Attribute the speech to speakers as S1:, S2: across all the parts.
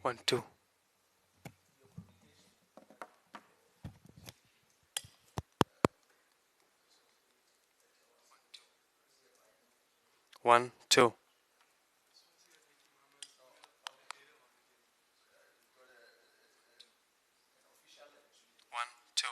S1: One, two. One, two. One, two.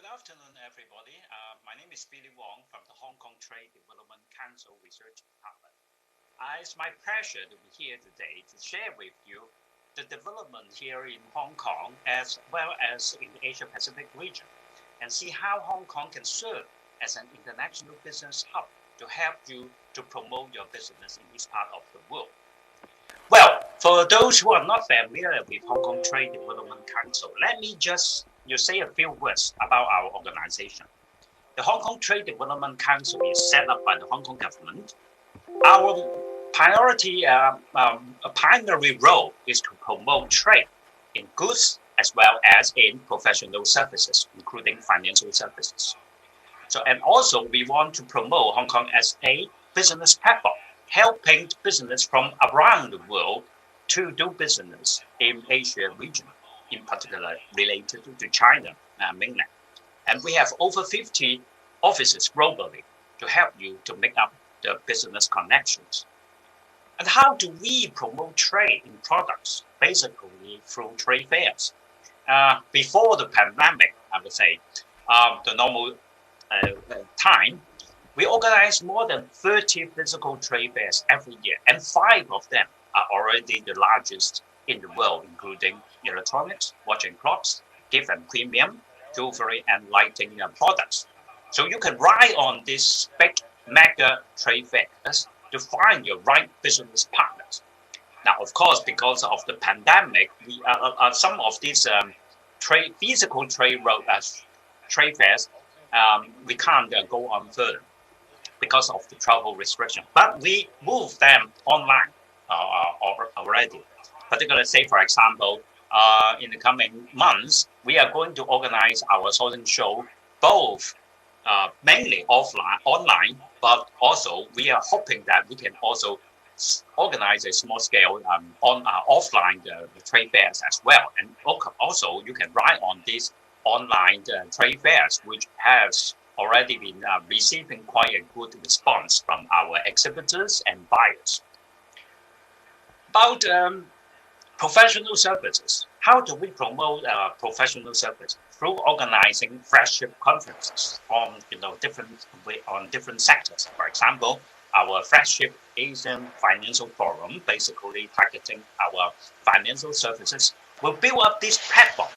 S2: afternoon, everybody. My name is Billy Wong from the Hong Kong Trade Development Council Research Department. It's my pleasure to be here today to share with you the development here in Hong Kong as well as in the Asia Pacific region and see how Hong Kong can serve as an international business hub to help you to promote your business in this part of the world. Well, for those who are not familiar with Hong Kong Trade Development Council, let me just say a few words about our organization. The Hong Kong Trade Development Council is set up by the Hong Kong government. Our primary role is to promote trade in goods as well as in professional services, including financial services. And also we want to promote Hong Kong as a business platform, helping business from around the world to do business in Asia region, in particular related to China mainland. And we have over 50 offices globally to help you to make up the business connections. And how do we promote trade in products? Basically through trade fairs. Before the pandemic, I would say, the normal time, we organize more than 30 physical trade fairs every year, and 5 of them are already the largest in the world, including electronics, watch and clocks, gift and premium, jewelry and lighting products. So you can ride on these big mega trade fairs to find your right business partners. Now, of course, because of the pandemic, some of these physical trade fairs, we can't go on further because of the travel restriction. But we move them online already. Particularly, say, for example, in the coming months, we are going to organize our Southern Show both mainly online, but also we are hoping that we can also organize a small scale offline trade fairs as well. And also you can ride on these online trade fairs, which has already been receiving quite a good response from our exhibitors and buyers. About professional services. How do we promote professional services? Through organizing flagship conferences on different sectors. For example, our flagship Asian Financial Forum, basically targeting our financial services, will build up this platform.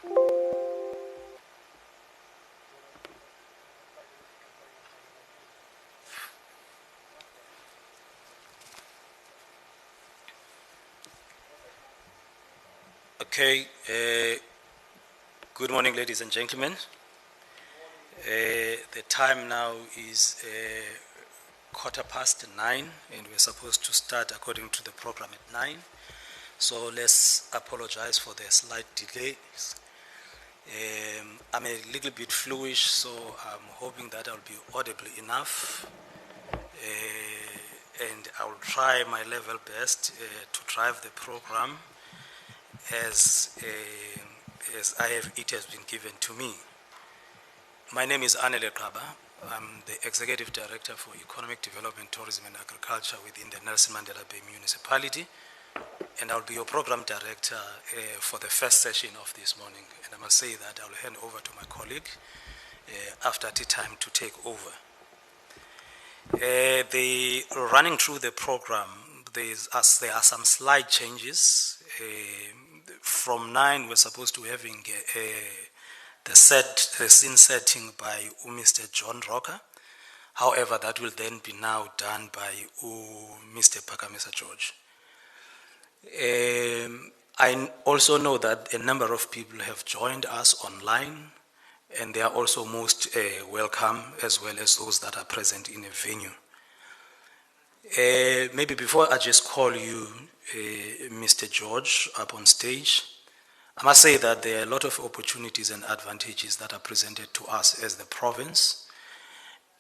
S3: Okay, good morning, ladies and gentlemen. The time now is 9:15, and we're supposed to start according to the program at 9. So let's apologize for the slight delay. I'm a little bit fluish, so I'm hoping that I'll be audible enough. And I'll try my level best to drive the program as it has been given to me. My name is Anele Kaba. I'm the Executive Director for Economic Development, Tourism and Agriculture within the Nelson Mandela Bay Municipality, and I'll be your Program Director for the first session of this morning. And I must say that I'll hand over to my colleague after tea time to take over. Running through the program, there are some slight changes. From 9, we're supposed to having the scene setting by Mr. John Rocker. However, that will then be now done by Mr. Pakamisa George. I also know that a number of people have joined us online, and they are also most welcome, as well as those that are present in a venue. Maybe before I just call you Mr. George up on stage, I must say that there are a lot of opportunities and advantages that are presented to us as the province,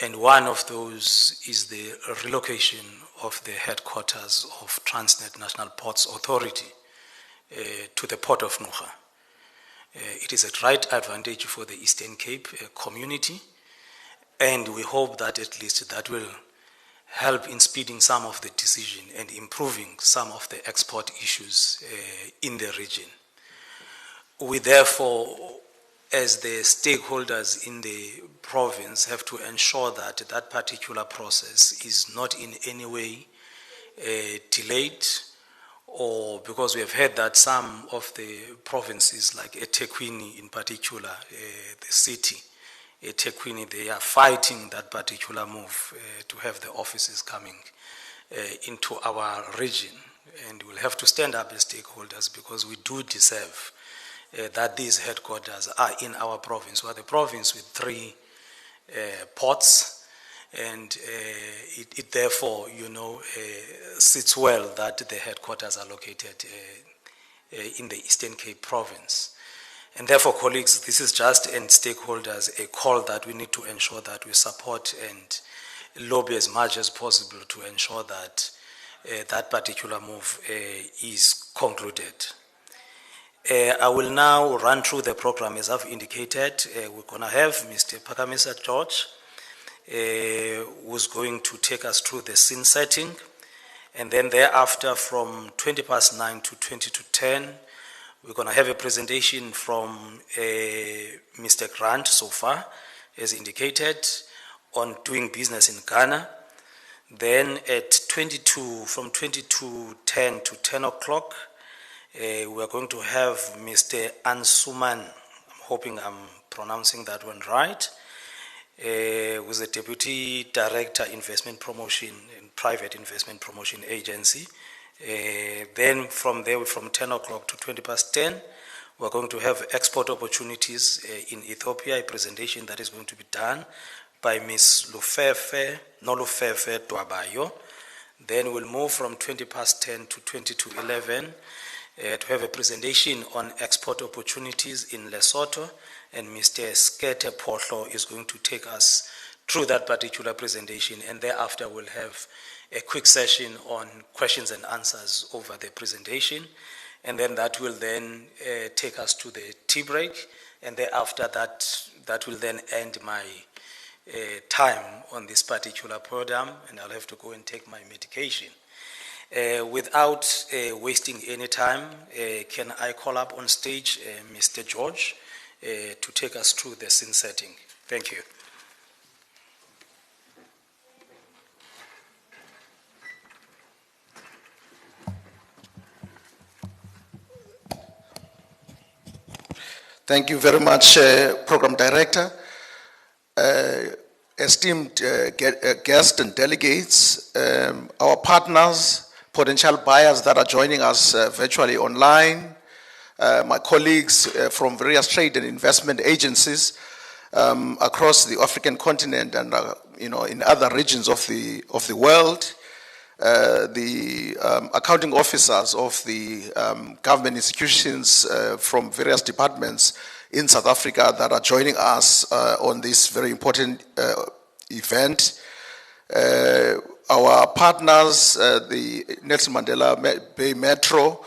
S3: and one of those is the relocation of the headquarters of Transnet National Ports Authority to the Port of Nuga. It is a great advantage for the Eastern Cape community, and we hope that at least that will help in speeding some of the decision and improving some of the export issues in the region. We therefore, as the stakeholders in the province, have to ensure that that particular process is not in any way delayed, or because we have heard that some of the provinces, like eThekwini in particular, the city, eThekwini, they are fighting that particular move to have the offices coming into our region. And we'll have to stand up as stakeholders because we do deserve that these headquarters are in our province. We are the province with 3 ports, and it therefore, sits well that the headquarters are located in the Eastern Cape province. And therefore, colleagues, this is just, and stakeholders, a call that we need to ensure that we support and lobby as much as possible to ensure that that particular move is concluded. I will now run through the program as I've indicated. We're going to have Mr. Pakamisa George, who's going to take us through the scene setting. And then thereafter, from 9:20 to 10:20, we're going to have a presentation from Mr. Grant so far, as indicated, on doing business in Ghana. Then at from 22:10 to 10 o'clock, we are going to have Mr. Ansuman, I'm hoping I'm pronouncing that one right, who's the Deputy Director, Investment Promotion and Private Investment Promotion Agency. Then from there, from 10 o'clock to 10:20, we're going to have export opportunities in Ethiopia, a presentation that is going to be done by Ms. Nolufefe Dwabayo. Then we'll move from 10:20 to 11:20 to have a presentation on export opportunities in Lesotho, and Mr. Skete Pohlo is going to take us through that particular presentation, and thereafter we'll have a quick session on questions and answers over the presentation, and then that will then take us to the tea break, and thereafter that will then end my time on this particular program, and I'll have to go and take my medication. Without wasting any time, can I call up on stage Mr. George to take us through the scene setting? Thank you.
S4: Thank you very much, Program Director. Esteemed guests and delegates, our partners, potential buyers that are joining us virtually online, my colleagues from various trade and investment agencies across the African continent and in other regions of the world, the accounting officers of the government institutions from various departments in South Africa that are joining us on this very important event. Our partners, the Nelson Mandela Bay Metro,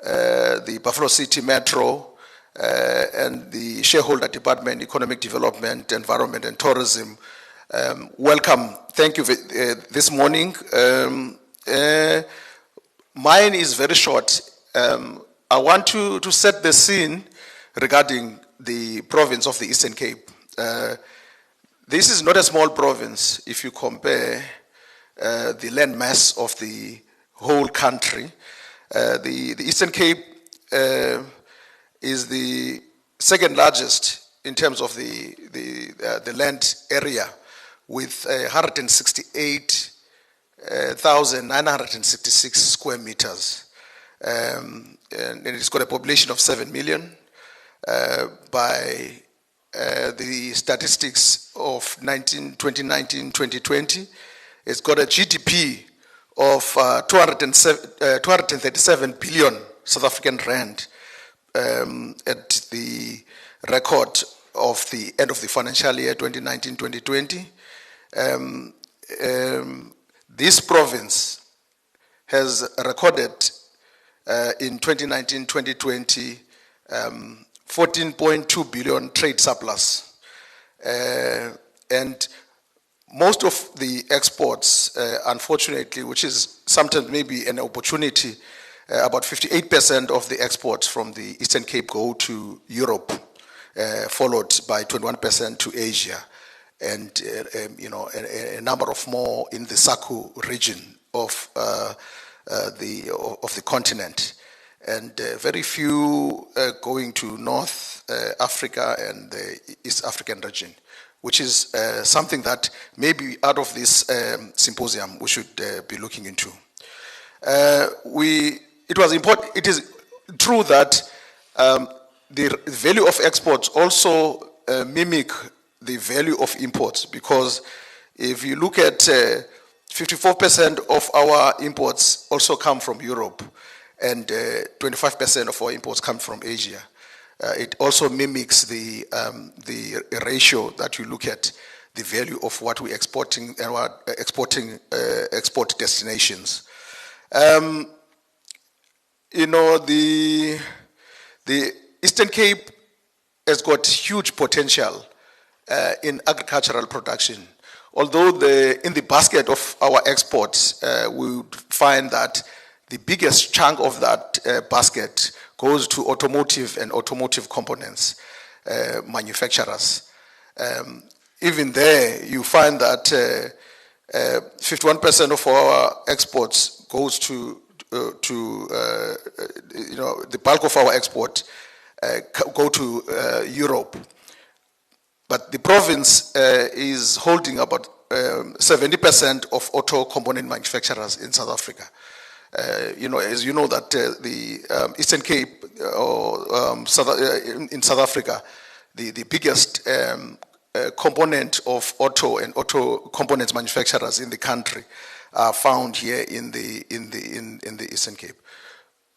S4: the Buffalo City Metro, and the Shareholder Department, Economic Development, Environment and Tourism. Welcome. Thank you this morning. Mine is very short. I want to set the scene regarding the province of the Eastern Cape. This is not a small province if you compare the land mass of the whole country. The Eastern Cape is the second largest in terms of the land area, with 168,966 square meters. And it's got a population of 7 million. By the statistics of 2019-2020, it's got a GDP of 237 billion South African rand at the record of the end of the financial year 2019-2020. This province has recorded in 2019-2020 14.2 billion trade surplus. And most of the exports, unfortunately, which is sometimes maybe an opportunity, about 58% of the exports from the Eastern Cape go to Europe, followed by 21% to Asia, and a number of more in the SACU region of the continent, and very few going to North Africa and the East African region, which is something that maybe out of this symposium we should be looking into. It is true that the value of exports also mimic the value of imports, because if you look at 54% of our imports also come from Europe, and 25% of our imports come from Asia. It also mimics the ratio that you look at the value of what we're exporting and what export destinations. The Eastern Cape has got huge potential in agricultural production. Although in the basket of our exports, we would find that the biggest chunk of that basket goes to automotive and automotive components manufacturers. Even there, you find that 51% of our exports goes to the bulk of our export go to Europe. But the province is holding about 70% of auto component manufacturers in South Africa. As you know that the Eastern Cape in South Africa, the biggest component of auto and auto components manufacturers in the country are found here in the Eastern Cape.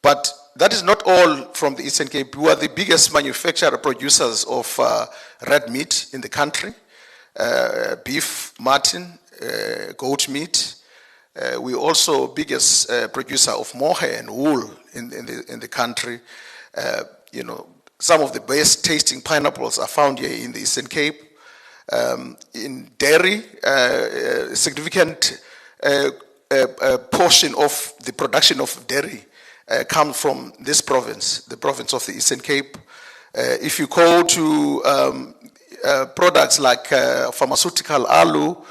S4: But that is not all from the Eastern Cape. We are the biggest producers of red meat in the country, beef, mutton, goat meat. We also biggest producer of mohair and wool in the country. Some of the best tasting pineapples are found here in the Eastern Cape. In dairy, a significant portion of the production of dairy comes from this province, the province of the Eastern Cape. If you go to products like pharmaceutical aloe,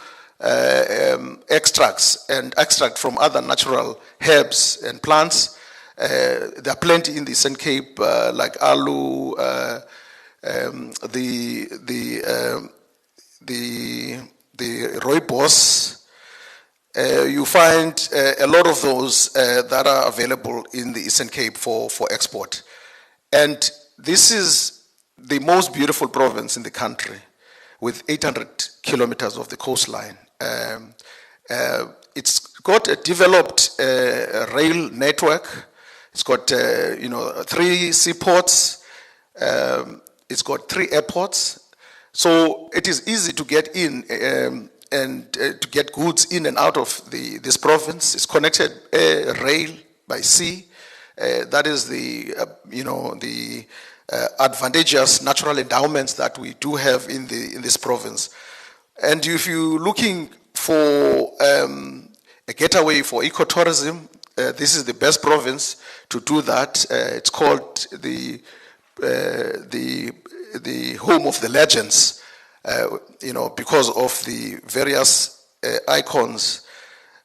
S4: extracts and extract from other natural herbs and plants, there are plenty in the Eastern Cape, like aloe, the rooibos. You find a lot of those that are available in the Eastern Cape for export. And this is the most beautiful province in the country with 800 kilometers of the coastline. It's got a developed rail network. It's got 3 seaports. It's got 3 airports. So it is easy to get in and to get goods in and out of this province. It's connected rail by sea. That is the advantageous natural endowments that we do have in this province. And if you're looking for a getaway for ecotourism, this is the best province to do that. It's called the home of the legends, because of the various icons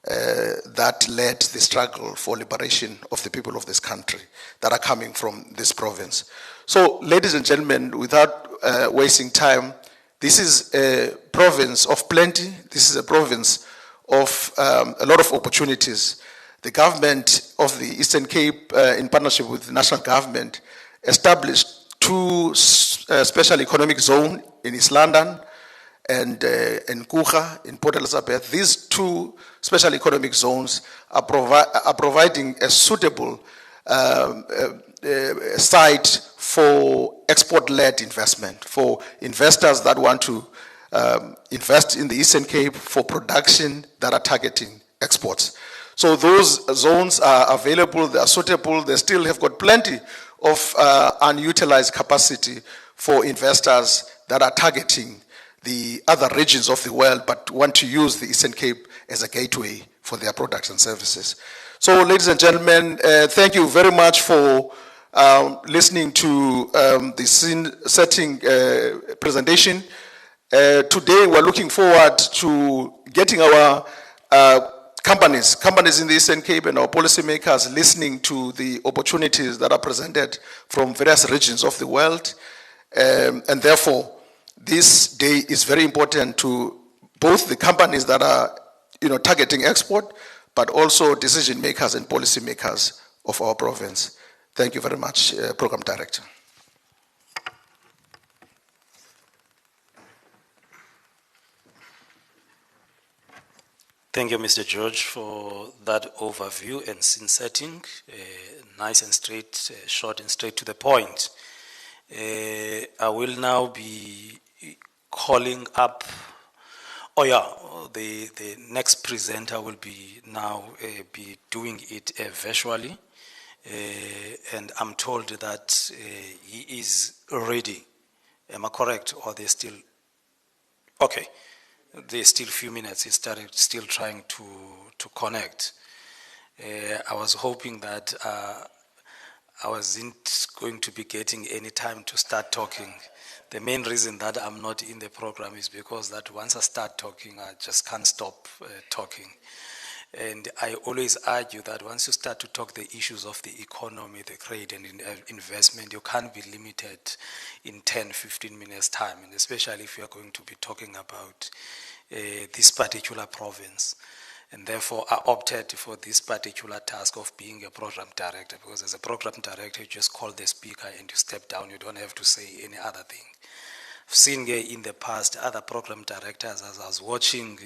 S4: that led the struggle for liberation of the people of this country that are coming from this province. So, ladies and gentlemen, without wasting time, this is a province of plenty. This is a province of a lot of opportunities. The government of the Eastern Cape, in partnership with the national government, established 2 special economic zones in East London and in Kucha, in Port Elizabeth. These 2 special economic zones are providing a suitable site for export-led investment, for investors that want to invest in the Eastern Cape for production that are targeting exports. So those zones are available, they are suitable, they still have got plenty of unutilized capacity for investors that are targeting the other regions of the world but want to use the Eastern Cape as a gateway for their products and services. So, ladies and gentlemen, thank you very much for listening to the scene-setting presentation. Today, we're looking forward to getting our companies in the Eastern Cape and our policymakers listening to the opportunities that are presented from various regions of the world. And therefore, this day is very important to both the companies that are targeting export, but also decision makers and policy makers of our province. Thank you very much, Program Director.
S3: Thank you, Mr. George, for that overview and scene setting. Nice and straight, short and straight to the point. I will now be calling up, the next presenter will be now be doing it virtually. And I'm told that he is ready. Am I correct? Or they're still, okay. There's still a few minutes. He started still trying to connect. I was hoping that I wasn't going to be getting any time to start talking. The main reason that I'm not in the program is because that once I start talking, I just can't stop talking. And I always argue that once you start to talk the issues of the economy, the trade and investment, you can't be limited in 10, 15 minutes time, and especially if you're going to be talking about this particular province. And therefore, I opted for this particular task of being a program director, because as a program director, you just call the speaker and you step down. You don't have to say any other thing. I've seen in the past other program directors, as I was watching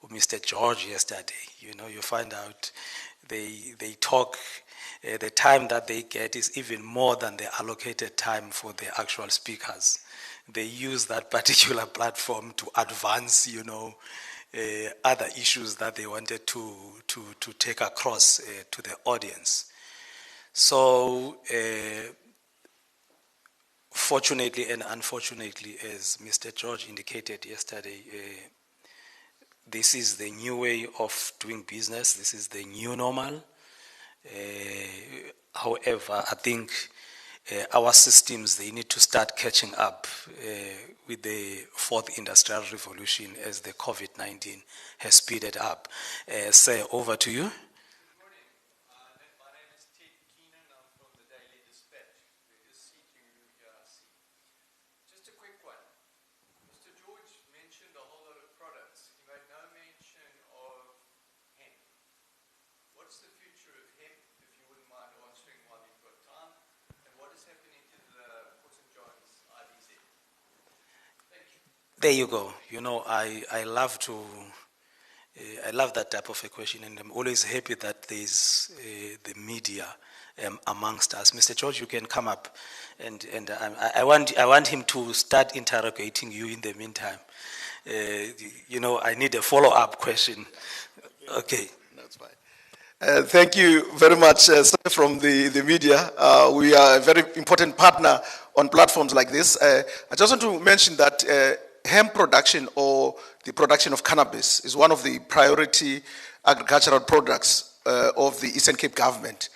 S3: Mr. George yesterday, you find out they talk, the time that they get is even more than the allocated time for the actual speakers. They use that particular platform to advance, other issues that they wanted to take across to the audience. So, fortunately and unfortunately, as Mr. George indicated yesterday, this is the new way of doing business. This is the new normal. However, I think our systems, they need to start catching up with the 4th industrial revolution as the COVID-19 has speeded up. Sir, over to you.
S1: Good morning. My name is Ted Keenan. I'm from the Daily Dispatch. There is seating room here, I see.
S4: what's the future of hemp, if you wouldn't mind answering while you've got time? And what is happening to the Port St. John's IBZ? Thank you.
S3: There you go. You know, I love to, I love that type of a question, and I'm always happy that there's the media amongst us. Mr. George, you can come up, and I want him to start interrogating you in the meantime. You know, I need a follow-up question. Okay.
S4: That's fine. Thank you very much, sir, from the media. We are a very important partner on platforms like this. I just want to mention that hemp production, or the production of cannabis, is one of the priority agricultural products of the Eastern Cape government.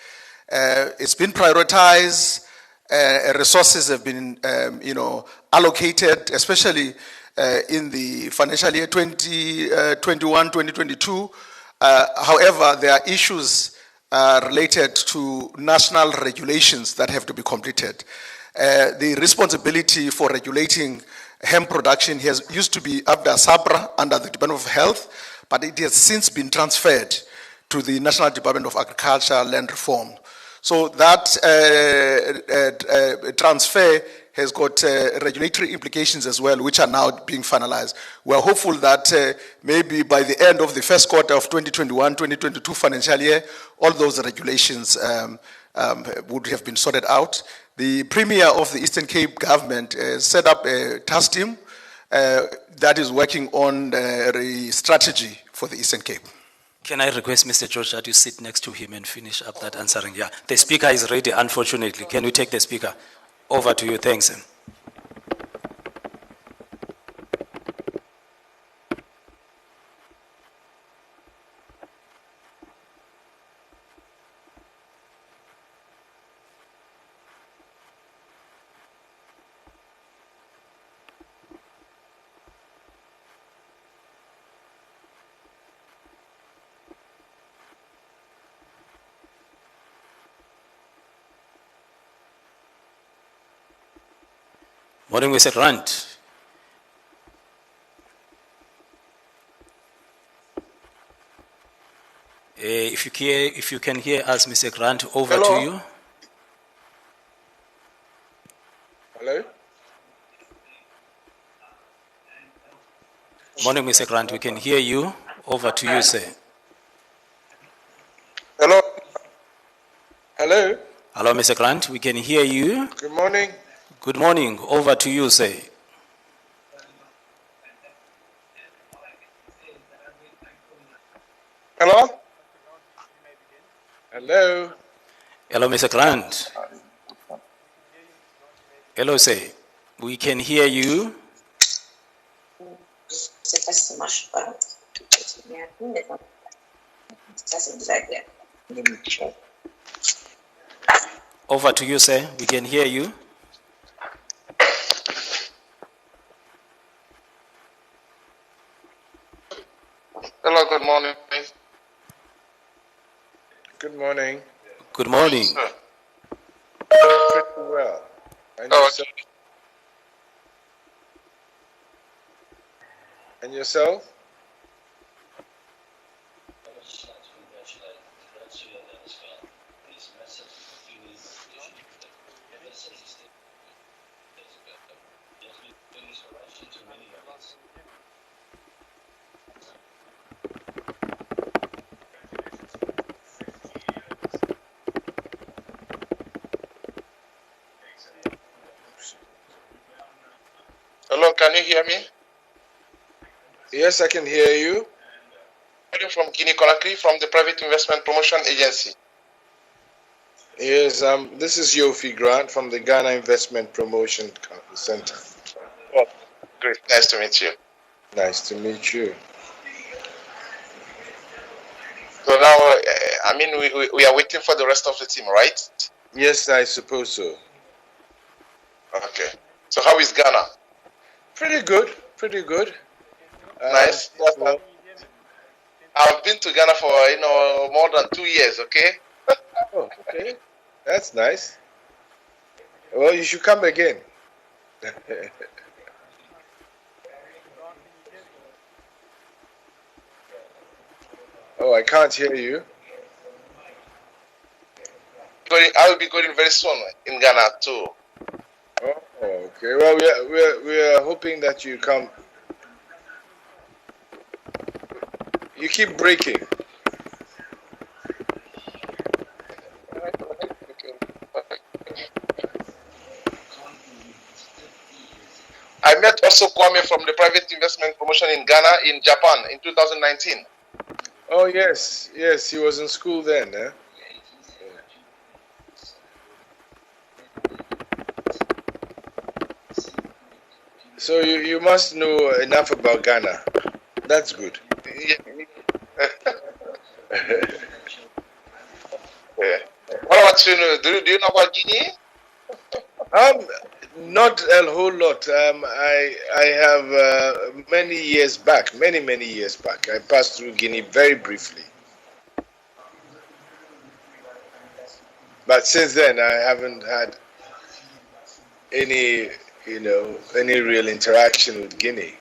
S4: It's been prioritized. Resources have been, allocated, especially in the financial year 2021, 2022. However, there are issues related to national regulations that have to be completed. The responsibility for regulating hemp production used to be under SAPRA, under the Department of Health, but it has since been transferred to the National Department of Agriculture Land Reform. So that transfer has got regulatory implications as well, which are now being finalized. We are hopeful that maybe by the end of the first quarter of 2021-2022 financial year, all those regulations would have been sorted out. The Premier of the Eastern Cape government set up a task team that is working on a strategy for the Eastern Cape.
S3: Can I request Mr. George that you sit next to him and finish up that answering? Yeah, the speaker is ready, unfortunately. Can we take the speaker? Over to you, thanks. Morning, Mr. Grant. If you can hear us, Mr. Grant, over
S5: Hello?
S3: to you.
S5: Hello?
S3: Morning, Mr. Grant. We can hear you. Over to you, sir.
S5: Hello? Hello?
S3: Hello, Mr. Grant. We can hear you.
S5: Good morning.
S3: Good morning. Over to you, sir.
S5: Hello? Hello?
S3: Hello, Mr. Grant. Hello, sir. We can hear you. Over to you, sir. We can hear you.
S5: Hello, good morning. Good morning.
S3: Good morning.
S5: Pretty well. And yourself? And yourself? Hello, can you hear me? Yes, I can hear you. I'm from Guinea Conakry from the Private Investment Promotion Agency. Yes, this is Yofi Grant from the Ghana Investment Promotion Center. Oh, great. Nice to meet you. Nice to meet you. So now, we are waiting for the rest of the team, right? Yes, I suppose so. Okay. So how is Ghana? Pretty good, pretty good. Nice. Well, I've been to Ghana for more than 2 years. Okay. Oh, okay. That's nice. Well, you should come again. Oh, I can't hear you. be going very soon in Ghana too.
S6: Oh, okay. Well, we are hoping that you come. You keep breaking.
S5: I met also Kwame from the private investment promotion in Ghana in Japan in 2019.
S6: Oh yes, he was in school then, eh? So you must know enough about Ghana. That's good.
S5: Yeah. Yeah. What about you? Do you know about Guinea?
S6: Not a whole lot. I have many years back, many years back, I passed through Guinea very briefly. But since then, I haven't had any real interaction with Guinea,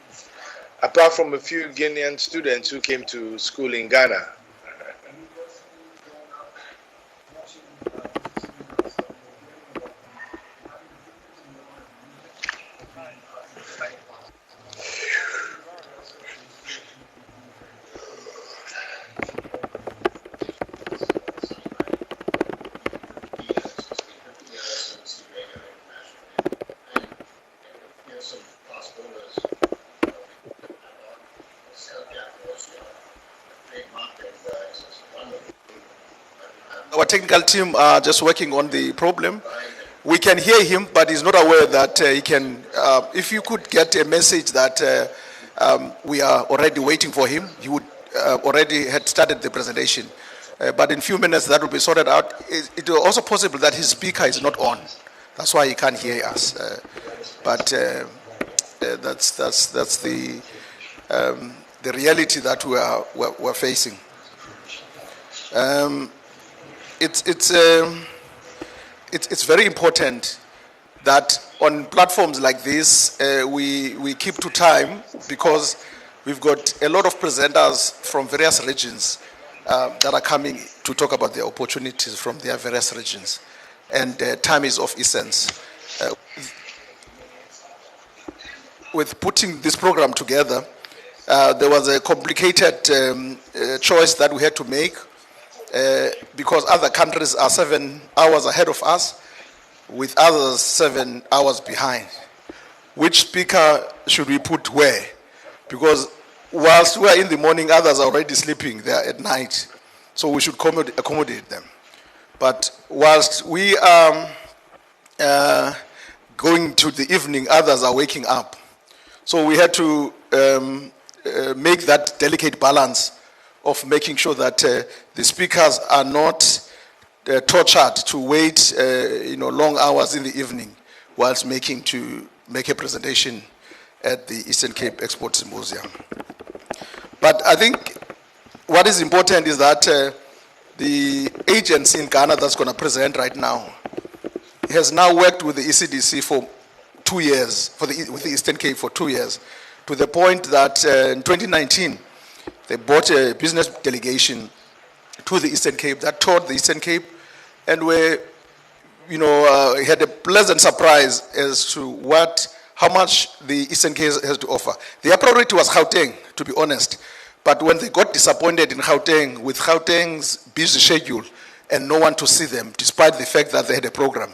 S6: apart from a few Guinean students who came to school in Ghana.
S4: Our technical team are just working on the problem. We can hear him, but he's not aware that he can. If you could get a message that we are already waiting for him, he would already had started the presentation. But in a few minutes, that will be sorted out. It is also possible that his speaker is not on. That's why he can't hear us. But that's the reality that we're facing. It's very important that on platforms like this we keep to time, because we've got a lot of presenters from various regions that are coming to talk about their opportunities from their various regions, and time is of essence. With putting this program together, there was a complicated choice that we had to make. Because other countries are 7 hours ahead of us, with others 7 hours behind. Which speaker should we put where? Because whilst we are in the morning, others are already sleeping there at night. So we should accommodate them. But whilst we are going to the evening, others are waking up. So we had to make that delicate balance of making sure that the speakers are not tortured to wait long hours in the evening whilst make a presentation at the Eastern Cape Export Symposium. But I think what is important is that the agency in Ghana that's going to present right now has now worked with the ECDC for 2 years, with the Eastern Cape for 2 years, to the point that in 2019, they brought a business delegation to the Eastern Cape that toured the Eastern Cape, and had a pleasant surprise as to how much the Eastern Cape has to offer. Their priority was Gauteng, to be honest. But when they got disappointed in Gauteng, with Gauteng's busy schedule and no one to see them, despite the fact that they had a program,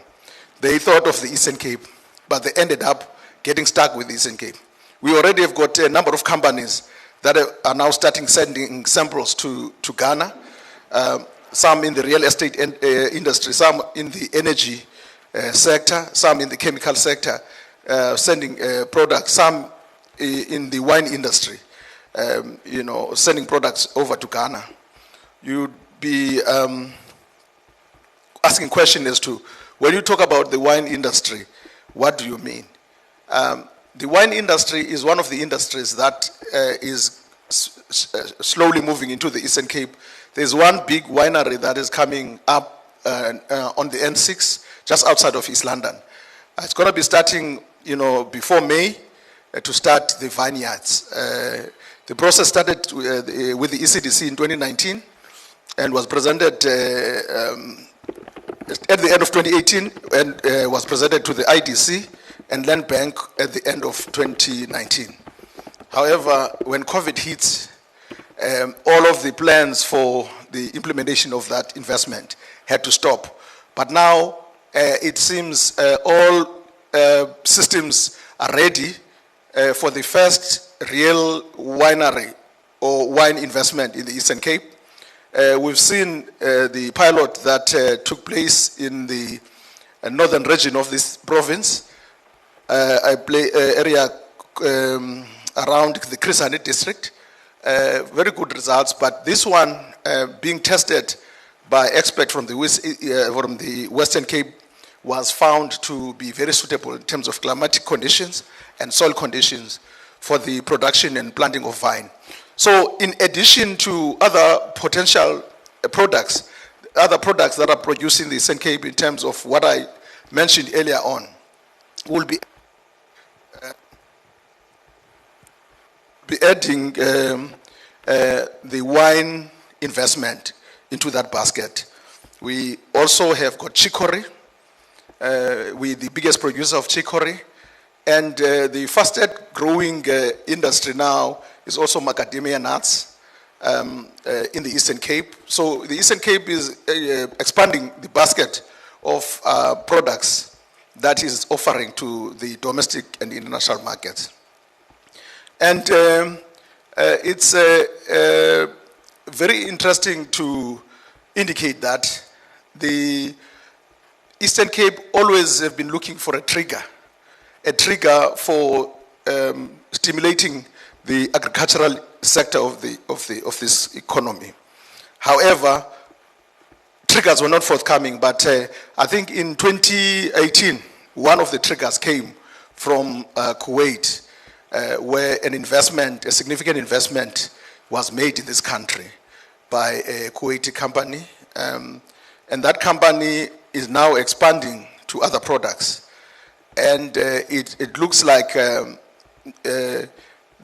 S4: they thought of the Eastern Cape, but they ended up getting stuck with the Eastern Cape. We already have got a number of companies that are now starting sending samples to Ghana, some in the real estate industry, some in the energy sector, some in the chemical sector, sending products, some in the wine industry, sending products over to Ghana. You'd be asking questions as to, when you talk about the wine industry, what do you mean? The wine industry is one of the industries that is slowly moving into the Eastern Cape. There's one big winery that is coming up on the N6, just outside of East London. It's going to be starting, before May, to start the vineyards. The process started with the ECDC in 2019 and was presented at the end of 2018 and was presented to the IDC and Land Bank at the end of 2019. However, when COVID hit, all of the plans for the implementation of that investment had to stop. But now it seems all systems are ready for the first real winery or wine investment in the Eastern Cape. We've seen the pilot that took place in the northern region of this province, area around the Krisani district. Very good results, but this one being tested by experts from the Western Cape was found to be very suitable in terms of climatic conditions and soil conditions for the production and planting of vine. So in addition to other potential products, other products that are produced in the Eastern Cape in terms of what I mentioned earlier on, will be adding the wine investment into that basket. We also have got chicory. We're the biggest producer of chicory. And the fastest growing industry now is also macadamia nuts in the Eastern Cape. So the Eastern Cape is expanding the basket of products that is offering to the domestic and international markets. And it's very interesting to indicate that the Eastern Cape always have been looking for a trigger for stimulating the agricultural sector of this economy. However, triggers were not forthcoming, but I think in 2018, one of the triggers came from Kuwait, where a significant investment was made in this country by a Kuwaiti company. And that company is now expanding to other products. And it looks like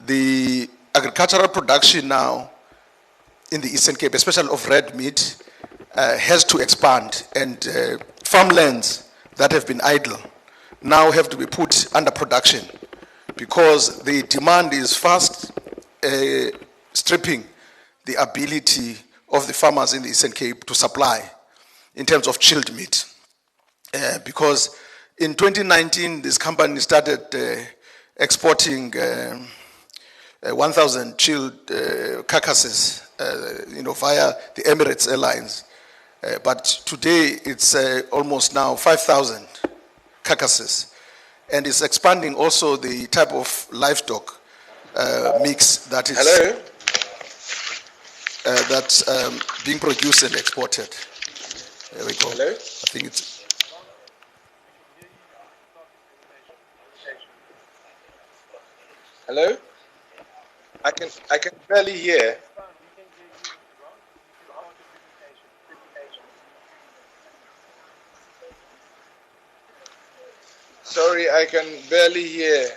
S4: the agricultural production now in the Eastern Cape, especially of red meat, has to expand. And farmlands that have been idle now have to be put under production, because the demand is fast stripping the ability of the farmers in the Eastern Cape to supply in terms of chilled meat. Because in 2019, this company started exporting 1,000 chilled carcasses, via the Emirates Airlines. But today, it's almost now 5,000 carcasses. And it's expanding also the type of livestock mix that is that's being produced and exported. There we go.
S6: Hello?
S4: I think it's.
S6: Hello? I can barely hear. Sorry, I can barely hear.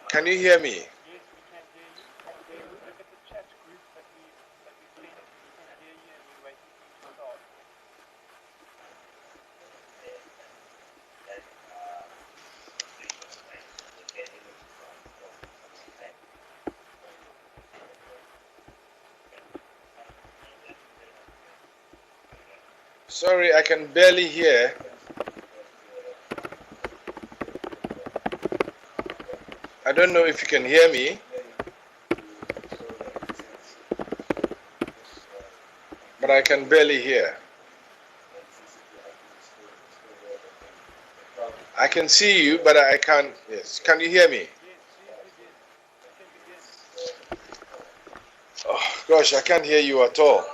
S6: Can you hear me? Sorry, I can barely hear. I don't know if you can hear me. But I can barely hear. I can see you, but I can't. Yes. Can you hear me? Oh, gosh, I can't hear you at all.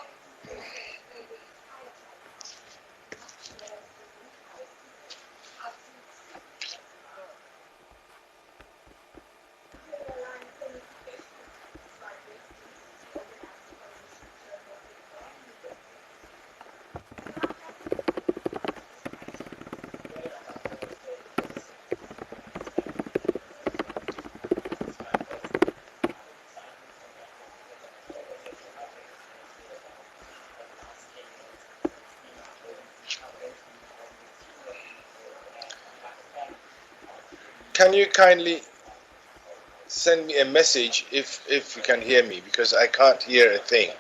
S6: can you kindly send me a message if you can hear me, because I can't hear a thing.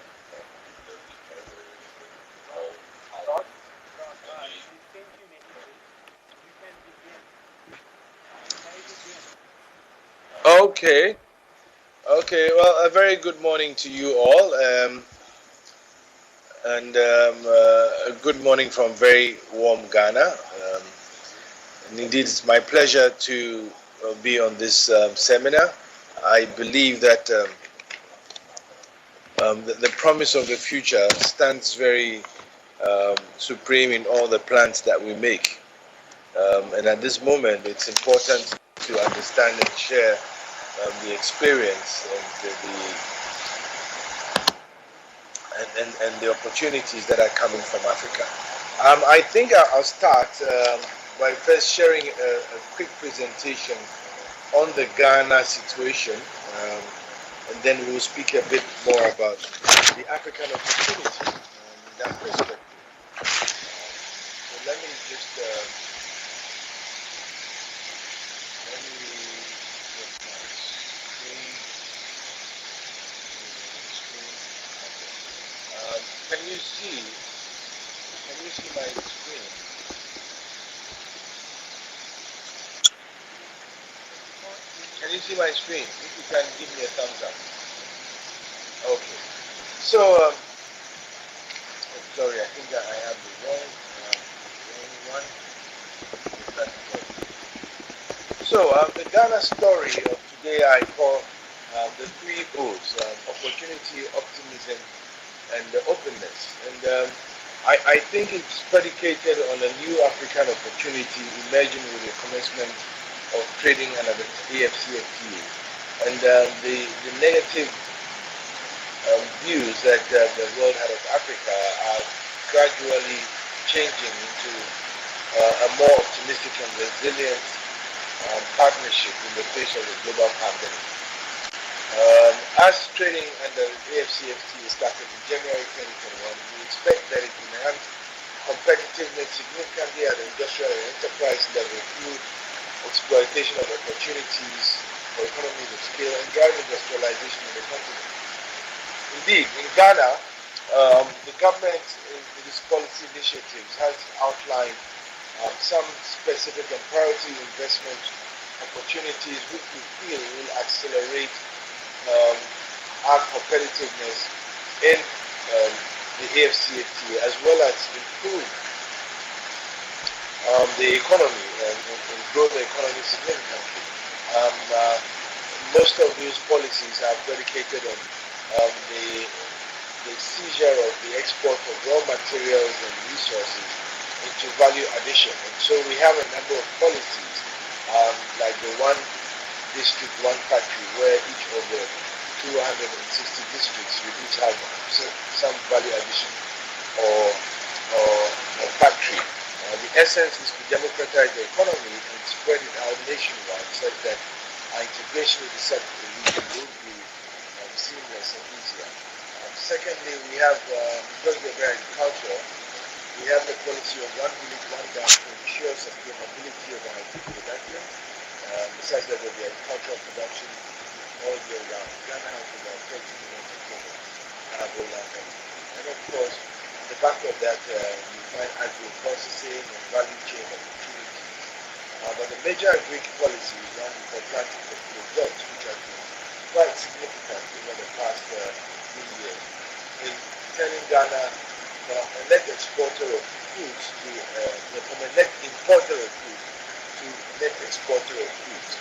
S6: Okay. Okay. Well, a very good morning to you all, and a good morning from very warm Ghana. And indeed, it's my pleasure to be on this seminar. I believe that the promise of the future stands very supreme in all the plans that we make. And at this moment, it's important to understand and share the experience and the opportunities that are coming from Africa. I think I'll start by first sharing a quick presentation on the Ghana situation, and then we'll speak a bit more about the African opportunity in that perspective. So let me just get my screen. Can you see my screen? Can you see my screen? If you can, give me a thumbs up. Okay. So, sorry, I think that I have the wrong one. So, the Ghana story of today I call the three O's: opportunity, optimism, and openness. And I think it's predicated on a new African opportunity emerging with the commencement of trading under the AFCFTA, and the negative views that the world had of Africa are gradually changing into a more optimistic and resilient partnership in the face of the global pandemic. As trading under the AFCFTA started in January 2021, we expect that it will enhance competitiveness significantly at the industrial and enterprise level through exploitation of opportunities for economies of scale and drive industrialization of the continent. Indeed, in Ghana, the government in its policy initiatives has outlined some specific and priority investment opportunities which we feel will accelerate our competitiveness in the AFCFTA, as well as improve the economy and grow the economy significantly. Most of these policies are predicated on the seizure of the export of raw materials and resources into value addition. And so we have a number of policies like the one district, one factory, where each of the 260 districts will each have some value addition or factory. The essence is to democratize the economy and spread it out nationwide such that our integration with the region will be seamless and easier. Secondly, we have, because we are very agricultural, we have the policy of one village, one dam to ensure sustainability of our production. Besides that, there will be agricultural production all year round. Ghana has about 30 million hectares of arable land. And of course, on the back of that, we find agro-processing and value chain opportunities. But the major agric policy is one we call planting for food jobs, which has been quite significant over the past few years in turning Ghana from a net exporter of foods from a net importer of food to a net exporter of foods.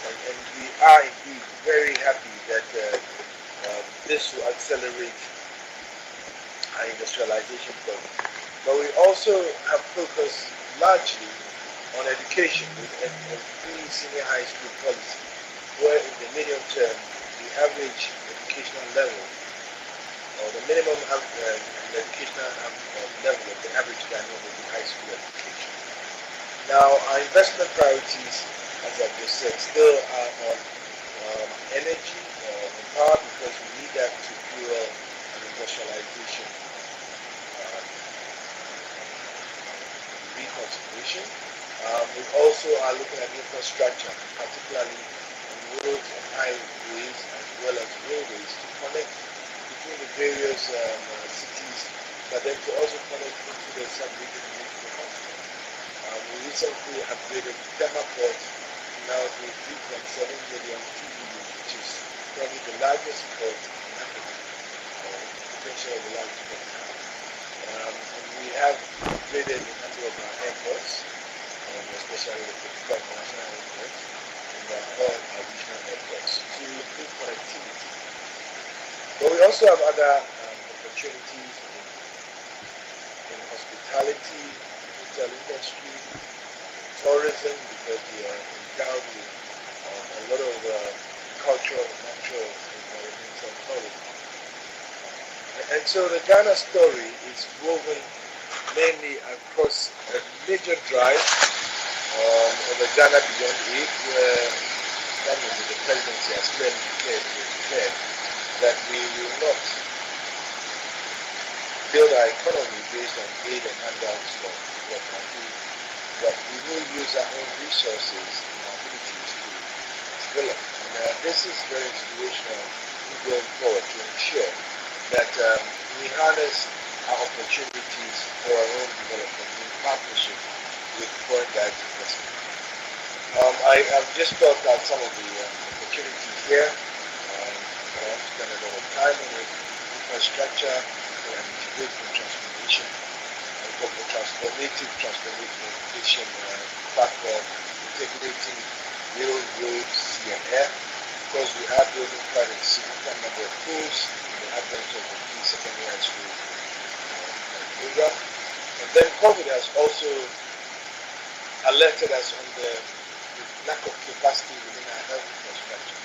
S6: And we are indeed very happy that this will accelerate our industrialization program. But we also have focused largely on education with a free senior high school policy, where in the medium term, the average educational level, or the minimum educational level of the average Ghanaian will be high school education. Now, our investment priorities, as I just said, still are on energy and power, because we need that to fuel an industrialization reconfiguration. We also are looking at infrastructure, particularly on roads and highways as well as railways to connect between the various cities, but then to also connect into the sub-region and into the continent. We recently upgraded Tema Port now to 3.7 million TEU, which is probably the largest port in Africa, potentially the largest port in Africa. And we have upgraded a number of our airports, especially the Critical International Airport and all our regional airports to improve connectivity. But we also have other opportunities in hospitality, hotel industry, tourism, because we are endowed with a lot of cultural, natural, environmental tourism. And so the Ghana story is woven mainly across a major drive of the Ghana Beyond Aid, where the presidency has clearly declared that we will not build our economy based on aid and handouts from the country, but we will use our own resources and abilities to develop. And this is very inspirational going forward to ensure that we harness our opportunities for our own development in partnership with foreign direct investment. I have just talked about some of the opportunities here. I want to spend a lot of time on it. Infrastructure and integrating transformation, for transformative transportation platform, integrating rail, road, sea, and air. Because we are building quite a significant number of schools in the advent of the free secondary high school program. And then COVID has also alerted us on the lack of capacity within our health infrastructure.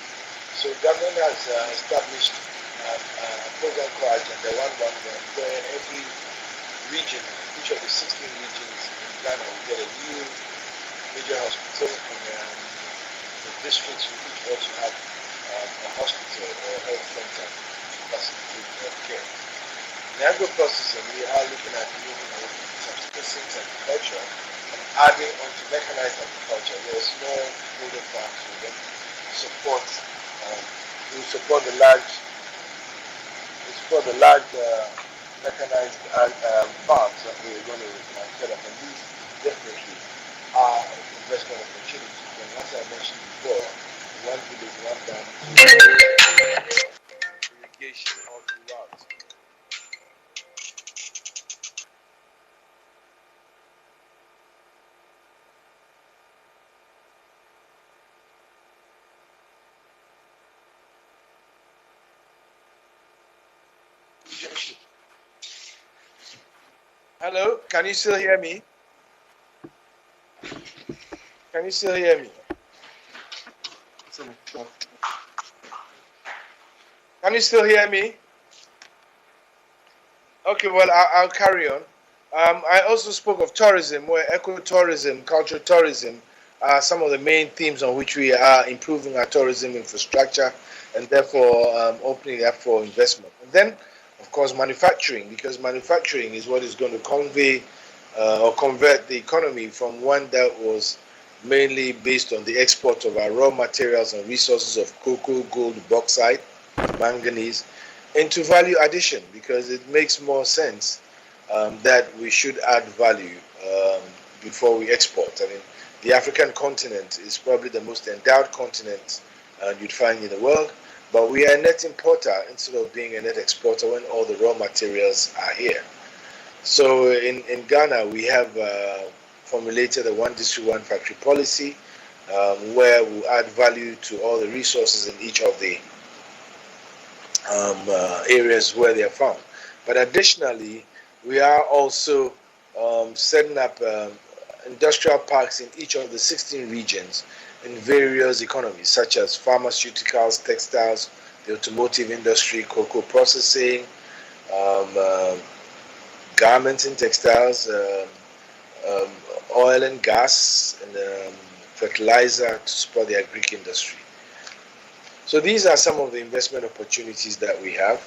S6: So government has established a program called Agenda 111, where every region, each of the 16 regions in Ghana will get a new major hospital, and the districts will each also have a hospital or a health center to facilitate health care. In agro-processing, we are looking at moving away from subsistence agriculture and adding on to mechanized agriculture. There are small holding farms for them to support the large mechanized farms that we are going to set up, and these definitely are investment opportunities. And as I mentioned before, one village, one dam, irrigation all throughout. Hello, can you still hear me? Can you still hear me? Can you still hear me? Okay, well, I'll carry on. I also spoke of tourism, where ecotourism, cultural tourism are some of the main themes on which we are improving our tourism infrastructure and therefore opening up for investment. And then, of course, manufacturing, because manufacturing is what is going to convey or convert the economy from one that was mainly based on the export of our raw materials and resources of cocoa, gold, bauxite, manganese, into value addition, because it makes more sense that we should add value before we export. I mean, the African continent is probably the most endowed continent you'd find in the world, but we are a net importer instead of being a net exporter when all the raw materials are here. So in Ghana, we have formulated a one district, one factory policy where we add value to all the resources in each of the areas where they are found. But additionally, we are also setting up industrial parks in each of the 16 regions in various economies, such as pharmaceuticals, textiles, the automotive industry, cocoa processing, garments and textiles, oil and gas, and fertilizer to support the agri industry. So these are some of the investment opportunities that we have.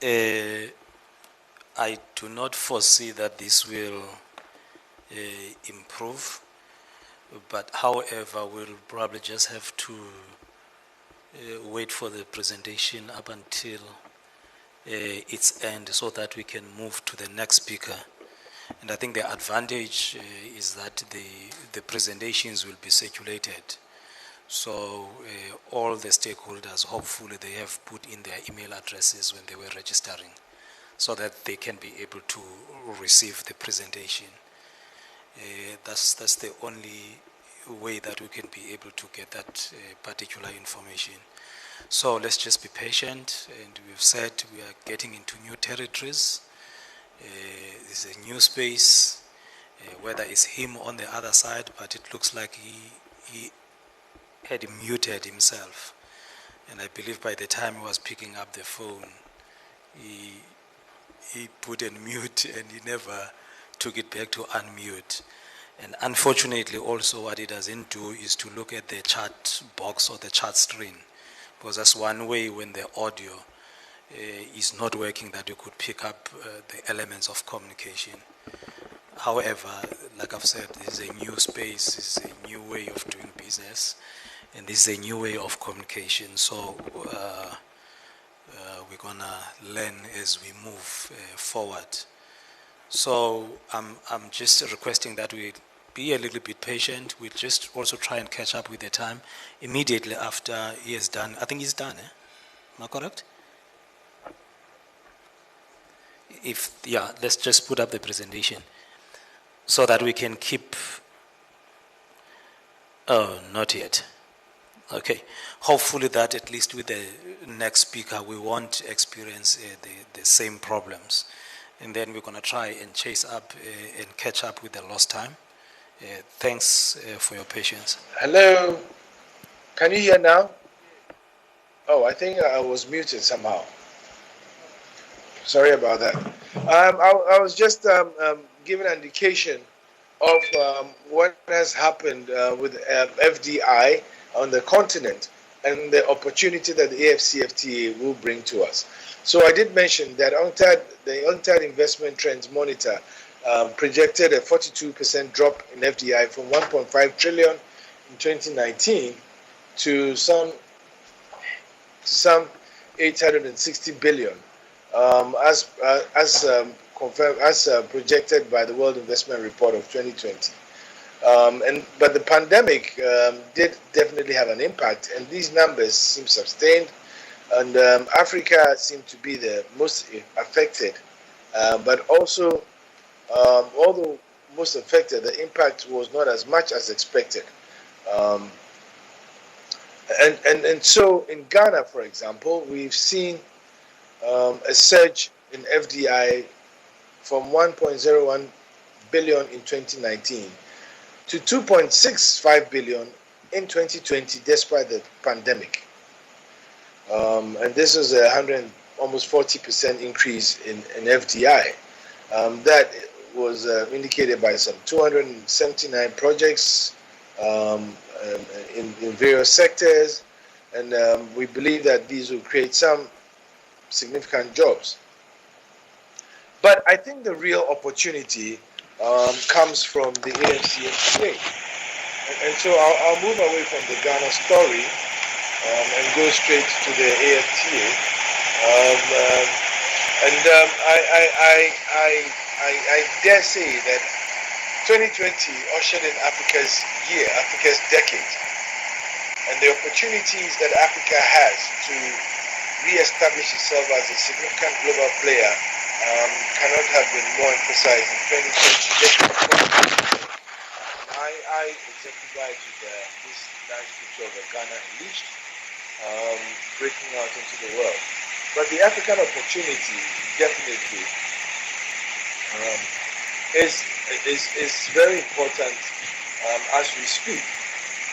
S3: I do not foresee that this will improve, but however, we'll probably just have to wait for the presentation up until its end so that we can move to the next speaker. And I think the advantage is that the presentations will be circulated. So all the stakeholders, hopefully they have put in their email addresses when they were registering so that they can be able to receive the presentation. That's the only way that we can be able to get that particular information. So let's just be patient, and we've said we are getting into new territories. It's a new space, whether it's him on the other side, but it looks like he had muted himself. And I believe by the time he was picking up the phone, he put in mute and he never took it back to unmute. And unfortunately also what he doesn't do is to look at the chat box or the chat screen, because that's one way when the audio is not working that you could pick up the elements of communication. However, like I've said, this is a new space, this is a new way of doing business, and this is a new way of communication. So we're gonna learn as we move forward. So I'm just requesting that we be a little bit patient. We'll just also try and catch up with the time immediately after he is done. I think he's done, Am I correct? Let's just put up the presentation so that we can keep. Oh, not yet. Okay. Hopefully that at least with the next speaker we won't experience the same problems. And then we're going to try and chase up and catch up with the lost time. Thanks for your patience.
S6: Hello, can you hear now? Oh, I think I was muted somehow. Sorry about that. I was just giving an indication of what has happened with FDI on the continent and the opportunity that the AFCFTA will bring to us. So I did mention that the UNCTAD Investment Trends Monitor projected a 42% drop in FDI from 1.5 trillion in 2019 to some 860 billion, as confirmed, as projected by the World Investment Report of 2020. But the pandemic did definitely have an impact, and these numbers seem sustained. And Africa seemed to be the most affected, but also, although most affected, the impact was not as much as expected. And so in Ghana, for example, we've seen a surge in FDI from 1.01 billion in 2019 to 2.65 billion in 2020, despite the pandemic. And this is almost 40% increase in FDI. That was indicated by some 279 projects in various sectors, and we believe that these will create some significant jobs. But I think the real opportunity comes from the AFCFTA. And so I'll move away from the Ghana story and go straight to the AFTA. I dare say that 2020 ushered in Africa's year, Africa's decade, and the opportunities that Africa has to re-establish itself as a significant global player cannot have been more emphasized in 2020. I exemplified with this nice picture of Ghana unleashed, breaking out into the world. But the African opportunity definitely is very important as we speak.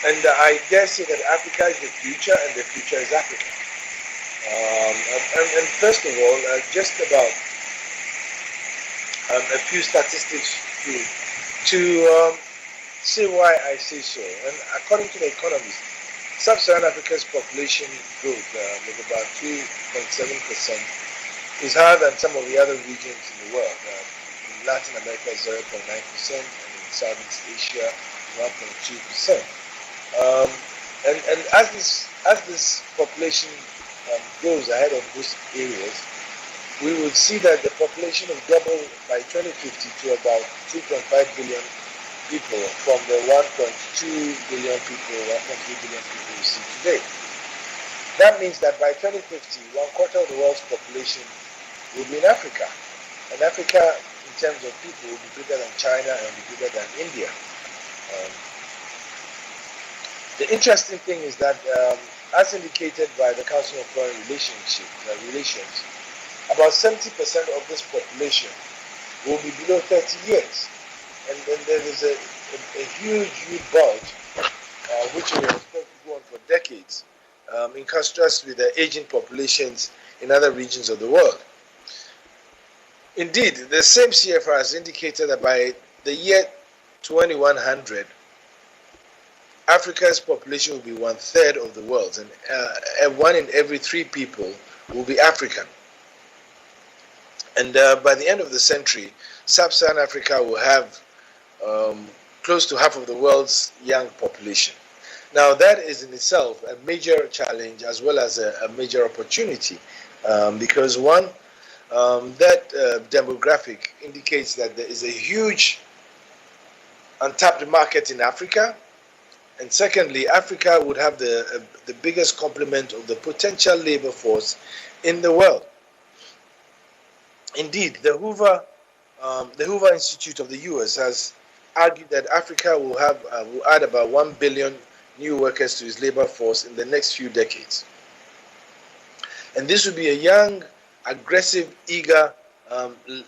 S6: And I dare say that Africa is the future, and the future is Africa. And first of all, just about a few statistics to say why I say so. And according to the Economist, Sub-Saharan Africa's population growth was about 2.7% is higher than some of the other regions in the world. In Latin America, 0.9%, and in Southeast Asia, 1.2%. And as this population grows ahead of most areas, we would see that the population will double by 2050 to about 2.5 billion people from the 1.2 billion people, 1.3 billion people we see today. That means that by 2050, 1/4 of the world's population will be in Africa. And Africa, in terms of people, will be bigger than China and will be bigger than India. The interesting thing is that, as indicated by the Council of Foreign Relations, about 70% of this population will be below 30 years. And then there is a huge bulge, which we expect to go on for decades, in contrast with the aging populations in other regions of the world. Indeed, the same CFR has indicated that by the year 2100, Africa's population will be 1/3 of the world's, and 1 in every 3 people will be African. And by the end of the century, Sub-Saharan Africa will have close to half of the world's young population. Now, that is in itself a major challenge as well as a major opportunity, because one, that demographic indicates that there is a huge untapped market in Africa, and secondly, Africa would have the biggest complement of the potential labor force in the world. Indeed, the Hoover Institute of the U.S. has argued that Africa will add about 1 billion new workers to its labor force in the next few decades. And this would be a young, aggressive, eager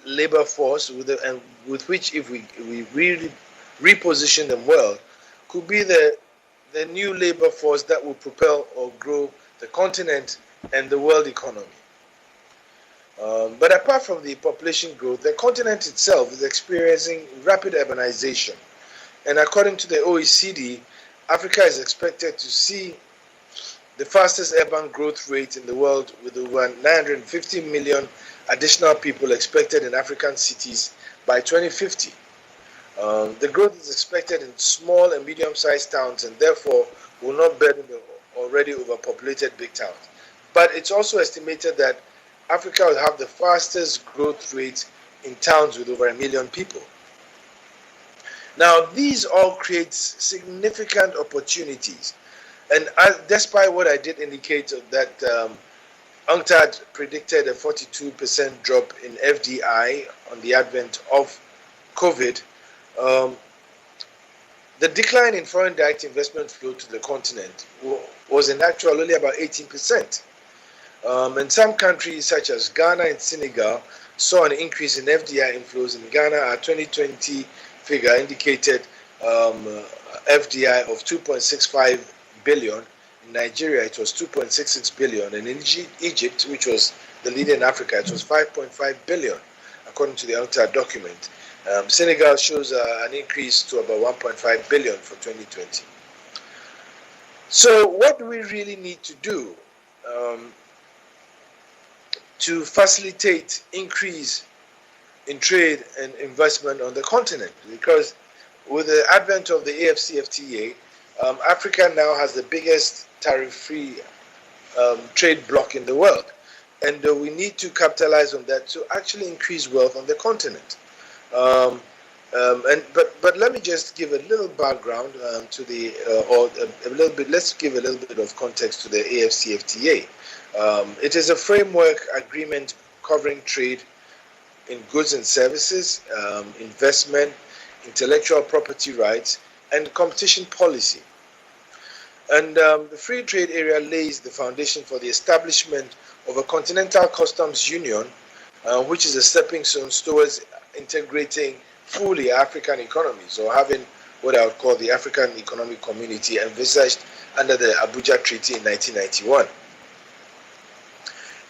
S6: labor force with which, if we really reposition them well, could be the new labor force that will propel or grow the continent and the world economy. But apart from the population growth, the continent itself is experiencing rapid urbanization. And according to the OECD, Africa is expected to see the fastest urban growth rate in the world, with over 950 million additional people expected in African cities by 2050. The growth is expected in small and medium-sized towns, and therefore will not burden the already overpopulated big towns. But it's also estimated that Africa will have the fastest growth rate in towns with over 1 million people. Now, these all create significant opportunities. And despite what I did indicate that UNCTAD predicted a 42% drop in FDI on the advent of COVID, the decline in foreign direct investment flow to the continent was in actual only about 18%. And some countries such as Ghana and Senegal saw an increase in FDI inflows. In Ghana, our 2020 figure indicated FDI of 2.65 billion. In Nigeria, it was 2.66 billion. And in Egypt, which was the leader in Africa, it was 5.5 billion, according to the UNCTAD document. Senegal shows an increase to about 1.5 billion for 2020. So what do we really need to do to facilitate increase in trade and investment on the continent? Because with the advent of the AFCFTA, Africa now has the biggest tariff-free trade bloc in the world. And we need to capitalize on that to actually increase wealth on the continent. But let me just give a little background to the, let's give a little bit of context to the AFCFTA. It is a framework agreement covering trade in goods and services, investment, intellectual property rights, and competition policy. And the free trade area lays the foundation for the establishment of a continental customs union, which is a stepping stone towards integrating fully African economies, or having what I would call the African Economic Community envisaged under the Abuja Treaty in 1991.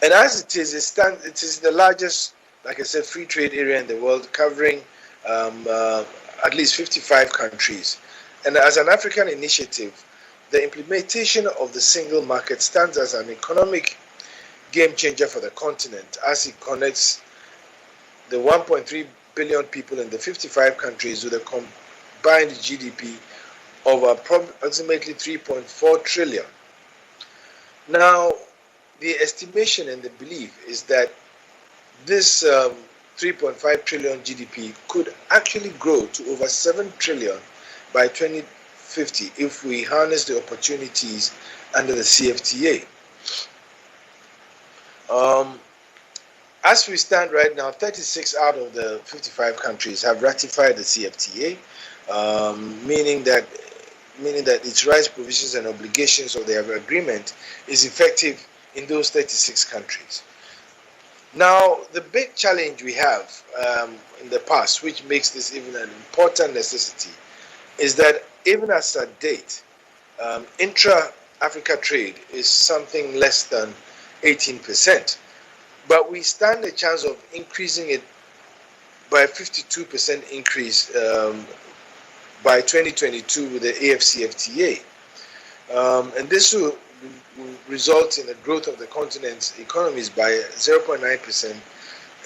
S6: And as it is, it is the largest, like I said, free trade area in the world, covering at least 55 countries. And as an African initiative, the implementation of the single market stands as an economic game changer for the continent as it connects the 1.3 billion people in the 55 countries with a combined GDP of approximately 3.4 trillion. Now, the estimation and the belief is that this 3.5 trillion GDP could actually grow to over 7 trillion by 2050 if we harness the opportunities under the CFTA. As we stand right now, 36 out of the 55 countries have ratified the CFTA, meaning that its rights, provisions, and obligations of the agreement is effective in those 36 countries. Now, the big challenge we have in the past, which makes this even an important necessity, is that even as at date, intra-Africa trade is something less than 18%. But we stand a chance of increasing it by a 52% increase by 2022 with the AFCFTA. And this will result in the growth of the continent's economies by 0.9%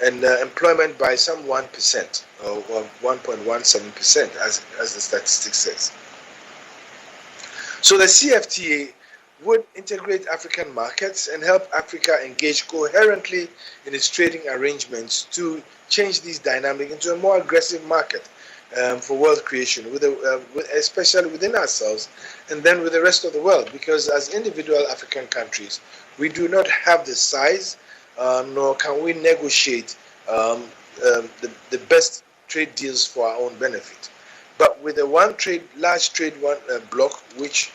S6: and employment by some 1% or 1.17% as the statistics says. So the CFTA would integrate African markets and help Africa engage coherently in its trading arrangements to change this dynamic into a more aggressive market for wealth creation, especially within ourselves and then with the rest of the world, because as individual African countries, we do not have the size nor can we negotiate the best trade deals for our own benefit. But with the large trade bloc, which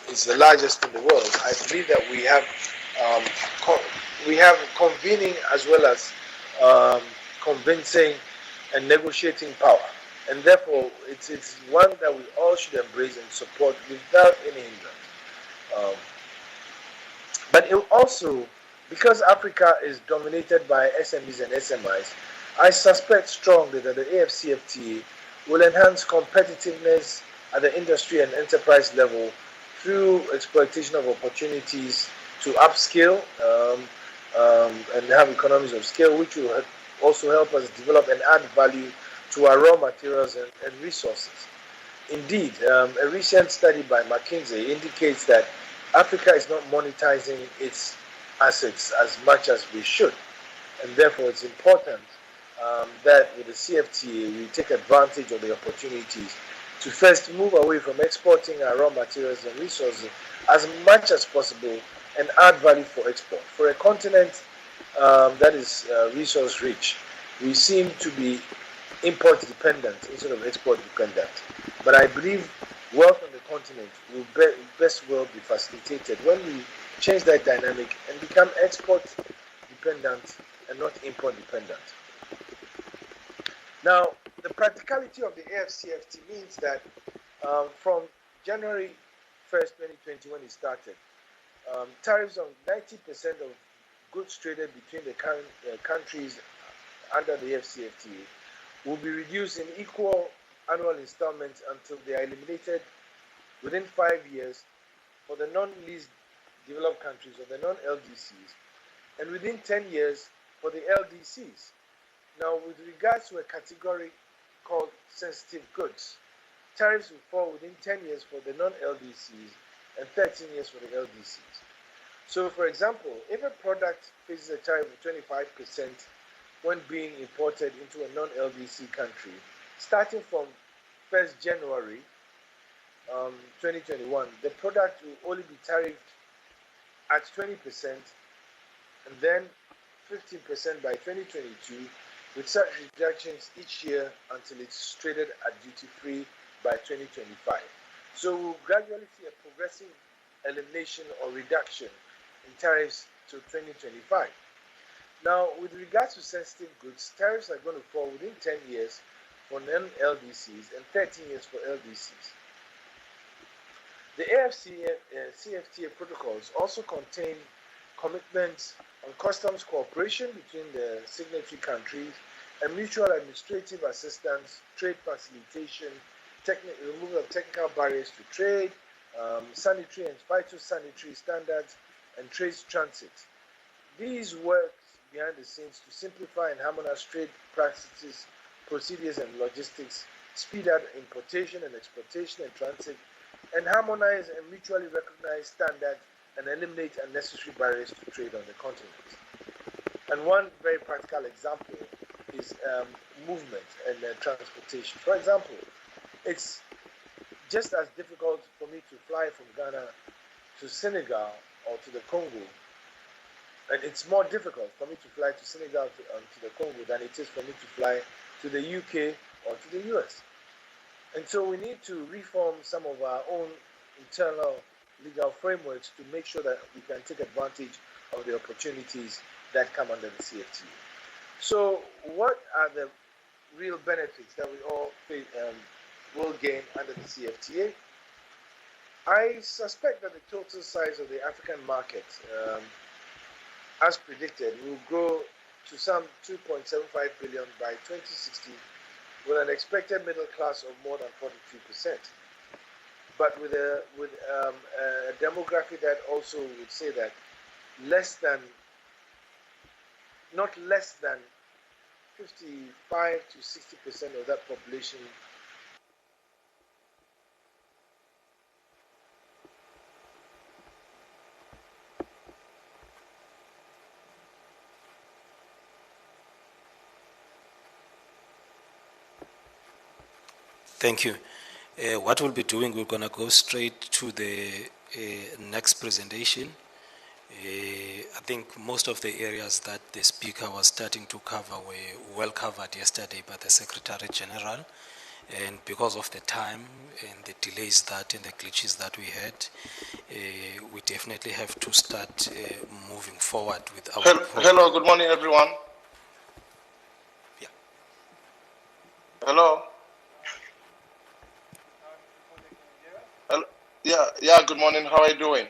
S6: is the largest in the world, I believe that we have convening as well as convincing and negotiating power, and therefore it's one that we all should embrace and support without any hindrance. But it also, because Africa is dominated by SMEs and SMIs, I suspect strongly that the AFCFTA will enhance competitiveness at the industry and enterprise level through exploitation of opportunities to upscale and have economies of scale, which will also help us develop and add value to our raw materials and resources. Indeed, a recent study by McKinsey indicates that Africa is not monetizing its assets as much as we should, and therefore it's important that with the CFTA we take advantage of the opportunities to first move away from exporting our raw materials and resources as much as possible and add value for export. For a continent that is resource rich, we seem to be import dependent instead of export dependent. But I believe wealth on the continent will best well be facilitated when we change that dynamic and become export dependent and not import dependent. Now, the practicality of the AFCFTA means that from January 1st, 2020, when it started, tariffs on 90% of goods traded between the countries under the AFCFTA will be reduced in equal annual installments until they are eliminated within 5 years for the non-least developed countries or the non-LDCs, and within 10 years for the LDCs. Now, with regards to a category called sensitive goods, tariffs will fall within 10 years for the non-LDCs and 13 years for the LDCs. So, for example, if a product faces a tariff of 25% when being imported into a non-LDC country, starting from 1st January 2021, the product will only be tariffed at 20% and then 15% by 2022, with such reductions each year until it's traded at duty-free by 2025. So we'll gradually see a progressive elimination or reduction in tariffs to 2025. Now, with regards to sensitive goods, tariffs are going to fall within 10 years for non-LDCs and 13 years for LDCs. The CFTA protocols also contain commitments on customs cooperation between the signatory countries and mutual administrative assistance, trade facilitation, removal of technical barriers to trade, sanitary and phytosanitary standards, and trade transit. These work behind the scenes to simplify and harmonize trade practices, procedures, and logistics, speed up importation and exportation and transit, and harmonize and mutually recognize standards and eliminate unnecessary barriers to trade on the continent. And one very practical example is movement and transportation. For example, it's just as difficult for me to fly from Ghana to Senegal or to the Congo, and it's more difficult for me to fly to Senegal to the Congo than it is for me to fly to the UK or to the US. And so we need to reform some of our own internal legal frameworks to make sure that we can take advantage of the opportunities that come under the CFTA. So, what are the real benefits that we all will gain under the CFTA? I suspect that the total size of the African market, as predicted, will grow to some 2.75 billion by 2060, with an expected middle class of more than 42%. But with a demographic that also would say that not less than 55 to 60% of that population
S3: Thank you. What we'll be doing, we're going to go straight to the next presentation. I think most of the areas that the speaker was starting to cover were well covered yesterday by the Secretary General. And because of the time and the delays and the glitches that we had, we definitely have to start moving forward with our program.
S5: Hello, good morning, everyone.
S3: Yeah.
S5: Hello. Yeah, good morning. How are you doing?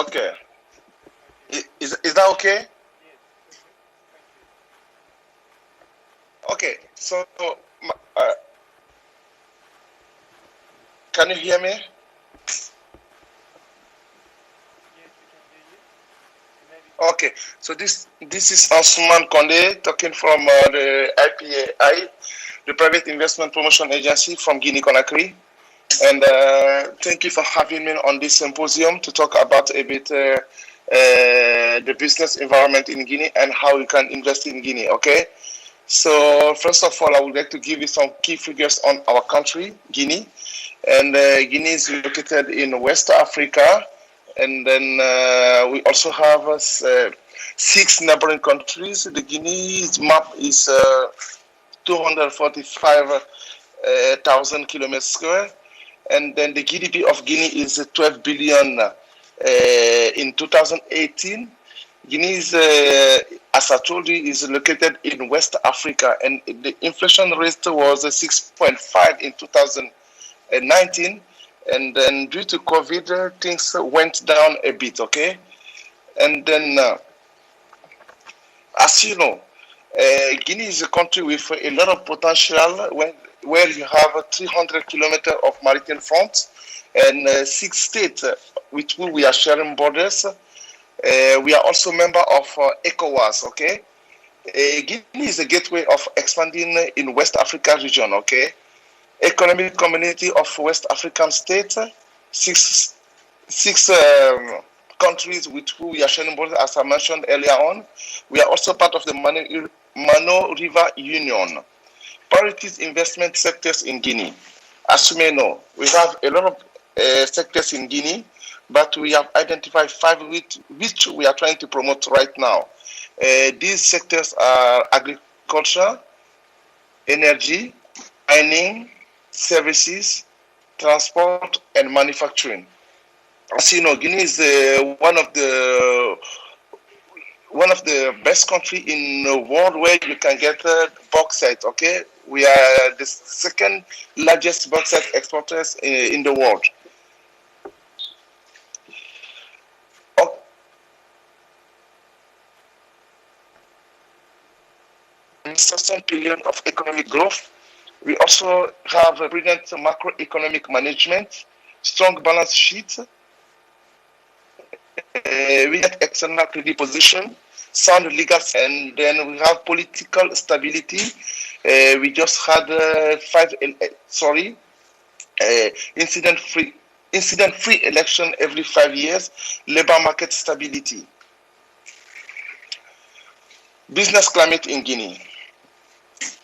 S5: Okay. Is that okay? Okay, so can you hear me? Okay, so this is Osman Konde talking from the IPAI, the Private Investment Promotion Agency from Guinea-Conakry. And thank you for having me on this symposium to talk about a bit the business environment in Guinea and how you can invest in Guinea, okay? So first of all, I would like to give you some key figures on our country, Guinea. And Guinea is located in West Africa. And then we also have 6 neighboring countries. The Guinea's map is 245,000 kilometers square. And then the GDP of Guinea is 12 billion in 2018. Guinea is, as I told you, is located in West Africa, and the inflation rate was 6.5 in 2019. And then due to COVID, things went down a bit, okay? And then, as you know, Guinea is a country with a lot of potential where you have 300 kilometers of maritime front and 6 states with whom we are sharing borders. We are also member of ECOWAS, okay? Guinea is a gateway of expanding in West Africa region, okay? Economic Community of West African States, six countries with whom we are sharing borders, as I mentioned earlier on. We are also part of the Mano River Union. Priorities investment sectors in Guinea. As you may know, we have a lot of sectors in Guinea, but we have identified 5 which we are trying to promote right now. These sectors are agriculture, energy, mining, services, transport, and manufacturing. As you know, Guinea is one of the best country in the world where you can get bauxite. Okay, we are the second largest bauxite exporters in the world. incessant period of economic growth. We also have a brilliant macroeconomic management, strong balance sheet, we had external credit position, sound legal, and then we have political stability. We just had incident-free election every 5 years, labor market stability. Business climate in Guinea.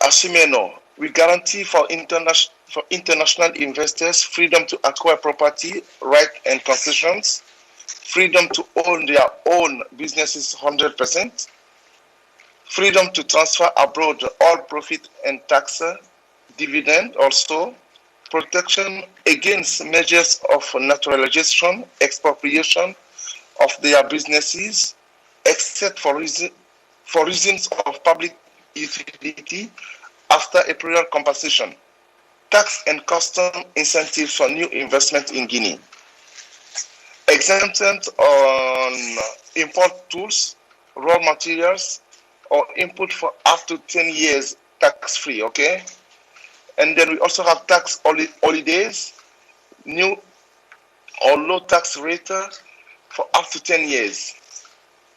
S5: As you may know, we guarantee for international investors freedom to acquire property, rights and concessions, freedom to own their own businesses 100%, freedom to transfer abroad all profit and tax, dividend also, protection against measures of naturalization, expropriation of their businesses, except for reasons of public utility after a prior compensation, tax and custom incentives for new investment in Guinea, exemptions on import tools, raw materials, or input for up to 10 years tax-free, okay? And then we also have tax holidays, new or low tax rate for up to 10 years.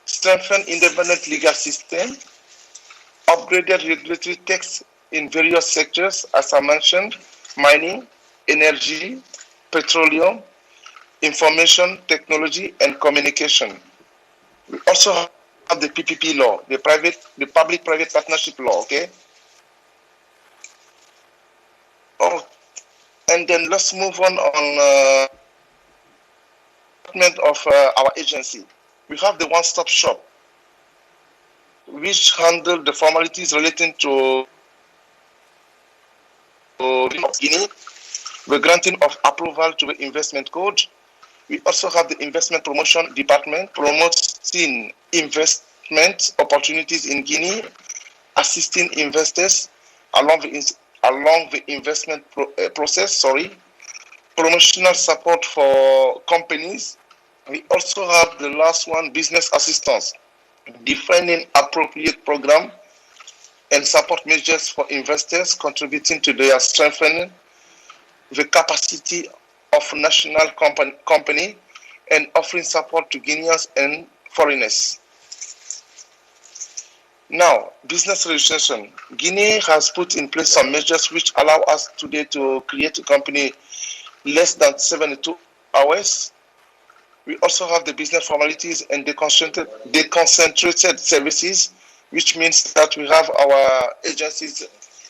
S5: Strengthen independent legal system, upgraded regulatory texts in various sectors, as I mentioned, mining, energy, petroleum, information technology, and communication. We also have the PPP law, the public-private partnership law, okay? Oh, and then let's move on of our agency. We have the one-stop shop, which handle the formalities relating to Guinea, the granting of approval to the investment code. We also have the investment promotion department promoting investment opportunities in Guinea, assisting investors along the investment process, promotional support for companies. We also have the last one, business assistance, defining appropriate program and support measures for investors, contributing to their strengthening the capacity of national company and offering support to Guineans and foreigners. Now, business registration. Guinea has put in place some measures which allow us today to create a company less than 72 hours. We also have the business formalities and the concentrated services, which means that we have our agencies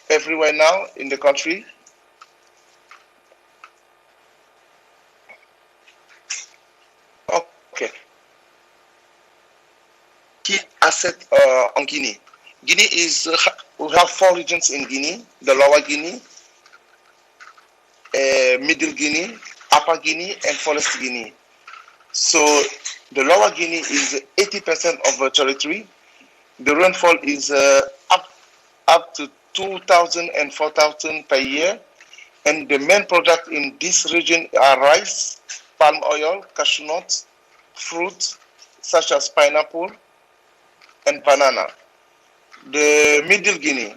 S5: everywhere now in the country. Okay. Key asset on Guinea. Guinea is, we have 4 regions in Guinea: the Lower Guinea, Middle Guinea, Upper Guinea, and Forest Guinea. So the Lower Guinea is 80% of the territory. The rainfall is up to 2,000 and 4,000 per year. And the main product in this region are rice, palm oil, cashew nuts, fruit such as pineapple and banana. The Middle Guinea,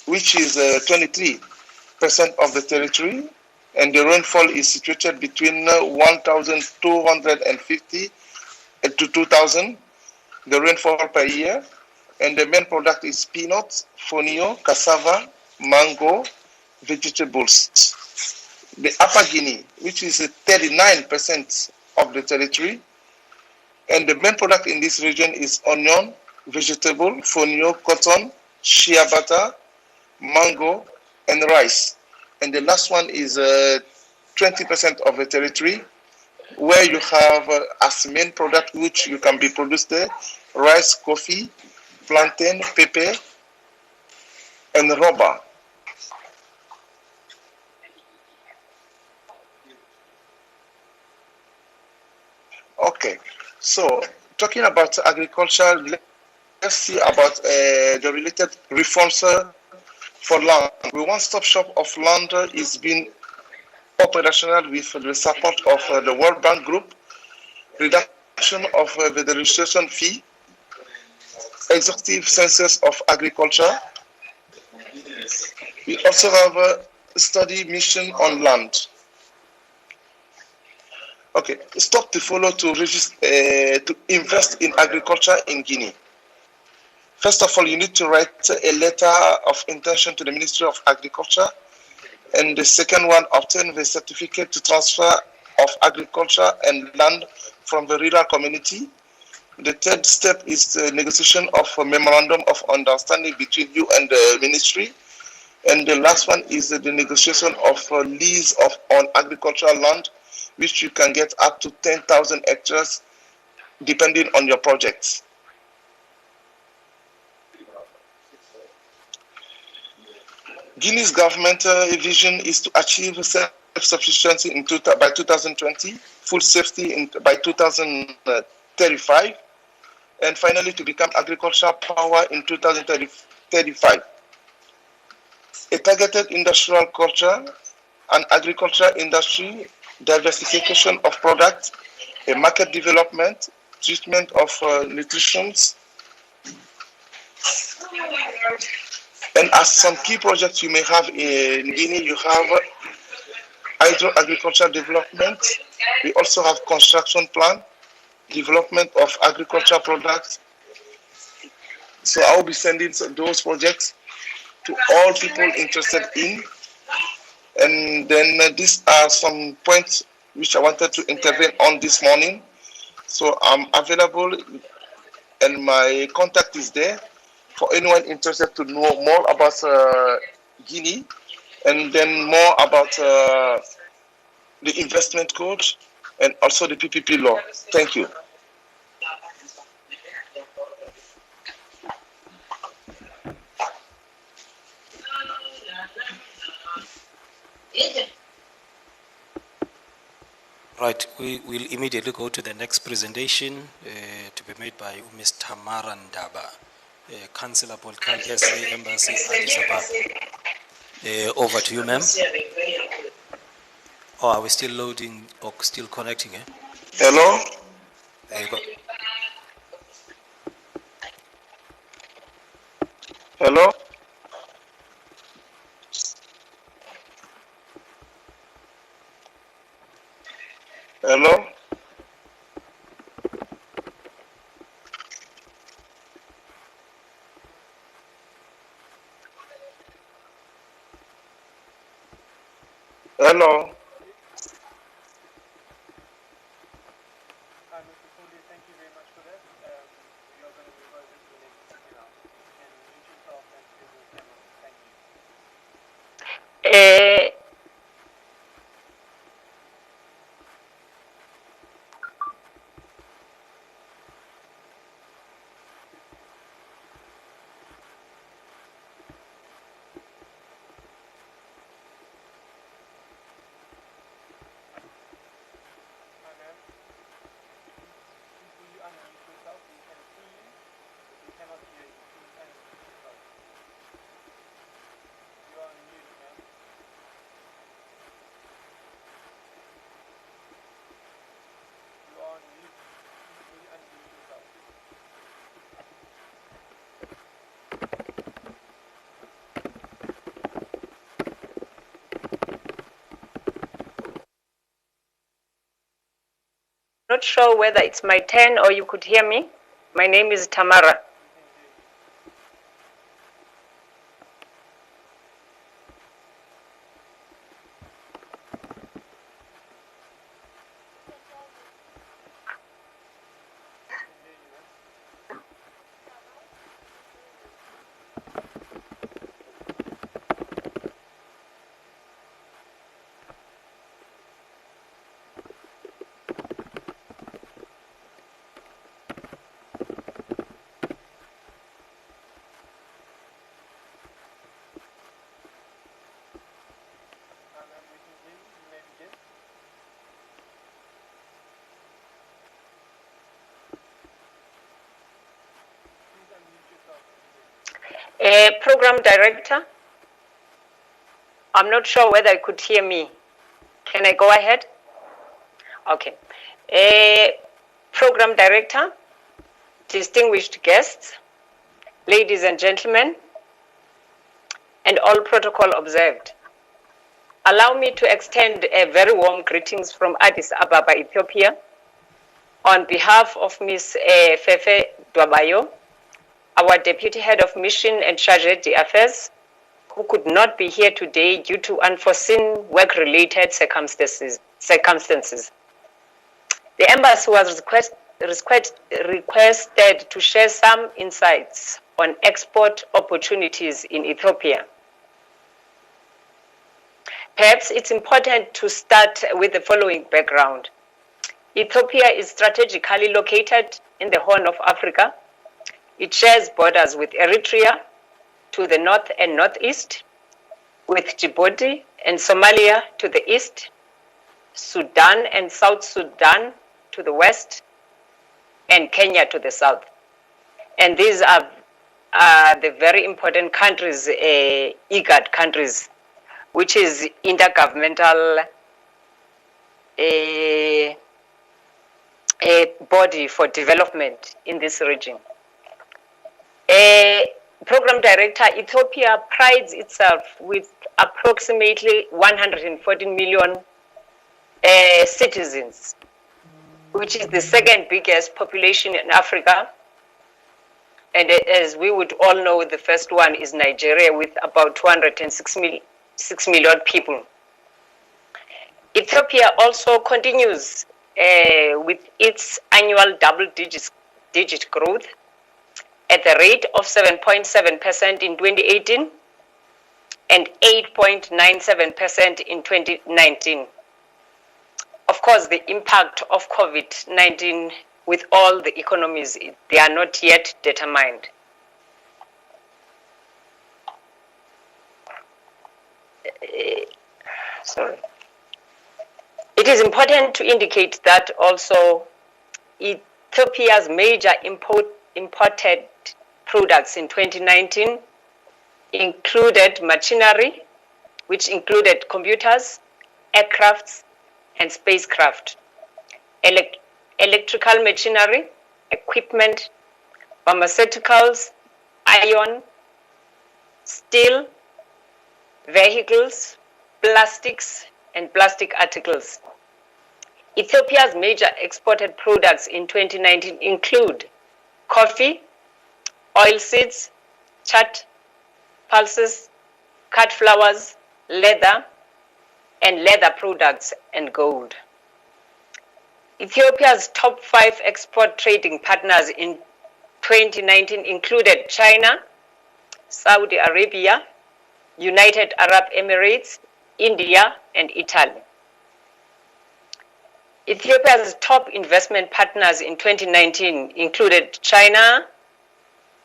S5: which is 23% of the territory, and the rainfall is situated between 1,250 to 2,000, the rainfall per year. And the main product is peanuts, fonio, cassava, mango, vegetables. The Upper Guinea, which is 39% of the territory, and the main product in this region is onion, vegetable, fonio, cotton, shea butter, mango, and rice. And the last one is 20% of the territory, where you have as main product which you can be produced there, rice, coffee, plantain, pepper, and rubber. Okay, so talking about agriculture, let's see about the related reforms for land. The one-stop shop of land is being operational with the support of the World Bank Group, reduction of the registration fee, exhaustive census of agriculture, We also have a study mission on land. Okay, stop the follow to register to invest in agriculture in Guinea. First of all, you need to write a letter of intention to the Ministry of Agriculture, and the second one, obtain the certificate to transfer of agriculture and land from the rural community. The third step is the negotiation of a memorandum of understanding between you and the ministry. And the last one is the negotiation of a lease on agricultural land, which you can get up to 10,000 hectares depending on your projects. Guinea's government vision is to achieve self-sufficiency by 2020, food safety by 2035, and finally to become agricultural power in 2035. A targeted industrial culture, an agricultural industry, diversification of products, a market development, treatment of nutrition. And as some key projects you may have in Guinea, you have hydro-agricultural development. We also have construction plan, development of agricultural products. So I will be sending those projects to all people interested in. And then these are some points which I wanted to intervene on this morning. So I'm available and my contact is there for anyone interested to know more about Guinea and then more about the investment code and also the PPP law. Thank you.
S3: Right, we will immediately go to the next presentation to be made by Ms. Tamara Ndaba, Councillor Polkal, SA Embassy, Addis Ababa. Over to you, ma'am. Oh, are we still loading or still connecting?
S5: Hello?
S3: There you go.
S5: Hello? Hello? Hello?
S1: Thank you very much for that. We are going to move over to the next speaker now. You can mute yourself and turn your camera on. Thank you. Hi, ma'am. Will you unmute yourself? We can see you, but we cannot hear you. Please unmute yourself. You are on mute, ma'am. You are on mute. Please unmute yourself.
S7: Not sure whether it's my turn or you could hear me. My name is Tamara.
S1: Ma'am, we can hear you. You may begin. Please unmute yourself.
S7: Program director. I'm not sure whether you could hear me. Can I go ahead? Okay. Program director, distinguished guests, ladies and gentlemen, and all protocol observed. Allow me to extend a very warm greetings from Addis Ababa, Ethiopia, on behalf of Ms. Fefe Dwabayo, our Deputy Head of Mission and Chargé d'Affaires, who could not be here today due to unforeseen work-related circumstances. The embassy was requested to share some insights on export opportunities in Ethiopia. Perhaps it's important to start with the following background. Ethiopia is strategically located in the Horn of Africa. It shares borders with Eritrea to the north and northeast, with Djibouti and Somalia to the east, Sudan and South Sudan to the west, and Kenya to the south. And these are the very important countries, IGAD countries, which is intergovernmental body for development in this region. Program Director, Ethiopia prides itself with approximately 114 million citizens, which is the second biggest population in Africa. And as we would all know, the first one is Nigeria with about 206 million people. Ethiopia also continues with its annual double-digit growth at the rate of 7.7% in 2018 and 8.97% in 2019. Of course, the impact of COVID-19 with all the economies, they are not yet determined. Sorry. It is important to indicate that also Ethiopia's major imported products in 2019 included machinery, which included computers, aircrafts, and spacecraft, electrical machinery, equipment, pharmaceuticals, iron, steel, vehicles, plastics, and plastic articles. Ethiopia's major exported products in 2019 include coffee, oilseeds, chat, pulses, cut flowers, leather, and leather products, and gold. Ethiopia's top 5 export trading partners in 2019 included China, Saudi Arabia, United Arab Emirates, India, and Italy. Ethiopia's top investment partners in 2019 included China,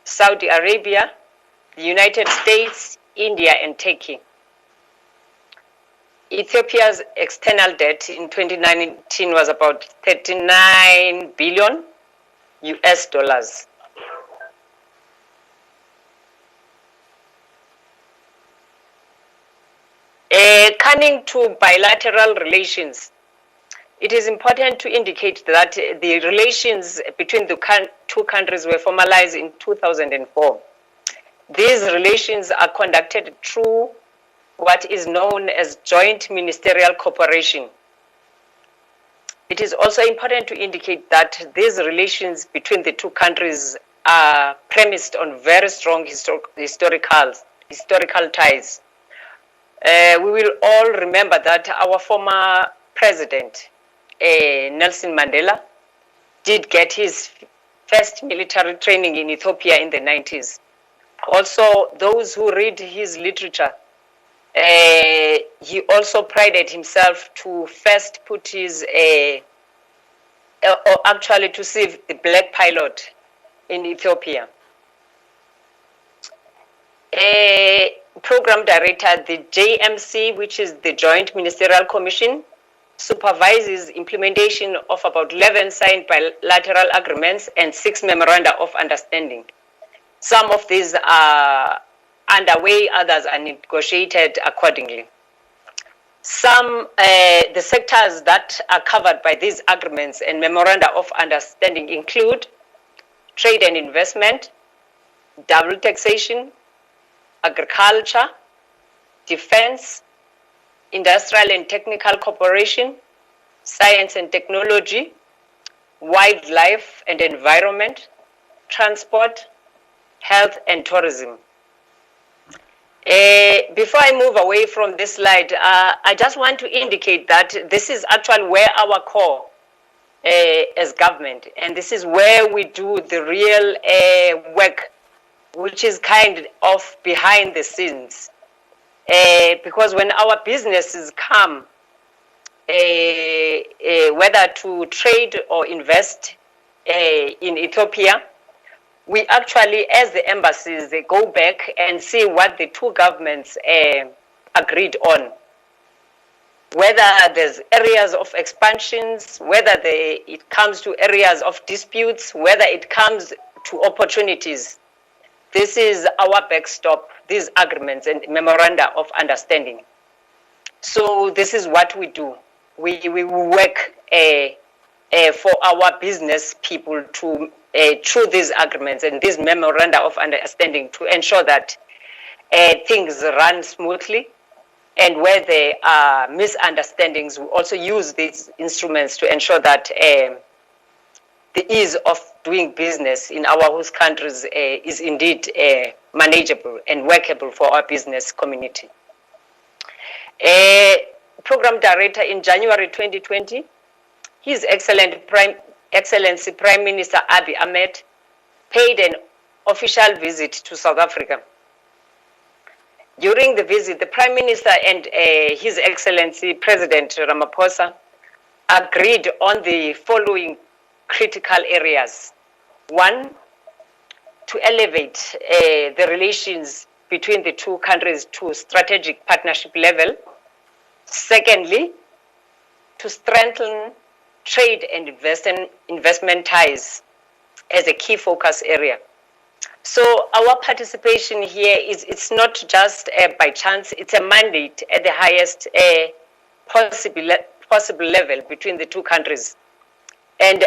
S7: Saudi Arabia, the United States, India, and Turkey. Ethiopia's external debt in 2019 was about 39 billion US dollars. Coming to bilateral relations, it is important to indicate that the relations between the two countries were formalized in 2004. These relations are conducted through what is known as joint ministerial cooperation. It is also important to indicate that these relations between the two countries are premised on very strong historical ties. We will all remember that our former president, Nelson Mandela, did get his first military training in Ethiopia in the 90s. Also, those who read his literature, he also prided himself to first put his, or actually to save the black pilot in Ethiopia. Program Director, the JMC, which is the Joint Ministerial Commission, supervises implementation of about 11 signed bilateral agreements and 6 memoranda of understanding. Some of these are underway, others are negotiated accordingly. The sectors that are covered by these agreements and memoranda of understanding include trade and investment, double taxation, agriculture, defense, industrial and technical cooperation, science and technology, wildlife and environment, transport, health and tourism. Before I move away from this slide, I just want to indicate that this is actually where our core as government, and this is where we do the real work, which is kind of behind the scenes. Because when our businesses come, whether to trade or invest in Ethiopia, we actually, as the embassies, they go back and see what the two governments agreed on. Whether there's areas of expansions, whether it comes to areas of disputes, whether it comes to opportunities. This is our backstop, these agreements and memoranda of understanding. So this is what we do. We work for our business people to through these agreements and these memoranda of understanding to ensure that things run smoothly, and where there are misunderstandings, we also use these instruments to ensure that the ease of doing business in our host countries is indeed manageable and workable for our business community. Program Director in January 2020, His Excellency Prime Minister Abiy Ahmed paid an official visit to South Africa. During the visit, the Prime Minister and His Excellency President Ramaphosa agreed on the following critical areas. One, to elevate the relations between the two countries to strategic partnership level. Secondly, to strengthen trade and investment ties as a key focus area. So our participation here it's not just by chance, it's a mandate at the highest possible level between the two countries. And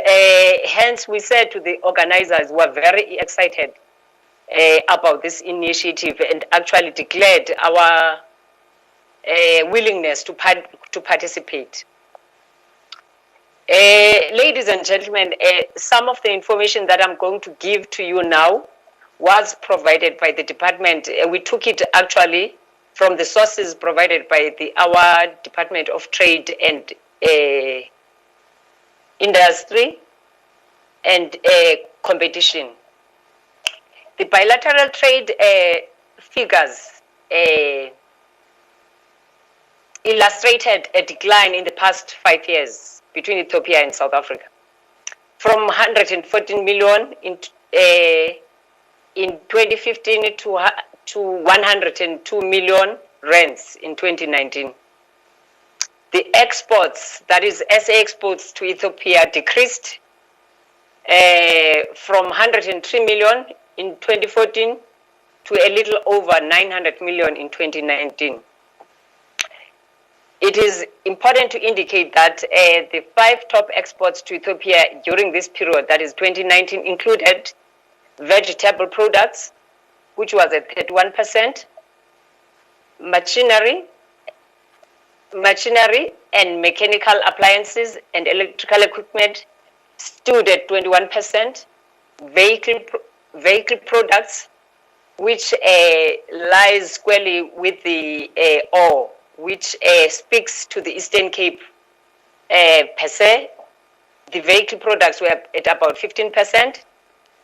S7: hence we said to the organizers, we're very excited about this initiative and actually declared our willingness to participate. Ladies and gentlemen, some of the information that I'm going to give to you now was provided by the department. We took it actually from the sources provided by our Department of Trade and Industry and Competition. The bilateral trade figures illustrated a decline in the past 5 years between Ethiopia and South Africa, from 114 million in 2015 to 102 million rands in 2019. The exports, that is SA exports to Ethiopia, decreased from 103 million in 2014 to a little over 900 million in 2019. It is important to indicate that the 5 top exports to Ethiopia during this period, that is 2019, included vegetable products, which was at 31%, machinery and mechanical appliances and electrical equipment stood at 21%, vehicle products, which lies squarely with the ore, which speaks to the Eastern Cape per se. The vehicle products were at about 15%,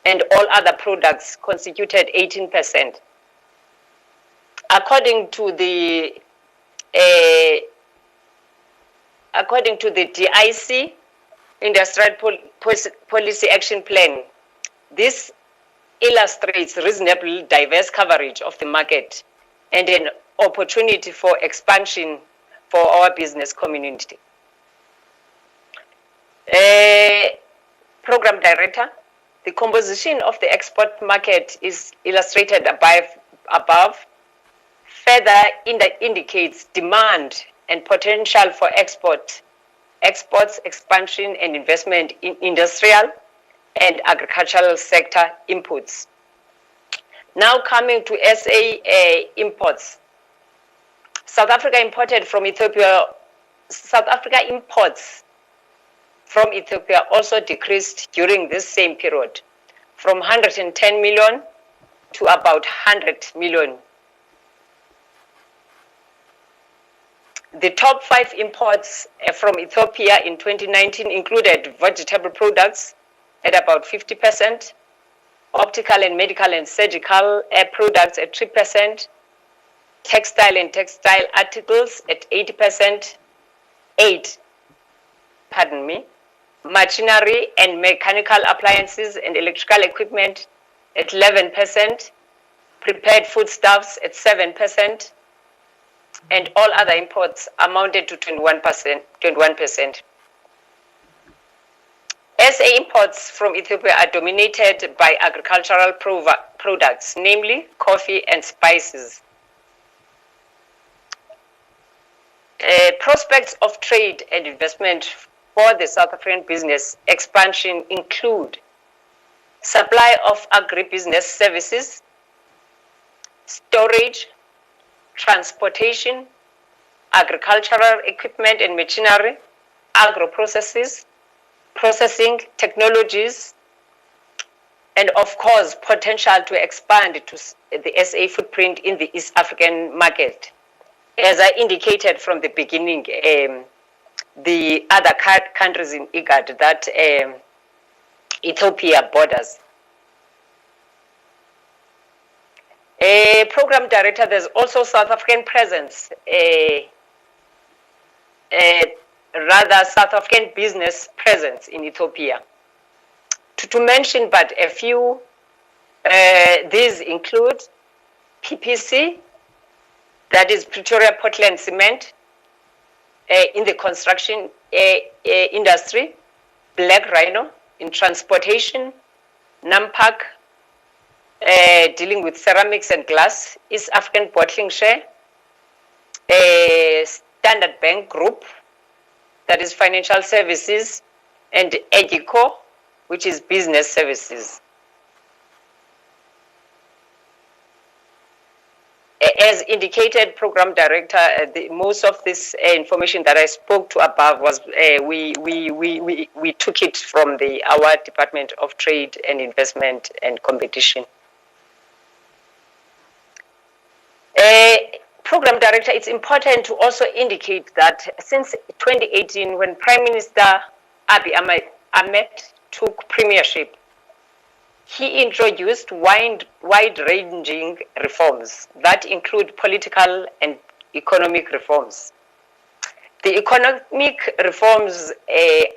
S7: and all other products constituted 18%. According to the DIC, Industrial Policy Action Plan, this illustrates reasonably diverse coverage of the market and an opportunity for expansion for our business community. Program Director, the composition of the export market is illustrated above. Further indicates demand and potential for exports, expansion and investment in industrial and agricultural sector inputs. Now coming to SA imports. South Africa imported from Ethiopia. South Africa imports from Ethiopia also decreased during this same period from 110 million to about 100 million. The top 5 imports from Ethiopia in 2019 included vegetable products at about 50%, optical and medical and surgical products at 3%, textile and textile articles at 8%, machinery and mechanical appliances and electrical equipment at 11%, prepared foodstuffs at 7%, and all other imports amounted to 21%. SA imports from Ethiopia are dominated by agricultural products, namely coffee and spices. Prospects of trade and investment for the South African business expansion include supply of agribusiness services, storage, transportation, agricultural equipment and machinery, agro-processes, processing technologies, and of course, potential to expand to the SA footprint in the East African market. As I indicated from the beginning, the other countries in IGAD that Ethiopia borders. Program director, there's also South African presence, rather South African business presence in Ethiopia. To mention but a few, these include PPC, that is Pretoria Portland Cement, in the construction industry, Black Rhino in transportation, NAMPAC, dealing with ceramics and glass, East African Bottling Share, Standard Bank Group, that is financial services, and EGICO, which is business services. As indicated, Program Director, most of this information that I spoke to above was we took it from our Department of Trade and Investment and Competition. Program Director, it's important to also indicate that since 2018, when Prime Minister Abiy Ahmed took premiership, he introduced wide-ranging reforms that include political and economic reforms. The economic reforms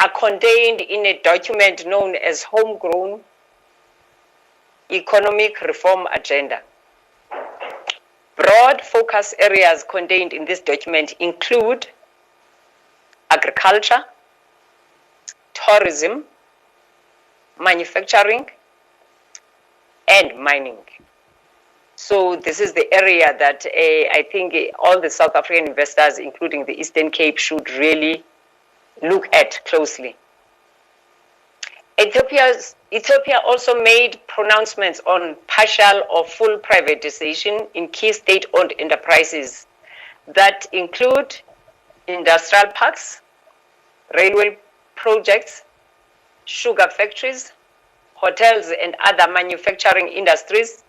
S7: are contained in a document known as Homegrown Economic Reform Agenda. Broad focus areas contained in this document include agriculture, tourism, manufacturing, and mining. So this is the area that I think all the South African investors, including the Eastern Cape, should really look at closely. Ethiopia also made pronouncements on partial or full privatization in key state-owned enterprises that include industrial parks, railway projects, sugar factories, hotels, and other manufacturing industries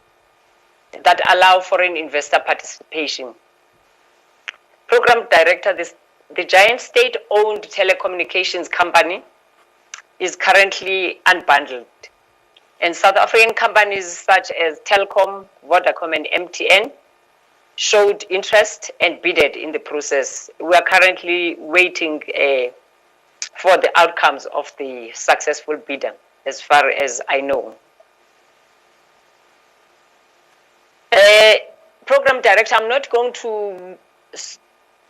S7: that allow foreign investor participation. Program Director, the giant state-owned telecommunications company is currently unbundled, and South African companies such as Telkom, Vodacom, and MTN showed interest and bidded in the process. We are currently waiting for the outcomes of the successful bidder, as far as I know. Program Director, I'm not going to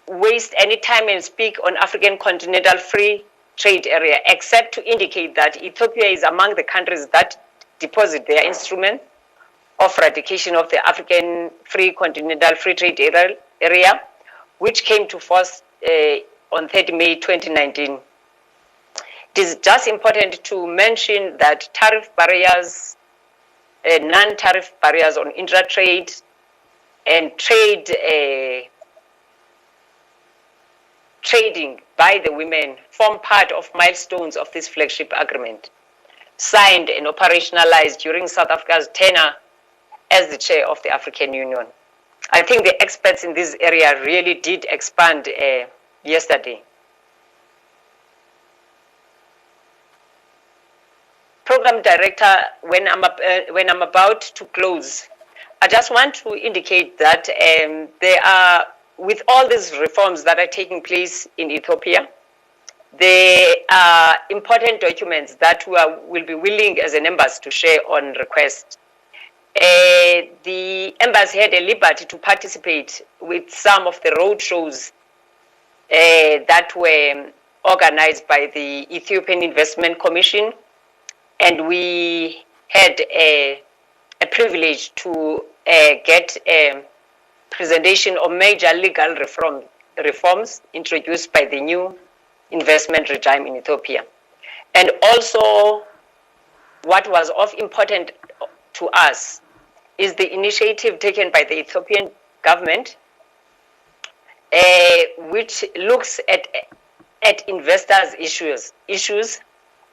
S7: waste any time and speak on African Continental Free Trade Area, except to indicate that Ethiopia is among the countries that deposit their instrument of ratification of the African Continental Free Trade Area, which came to force on 30 May 2019. It is just important to mention that tariff barriers, non-tariff barriers on intra-trade and trade trading by the women form part of milestones of this flagship agreement, signed and operationalized during South Africa's tenure as the chair of the African Union. I think the experts in this area really did expand yesterday. Program Director, when I'm about to close, I just want to indicate that there are, with all these reforms that are taking place in Ethiopia, there are important documents that will be willing as an embassy to share on request. The embassy had a liberty to participate with some of the road shows that were organized by the Ethiopian Investment Commission, and we had a privilege to get a presentation of major legal reforms introduced by the new investment regime in Ethiopia. And also, what was of importance to us is the initiative taken by the Ethiopian government, which looks at investors' issues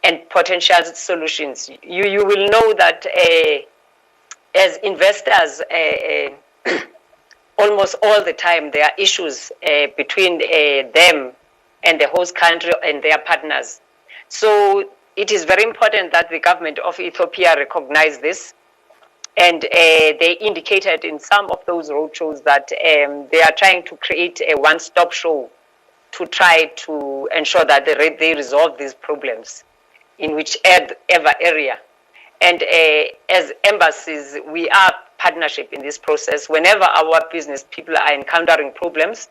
S7: and potential solutions. You will know that as investors, almost all the time there are issues between them and the host country and their partners. So it is very important that the government of Ethiopia recognize this. And they indicated in some of those roadshows that they are trying to create a one-stop show to try to ensure that they resolve these problems in whichever area. And as embassies, we are partnership in this process. Whenever our business people are encountering problems,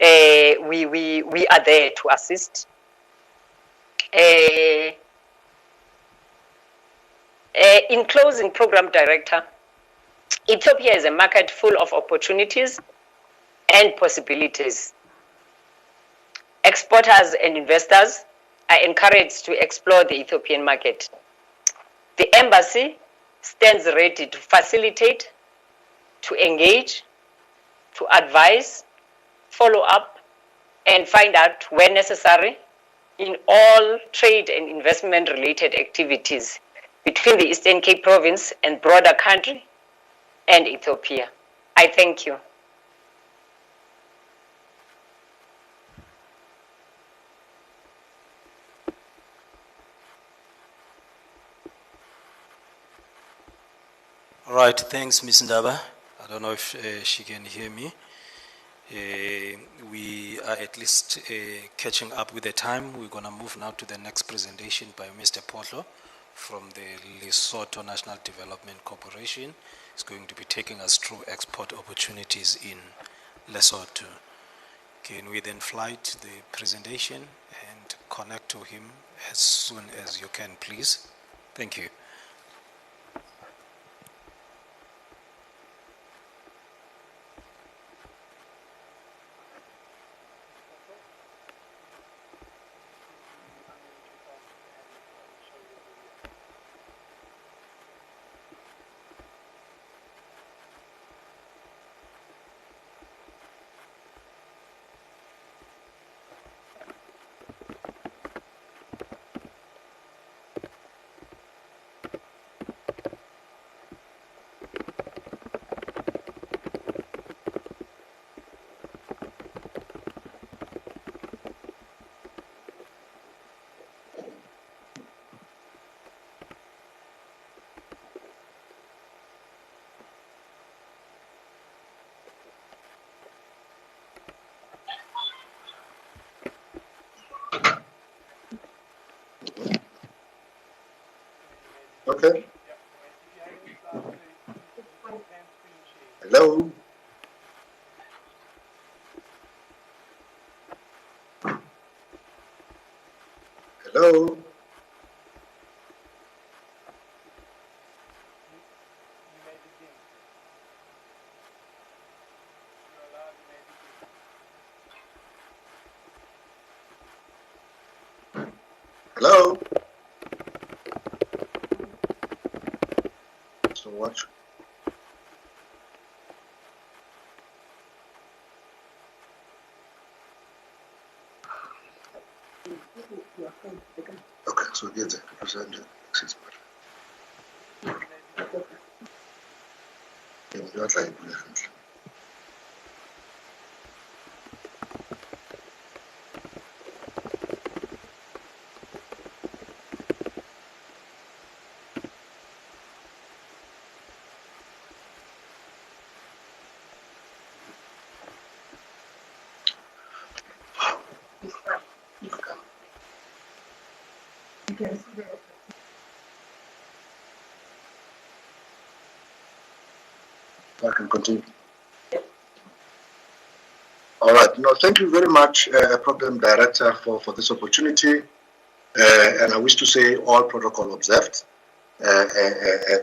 S7: we are there to assist. In closing, Program Director, Ethiopia is a market full of opportunities and possibilities. Exporters and investors are encouraged to explore the Ethiopian market. The embassy stands ready to facilitate, to engage, to advise, follow up, and find out where necessary in all trade and investment related activities between the Eastern Cape province and broader country and Ethiopia. I thank you.
S3: All right, thanks, Ms. Ndaba. I don't know if she can hear me. We are at least catching up with the time. We're going to move now to the next presentation by Mr. Potlo from the Lesotho National Development Corporation. He's going to be taking us through export opportunities in Lesotho. Can we then fly to the presentation and connect to him as soon as you can, please? Thank you.
S8: Okay. Hello. Hello. Hello. So watch. So get the present access. I can continue. All right. No, thank you very much, Program Director, for this opportunity. And I wish to say all protocol observed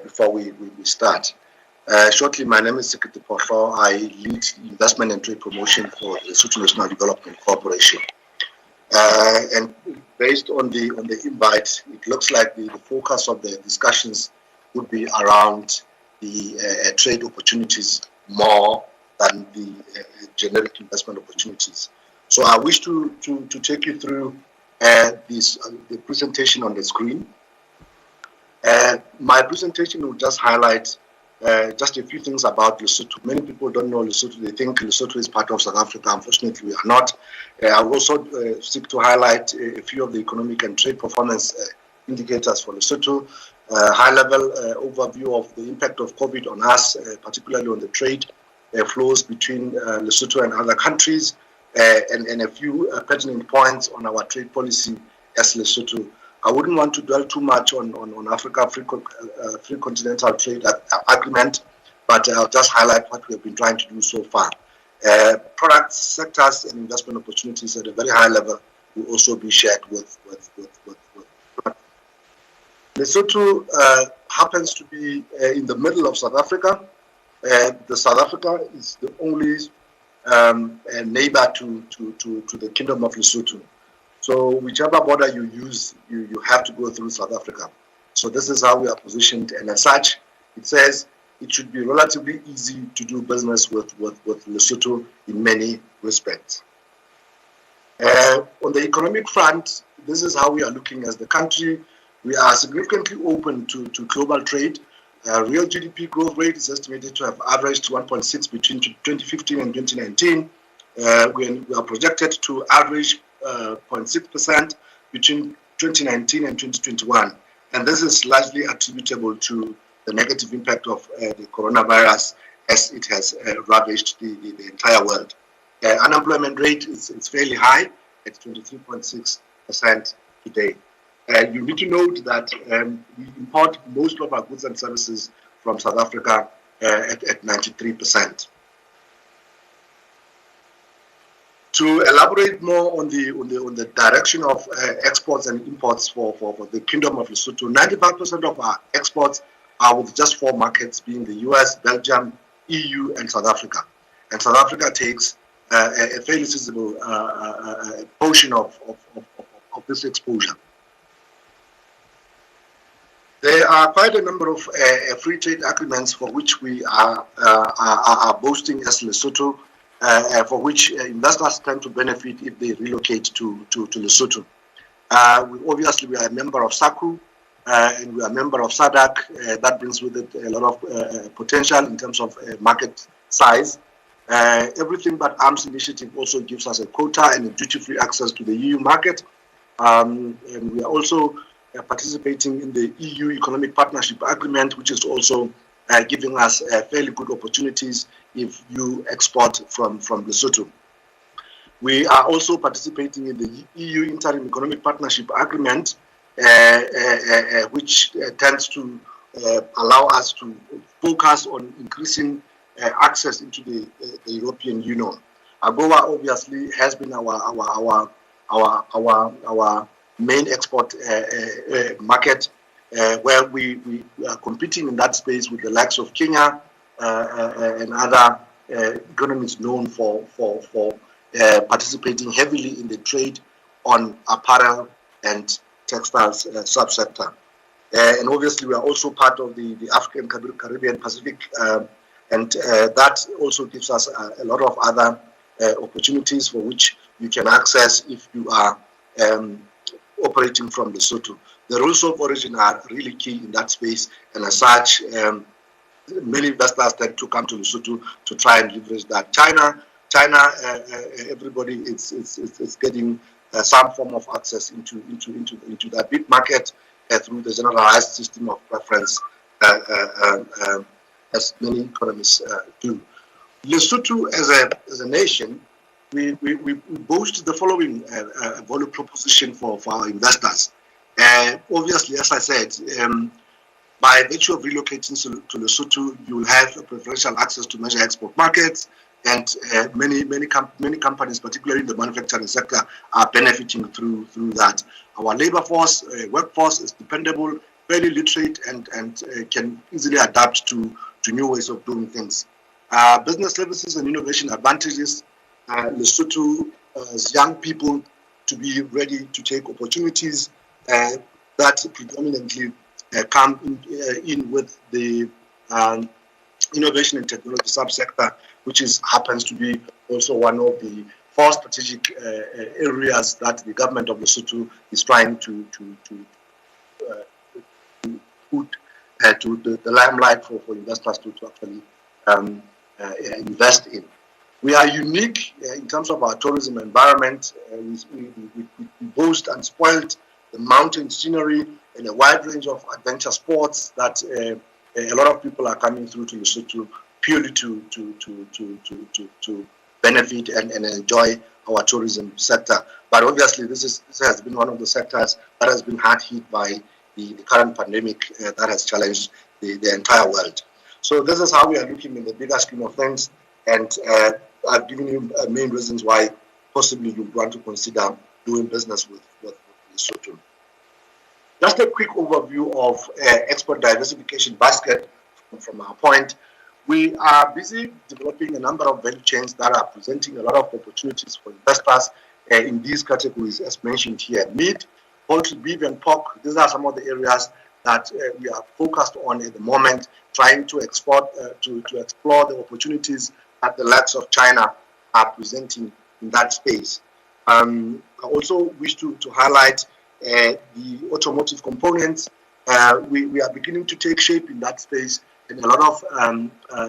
S8: before we start. Shortly, my name is Sekete Pofo. I lead investment and trade promotion for the Lesotho National Development Corporation. And based on the invite, it looks like the focus of the discussions would be around the trade opportunities more than the generic investment opportunities. So I wish to take you through the presentation on the screen. My presentation will just highlight just a few things about Lesotho. Many people don't know Lesotho. They think Lesotho is part of South Africa. Unfortunately, we are not. I will also seek to highlight a few of the economic and trade performance indicators for Lesotho, high-level overview of the impact of COVID on us, particularly on the trade flows between Lesotho and other countries, and a few pertinent points on our trade policy as Lesotho. I wouldn't want to dwell too much on Africa Free Continental Trade Agreement, but I'll just highlight what we have been trying to do so far. Product sectors and investment opportunities at a very high level will also be shared with. Lesotho happens to be in the middle of South Africa. The South Africa is the only neighbor to the Kingdom of Lesotho. So whichever border you use, you have to go through South Africa. So this is how we are positioned, and as such, it says it should be relatively easy to do business with Lesotho in many respects. On the economic front, this is how we are looking as the country. We are significantly open to global trade. Real GDP growth rate is estimated to have averaged 1.6 between 2015 and 2019. We are projected to average 0.6% between 2019 and 2021. And this is largely attributable to the negative impact of the coronavirus as it has ravaged the entire world. Unemployment rate is fairly high at 23.6% today. You need to note that we import most of our goods and services from South Africa at 93%. To elaborate more on the direction of exports and imports for the Kingdom of Lesotho, 95% of our exports are with just 4 markets, being the US, Belgium, EU, and South Africa. And South Africa takes a fairly sizable portion of this exposure. There are quite a number of free trade agreements for which we are boasting as Lesotho, for which investors tend to benefit if they relocate to Lesotho. We are a member of SACU, and we are a member of SADC. That brings with it a lot of potential in terms of market size. Everything but arms initiative also gives us a quota and a duty-free access to the EU market. And we are also participating in the EU Economic Partnership Agreement, which is also giving us fairly good opportunities if you export from Lesotho. We are also participating in the EU Interim Economic Partnership Agreement, which tends to allow us to focus on increasing access into the European Union. AGOA obviously has been our main export market, where we are competing in that space with the likes of Kenya and other economies known for participating heavily in the trade on apparel and textiles subsector. And obviously we are also part of the African Caribbean Pacific, and that also gives us a lot of other opportunities for which you can access if you are operating from Lesotho. The rules of origin are really key in that space, and as such, many investors tend to come to Lesotho to try and leverage that. China, everybody is getting some form of access into that big market through the generalized system of preference, as many economies do. Lesotho, as a nation, we boast the following value proposition for our investors. Obviously, as I said, by virtue of relocating to Lesotho, you will have preferential access to major export markets, and many companies, particularly in the manufacturing sector, are benefiting through that. Our labor force, workforce is dependable, very literate, and can easily adapt to new ways of doing things. Business services and innovation advantages, Lesotho's young people to be ready to take opportunities that predominantly come in with the innovation and technology subsector, which happens to be also one of the 4 strategic areas that the government of Lesotho is trying to put to the limelight for investors to actually invest in. We are unique in terms of our tourism environment. We boast unspoiled the mountain scenery and a wide range of adventure sports that a lot of people are coming through to Lesotho purely to benefit and enjoy our tourism sector. But obviously, this has been one of the sectors that has been hard hit by the current pandemic that has challenged the entire world. So this is how we are looking in the bigger scheme of things, and I've given you main reasons why possibly you want to consider doing business with Lesotho. Just a quick overview of export diversification basket from our point. We are busy developing a number of value chains that are presenting a lot of opportunities for investors in these categories, as mentioned here. Meat, poultry, beef, and pork, these are some of the areas that we are focused on at the moment, trying to export, to explore the opportunities that the likes of China are presenting in that space. I also wish to highlight the automotive components. We are beginning to take shape in that space, and a lot of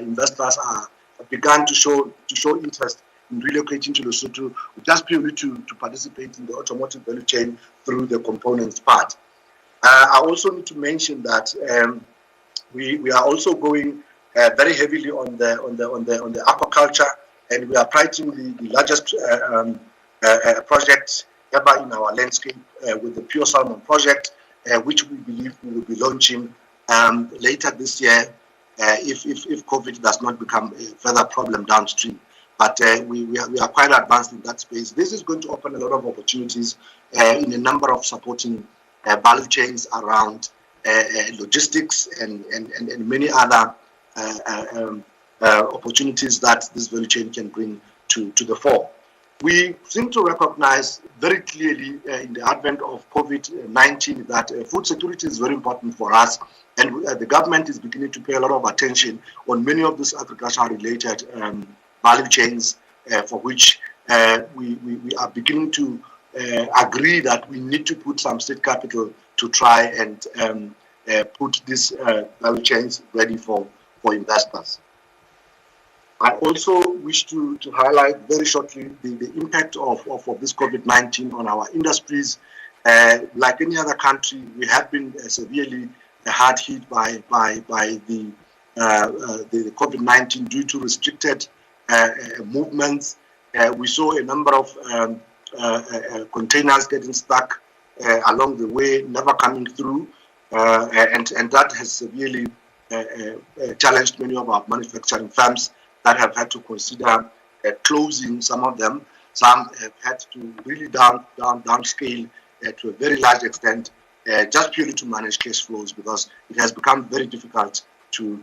S8: investors have begun to show interest in relocating to Lesotho, just purely to participate in the automotive value chain through the components part. I also need to mention that we are also going very heavily on the aquaculture, and we are pricing the largest project ever in our landscape with the Pure Salmon project, which we believe we will be launching later this year if COVID does not become a further problem downstream. But we are quite advanced in that space. This is going to open a lot of opportunities in a number of supporting value chains around logistics and many other opportunities that this value chain can bring to the fore. We seem to recognize very clearly in the advent of COVID-19 that food security is very important for us, and the government is beginning to pay a lot of attention on many of these agriculture-related value chains for which we are beginning to agree that we need to put some state capital to try and put these value chains ready for investors. I also wish to highlight very shortly the impact of this COVID-19 on our industries. Like any other country, we have been severely hard hit by the COVID-19 due to restricted movements. We saw a number of containers getting stuck along the way, never coming through, and that has severely challenged many of our manufacturing firms that have had to consider closing some of them. Some have had to really downscale to a very large extent, just purely to manage cash flows, because it has become very difficult to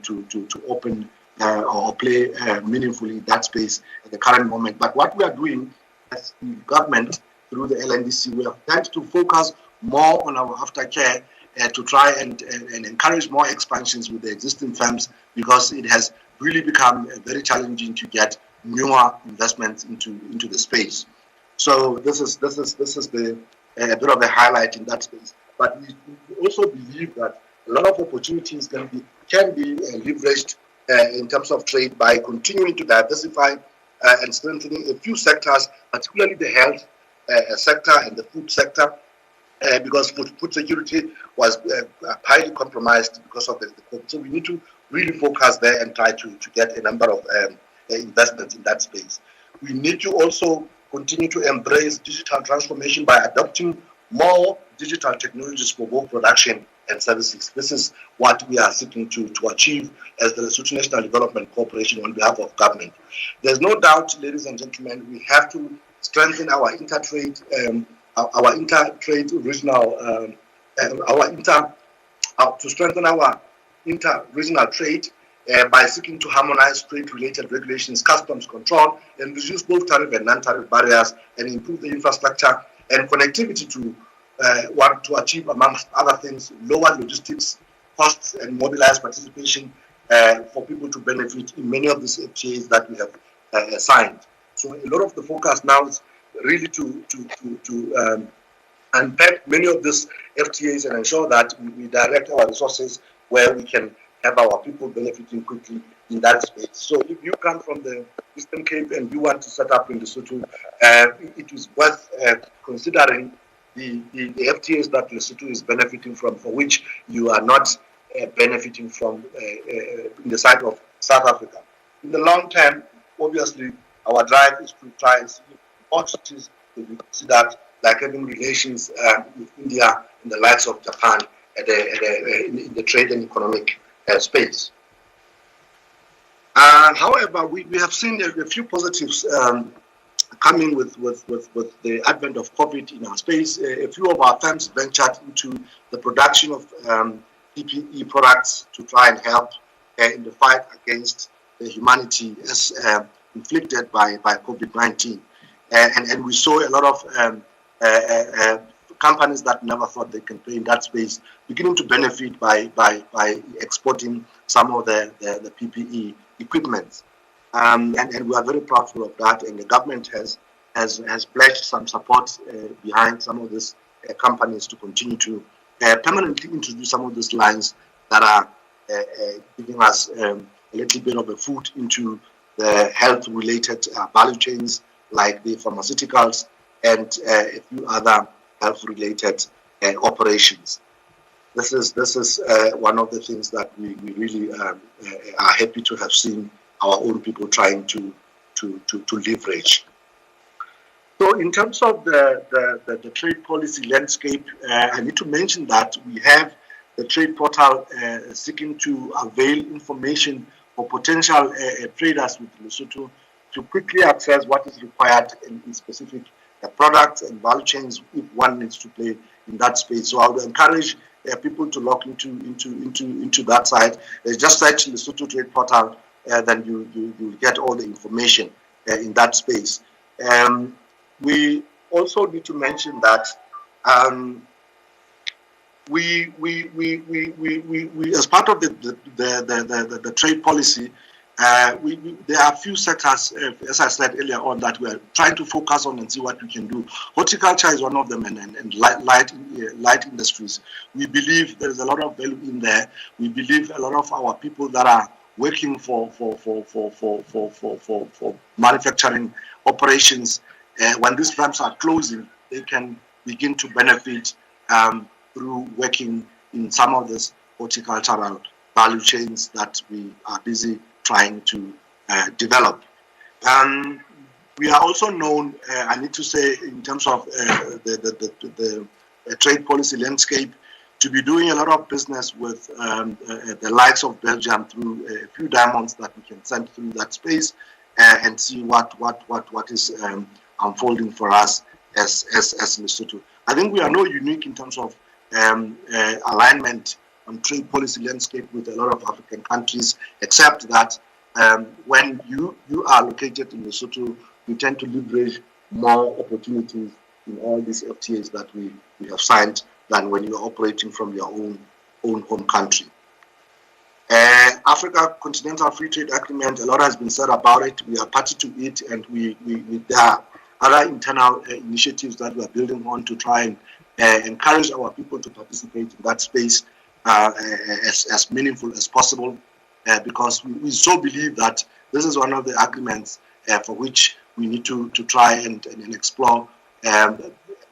S8: open or play meaningfully in that space at the current moment. But what we are doing as the government through the LNDC, we have tried to focus more on our aftercare to try and encourage more expansions with the existing firms, because it has really become very challenging to get newer investments into the space. So this is a bit of a highlight in that space. but we also believe that a lot of opportunities can be leveraged in terms of trade by continuing to diversify and strengthening a few sectors, particularly the health sector and the food sector, because food security was highly compromised because of the COVID. So we need to really focus there and try to get a number of investments in that space. We need to also continue to embrace digital transformation by adopting more digital technologies for both production and services. This is what we are seeking to achieve as the Lesotho National Development Corporation on behalf of government. There's no doubt, ladies and gentlemen, we have to strengthen our intertrade regional, to strengthen our inter-regional trade by seeking to harmonize trade-related regulations, customs control, and reduce both tariff and non-tariff barriers, and improve the infrastructure and connectivity to achieve, amongst other things, lower logistics costs and mobilize participation for people to benefit in many of these FTAs that we have signed. So a lot of the focus now is really to unpack many of these FTAs and ensure that we direct our resources where we can have our people benefiting quickly in that space. So if you come from the Eastern Cape and you want to set up in Lesotho, it is worth considering the FTAs that Lesotho is benefiting from, for which you are not benefiting from in the side of South Africa. In the long term, obviously, our drive is to try and see opportunities to be considered, like having relations with India and the likes of Japan in the trade and economic space. However, we have seen a few positives coming with the advent of COVID in our space. A few of our firms ventured into the production of PPE products to try and help in the fight against the humanity as inflicted by COVID-19. And we saw a lot of companies that never thought they can play in that space beginning to benefit by exporting some of the PPE equipment. And we are very proud of that, and the government has pledged some support behind some of these companies to continue to permanently introduce some of these lines that are giving us a little bit of a foot into the health-related value chains, like the pharmaceuticals and a few other health-related operations. This is one of the things that we really are happy to have seen our own people trying to leverage. So in terms of the trade policy landscape, I need to mention that we have the trade portal seeking to avail information for potential traders with Lesotho to quickly access what is required in specific products and value chains if one needs to play in that space. So I would encourage people to look into that side. Just search Lesotho Trade Portal, then you get all the information in that space. We also need to mention that we as part of the trade policy, there are a few sectors, as I said earlier on, that we are trying to focus on and see what we can do. Horticulture is one of them, and light industries. We believe there is a lot of value in there. We believe a lot of our people that are working for manufacturing operations, when these firms are closing, they can begin to benefit through working in some of these horticultural value chains that we are busy trying to develop. We are also known, I need to say, in terms of the trade policy landscape, to be doing a lot of business with the likes of Belgium through a few diamonds that we can send through that space and see what is unfolding for us as Lesotho. I think we are not unique in terms of alignment on trade policy landscape with a lot of African countries, except that when you are located in Lesotho, you tend to leverage more opportunities in all these FTAs that we have signed than when you are operating from your own home country. Africa Continental Free Trade Agreement, a lot has been said about it. We are party to it, and there are other internal initiatives that we are building on to try and encourage our people to participate in that space as meaningful as possible, because we so believe that this is one of the agreements for which we need to try and explore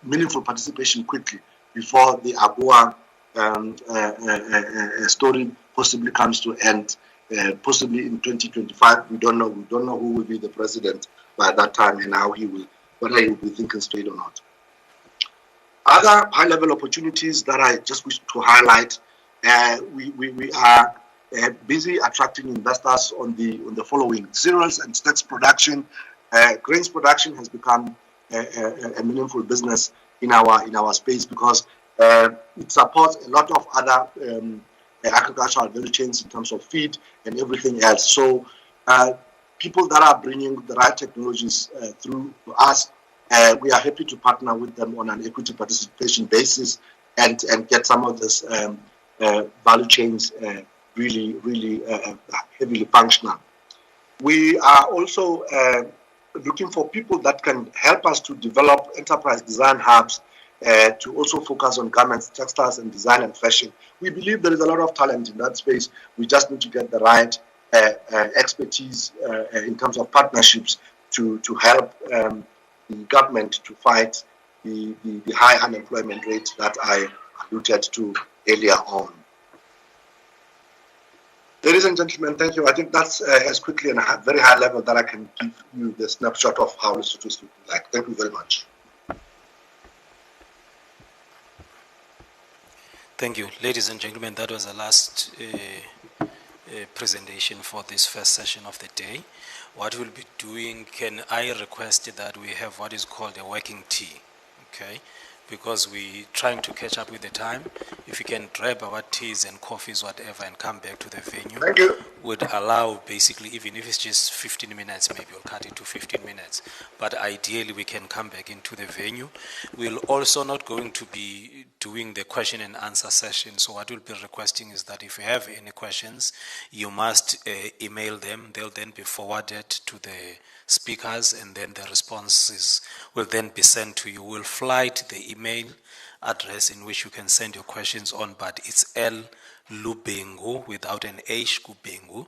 S8: meaningful participation quickly before the AGOA story possibly comes to end, possibly in 2025. We don't know. We don't know who will be the president by that time and how whether he will be thinking straight or not. Other high-level opportunities that I just wish to highlight, we are busy attracting investors on the following: cereals and snacks production. Grains production has become a meaningful business in our space because it supports a lot of other agricultural value chains in terms of feed and everything else. So people that are bringing the right technologies through to us, we are happy to partner with them on an equity participation basis and get some of this value chains really heavily functional. We are also looking for people that can help us to develop enterprise design hubs to also focus on garments, textiles, and design and fashion. We believe there is a lot of talent in that space. We just need to get the right expertise in terms of partnerships to help the government to fight the high unemployment rate that I alluded to earlier on. Ladies and gentlemen, thank you. I think that's as quickly and a very high level that I can give you the snapshot of how Lesotho is looking like. Thank you very much.
S3: Thank you. Ladies and gentlemen, that was the last presentation for this first session of the day. What we'll be doing, can I request that we have what is called a working tea, okay? Because we're trying to catch up with the time. If we can grab our teas and coffees, whatever, and come back to the venue,
S8: thank you.
S3: Would allow basically, even if it's just 15 minutes, maybe we'll cut it to 15 minutes. But ideally, we can come back into the venue. We'll also not going to be doing the question and answer session. So what we'll be requesting is that if you have any questions, you must email them. They'll then be forwarded to the speakers, and then the responses will then be sent to you. We'll flight the email address in which you can send your questions on, but it's Lubengu without an H, Kubengu,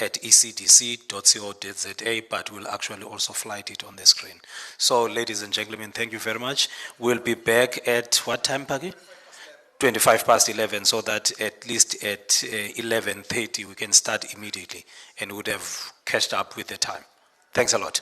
S3: at ecdc.co.za, but we'll actually also flight it on the screen. So, ladies and gentlemen, thank you very much. We'll be back at what time, Pagi? 25 past 11, so that at least at 11:30 we can start immediately and would have catched up with the time. Thanks a lot.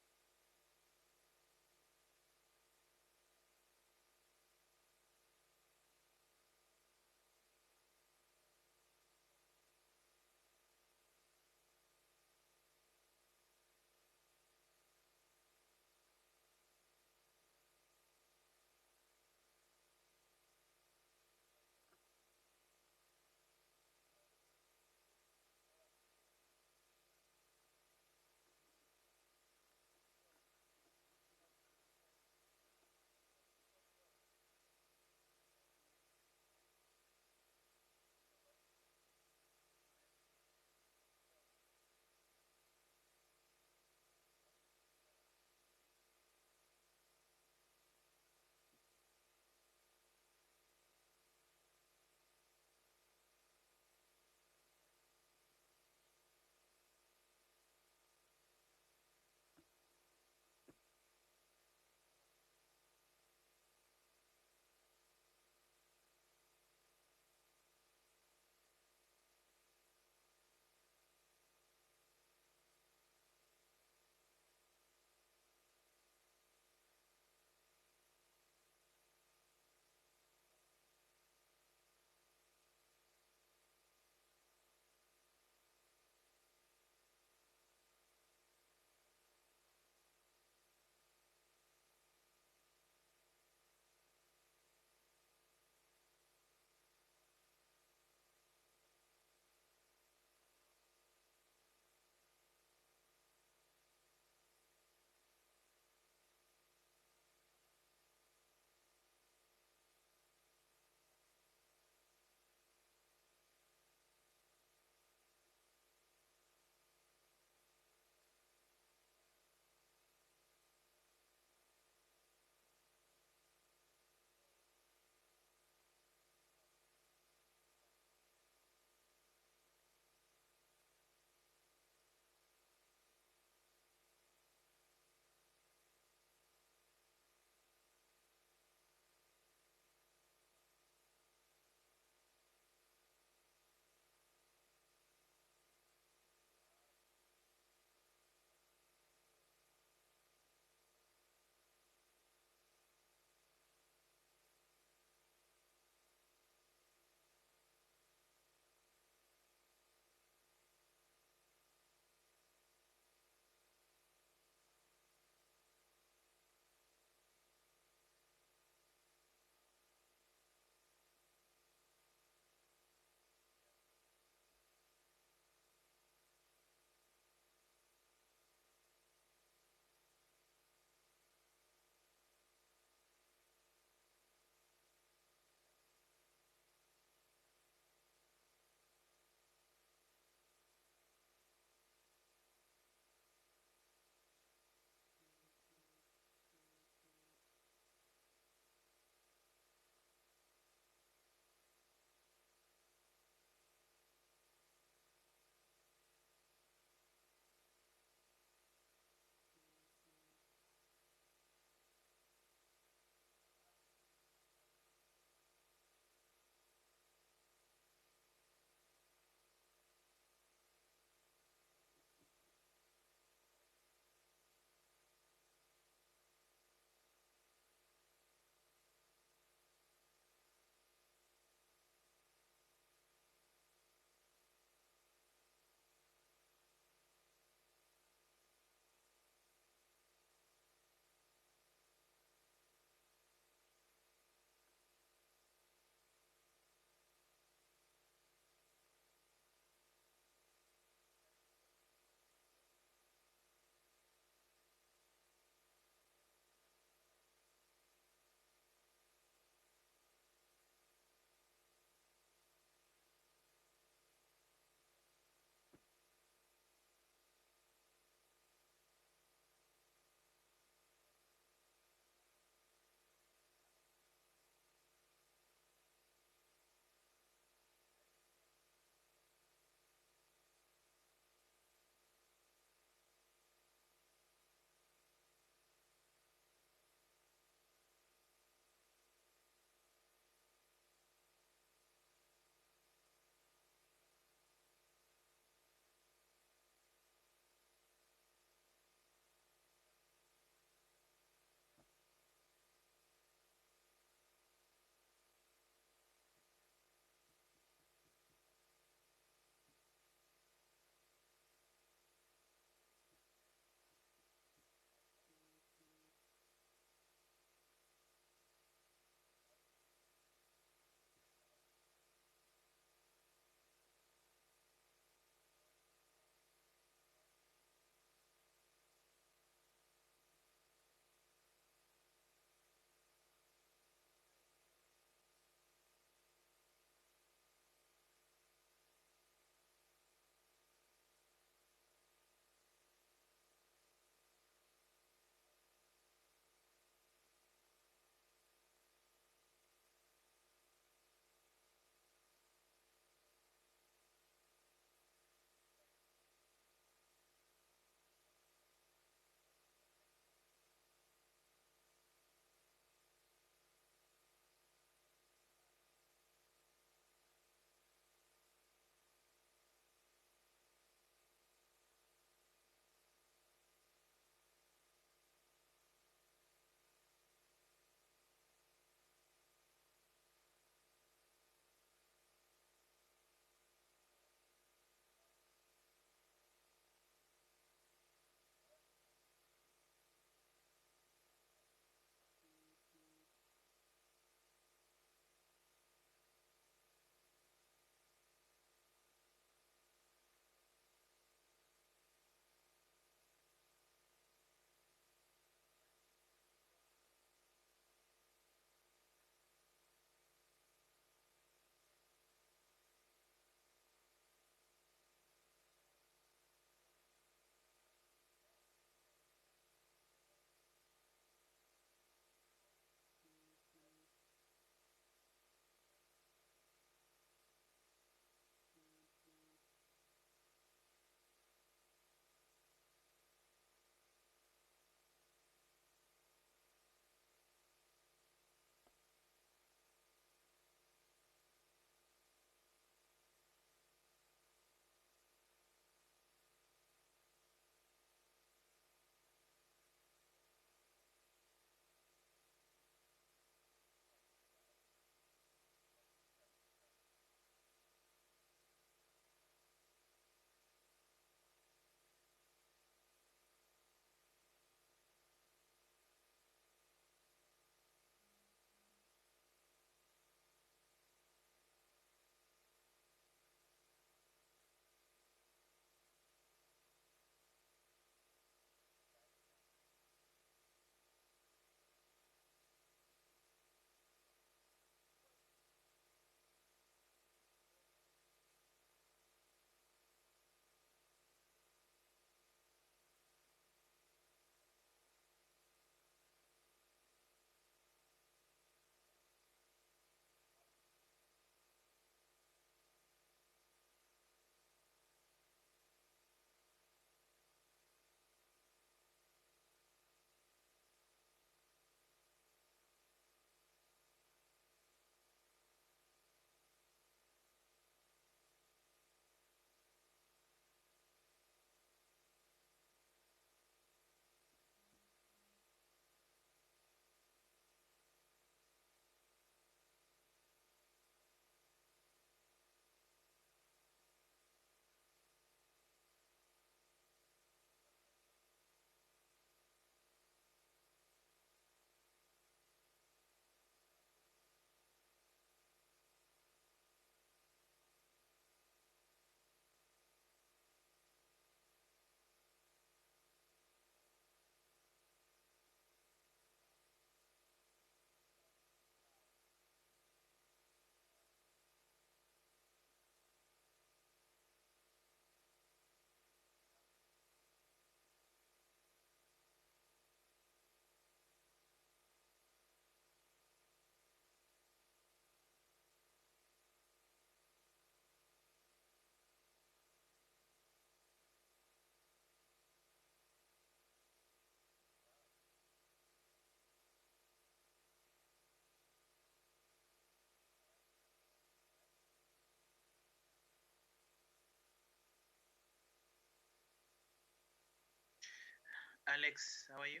S9: Alex, how are you?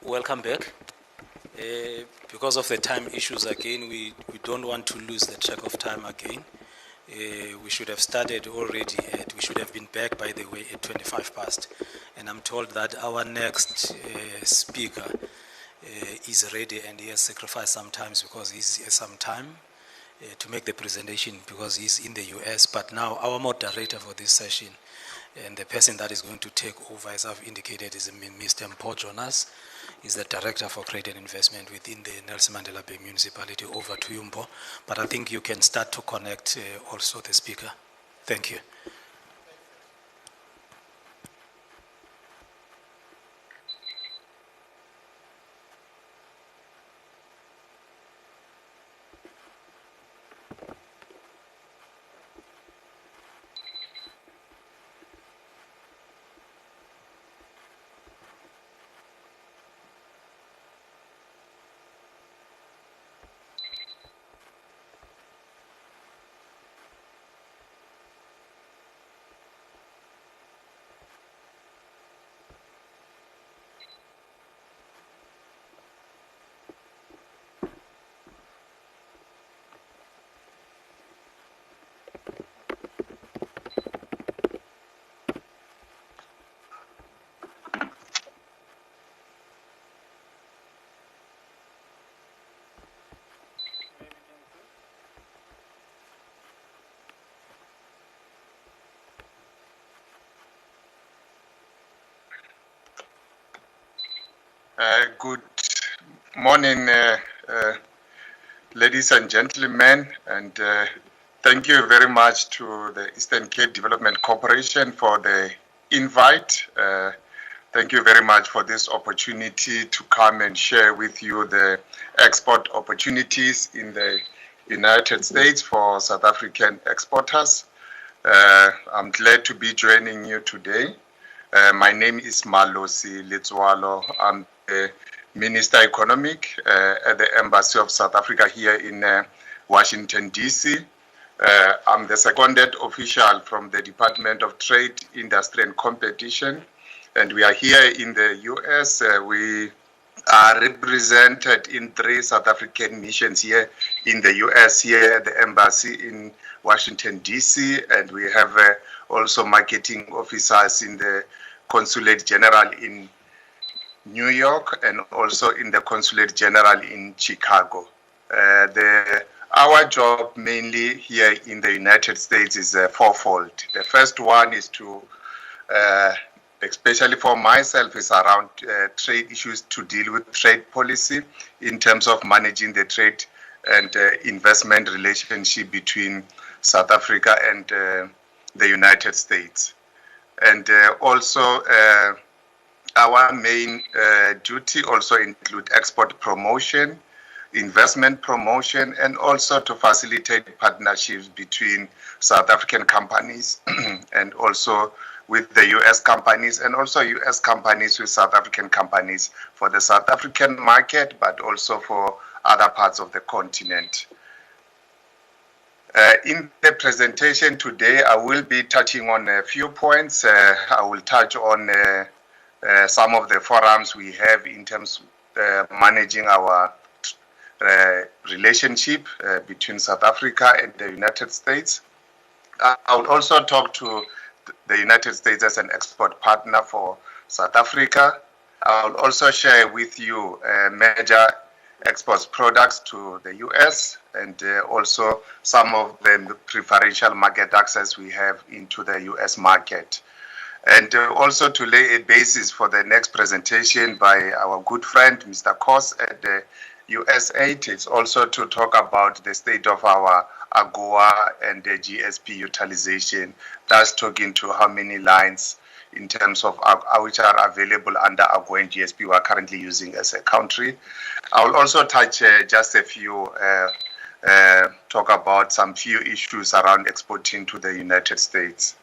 S3: Welcome back. Because of the time issues again, we don't want to lose the track of time again. We should have started already we should have been back, by the way, at 25 past. And I'm told that our next speaker is ready, and he has sacrificed some time because he's some time to make the presentation because he's in the US. But now our moderator for this session and the person that is going to take over, as I've indicated, is Mr. Mpo Jonas. He's the Director for Trade and Investment within the Nelson Mandela Bay Municipality. Over to you, Mpo. But I think you can start to connect also the speaker. Thank you.
S5: Good morning, ladies and gentlemen, and thank you very much to the Eastern Cape Development Corporation for the invite. Thank you very much for this opportunity to come and share with you the export opportunities in the United States for South African exporters. I'm glad to be joining you today. My name is Malosi Letswalo. I'm the Minister Economic at the Embassy of South Africa here in Washington, D.C. I'm the seconded official from the Department of Trade, Industry and Competition. And we are here in the U.S. We are represented in 3 South African missions here in the U.S., here at the Embassy in Washington, D.C. And we have also marketing officers in the Consulate General in New York and also in the Consulate General in Chicago. Our job mainly here in the United States is fourfold. The first one is to, especially for myself, is around trade issues, to deal with trade policy in terms of managing the trade and investment relationship between South Africa and the United States. And also our main duty also include export promotion, investment promotion, and also to facilitate partnerships between South African companies and also with the U.S. companies, and also U.S. companies with South African companies for the South African market, but also for other parts of the continent. In the presentation today, I will be touching on a few points. I will touch on some of the forums we have in terms of managing our relationship between South Africa and the United States. I will also talk to the United States as an export partner for South Africa. I will also share with you major export products to the US and also some of the preferential market access we have into the US market. And also to lay a basis for the next presentation by our good friend, Mr. Kos at the USAID, is also to talk about the state of our AGOA and the GSP utilization. That's talking to how many lines in terms of which are available under AGOA and GSP we are currently using as a country. I will also touch just a few, talk about some few issues around exporting to the United States.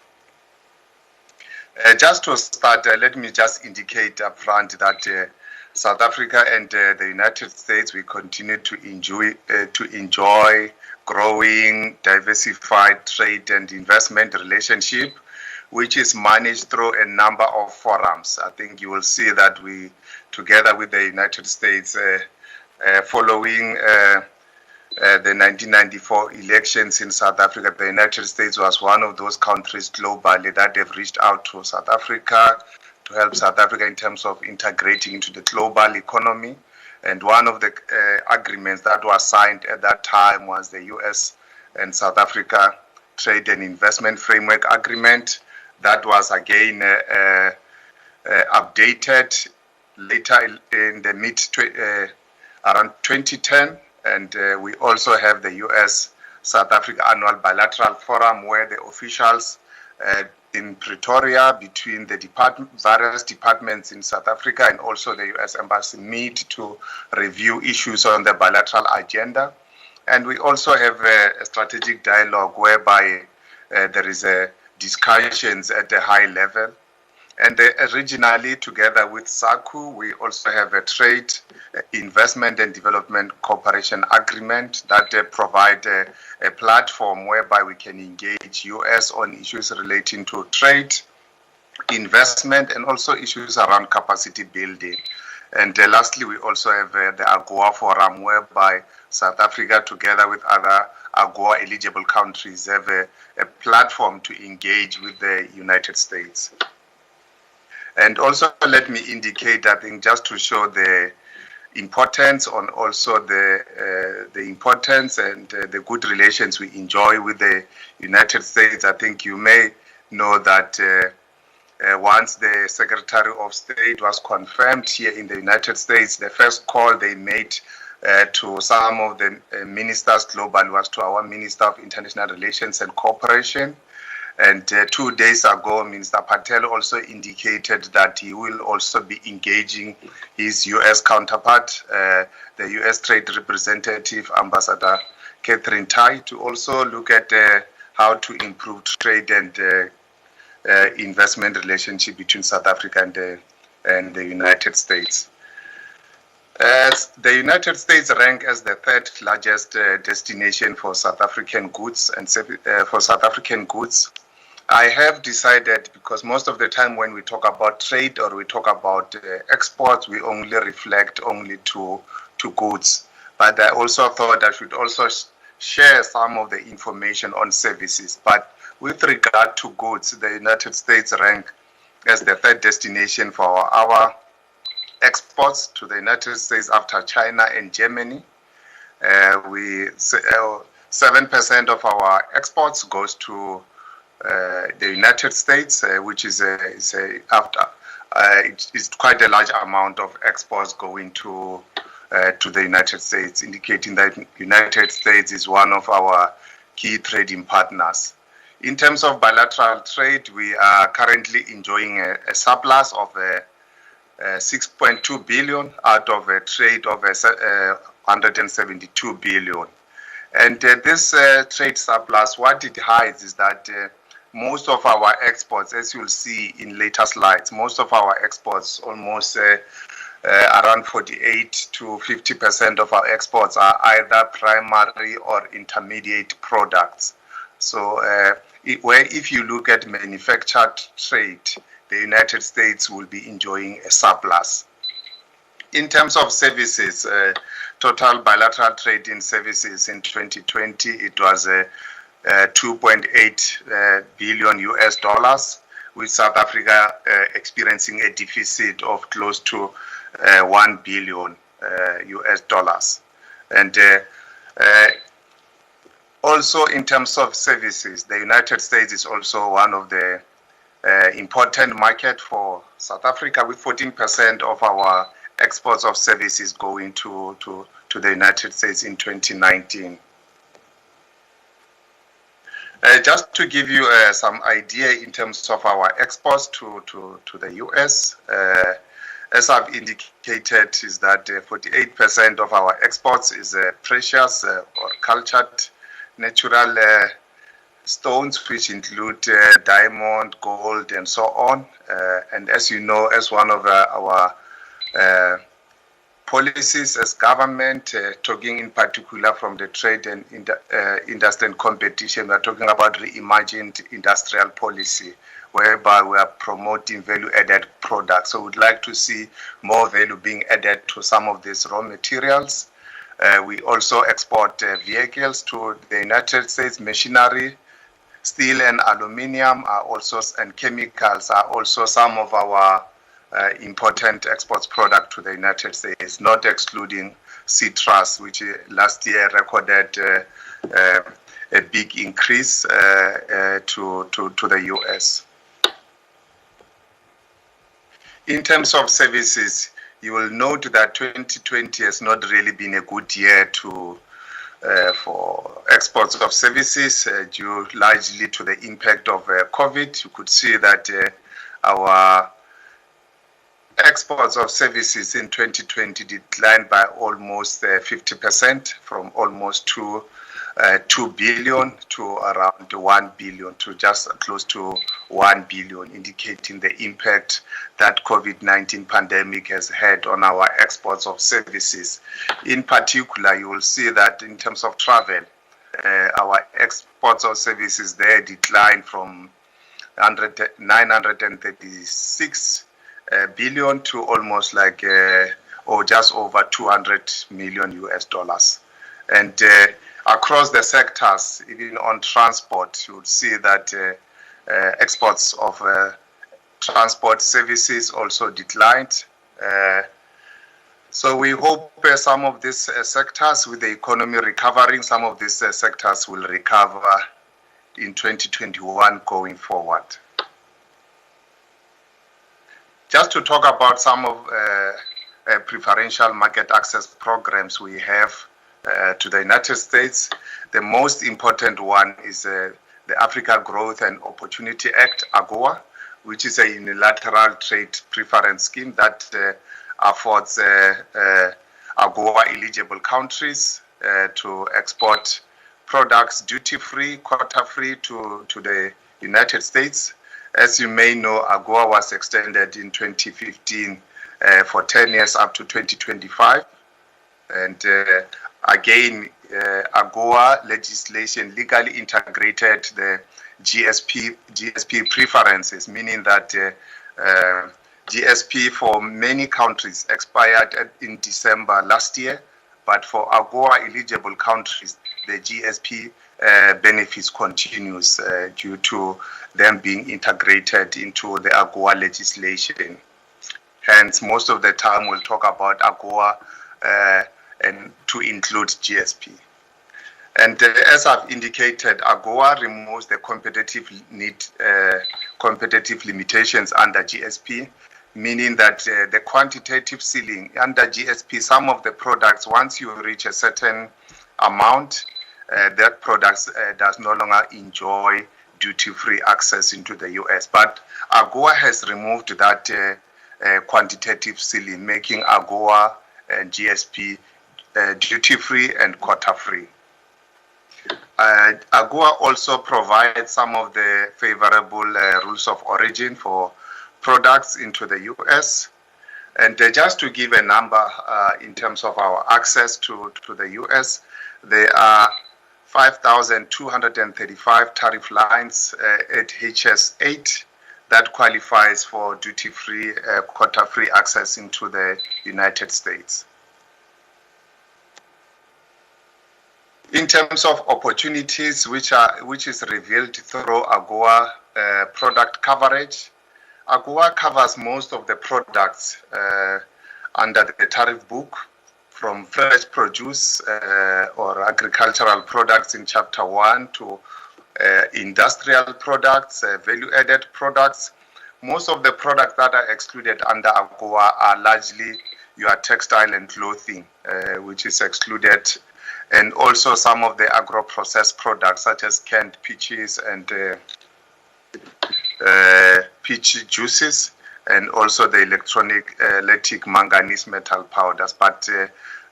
S5: Just to start, let me just indicate up front that South Africa and the United States, we continue to enjoy growing, diversified trade and investment relationship, which is managed through a number of forums. I think you will see that we, together with the United States, following the 1994 elections in South Africa, the United States was one of those countries globally that have reached out to South Africa to help South Africa in terms of integrating into the global economy. And one of the agreements that was signed at that time was the US and South Africa Trade and Investment Framework Agreement. That was again updated later in the around 2010. And we also have the US-South Africa Annual Bilateral Forum where the officials in Pretoria between the various departments in South Africa and also the US Embassy meet to review issues on the bilateral agenda. And we also have a strategic dialogue whereby there is discussions at a high level. And regionally, together with SACU, we also have a trade, investment and development cooperation agreement that provide a platform whereby we can engage US on issues relating to trade, investment, and also issues around capacity building. And lastly, we also have the AGOA forum whereby South Africa, together with other AGOA eligible countries, have a platform to engage with the United States. And also let me indicate, I think, just to show the importance on also the importance and the good relations we enjoy with the United States. I think you may know that once the Secretary of State was confirmed here in the United States, the first call they made to some of the ministers globally was to our Minister of International Relations and Cooperation. And 2 days ago, Minister Patel also indicated that he will also be engaging his US counterpart, the US Trade Representative, Ambassador Catherine Tai, to also look at how to improve trade and investment relationship between South Africa and the United States. The United States rank as the third largest destination for South African goods and for South African goods. I have decided, because most of the time when we talk about trade or we talk about exports, we only reflect only to goods. But I also thought I should also share some of the information on services. But with regard to goods, the United States rank as the third destination for our exports to the United States after China and Germany. 7% of our exports goes to the United States, which is it's quite a large amount of exports going to the United States, indicating that the United States is one of our key trading partners. In terms of bilateral trade, we are currently enjoying a surplus of 6.2 billion out of a trade of 172 billion. And this trade surplus, what it hides is that most of our exports, as you'll see in later slides, most of our exports, almost around 48 to 50% of our exports are either primary or intermediate products. So if you look at manufactured trade, the United States will be enjoying a surplus. In terms of services, total bilateral trade in services in 2020, it was 2.8 billion US dollars, with South Africa experiencing a deficit of close to 1 billion US dollars. And also in terms of services, the United States is also one of the important market for South Africa, with 14% of our exports of services going to the United States in 2019. Just to give you some idea in terms of our exports to the US, as I've indicated, is that 48% of our exports is precious or cultured natural stones, which include diamond, gold, and so on. And as you know, as one of our policies as government, talking in particular from the trade and industry and competition, we're talking about reimagined industrial policy, whereby we are promoting value-added products. So we'd like to see more value being added to some of these raw materials. We also export vehicles to the United States, machinery, steel and aluminium are also, and chemicals are also some of our important exports product to the United States, not excluding citrus, which last year recorded a big increase to the US. In terms of services, you will note that 2020 has not really been a good year for exports of services due largely to the impact of COVID. You could see that our exports of services in 2020 declined by almost 50%, from almost 2 billion to around 1 billion, to just close to 1 billion, indicating the impact that COVID-19 pandemic has had on our exports of services. In particular, you will see that in terms of travel, our exports of services there declined from 936 billion to almost like or just over 200 million US dollars. And across the sectors, even on transport, you would see that exports of transport services also declined. So we hope some of these sectors, with the economy recovering, some of these sectors will recover in 2021 going forward. Just to talk about some of preferential market access programs we have to the United States, the most important one is the Africa Growth and Opportunity Act, AGOA, which is a unilateral trade preference scheme that affords AGOA eligible countries to export products duty-free, quota-free to the United States. As you may know, AGOA was extended in 2015 for 10 years up to 2025. And again, AGOA legislation legally integrated the GSP preferences, meaning that GSP for many countries expired in December last year, but for AGOA eligible countries, the GSP benefits continues due to them being integrated into the AGOA legislation. Hence, most of the time we'll talk about AGOA and to include GSP. And as I've indicated, AGOA removes the competitive limitations under GSP, meaning that the quantitative ceiling under GSP, some of the products, once you reach a certain amount, that product does no longer enjoy duty-free access into the US. But AGOA has removed that quantitative ceiling, making AGOA and GSP duty-free and quota-free. AGOA also provides some of the favorable rules of origin for products into the US. And just to give a number in terms of our access to the US, there are 5,235 tariff lines at HS8 that qualifies for duty-free, quota-free access into the United States. In terms of opportunities which is revealed through AGOA product coverage, AGOA covers most of the products under the tariff book, from fresh produce or agricultural products in Chapter 1 to industrial products, value-added products. Most of the products that are excluded under AGOA are largely your textile and clothing, which is excluded and also some of the agro-processed products such as canned peaches and peach juices, and also the electric manganese metal powders. But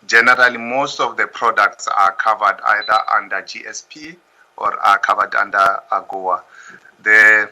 S5: generally, most of the products are covered either under GSP or are covered under AGOA. The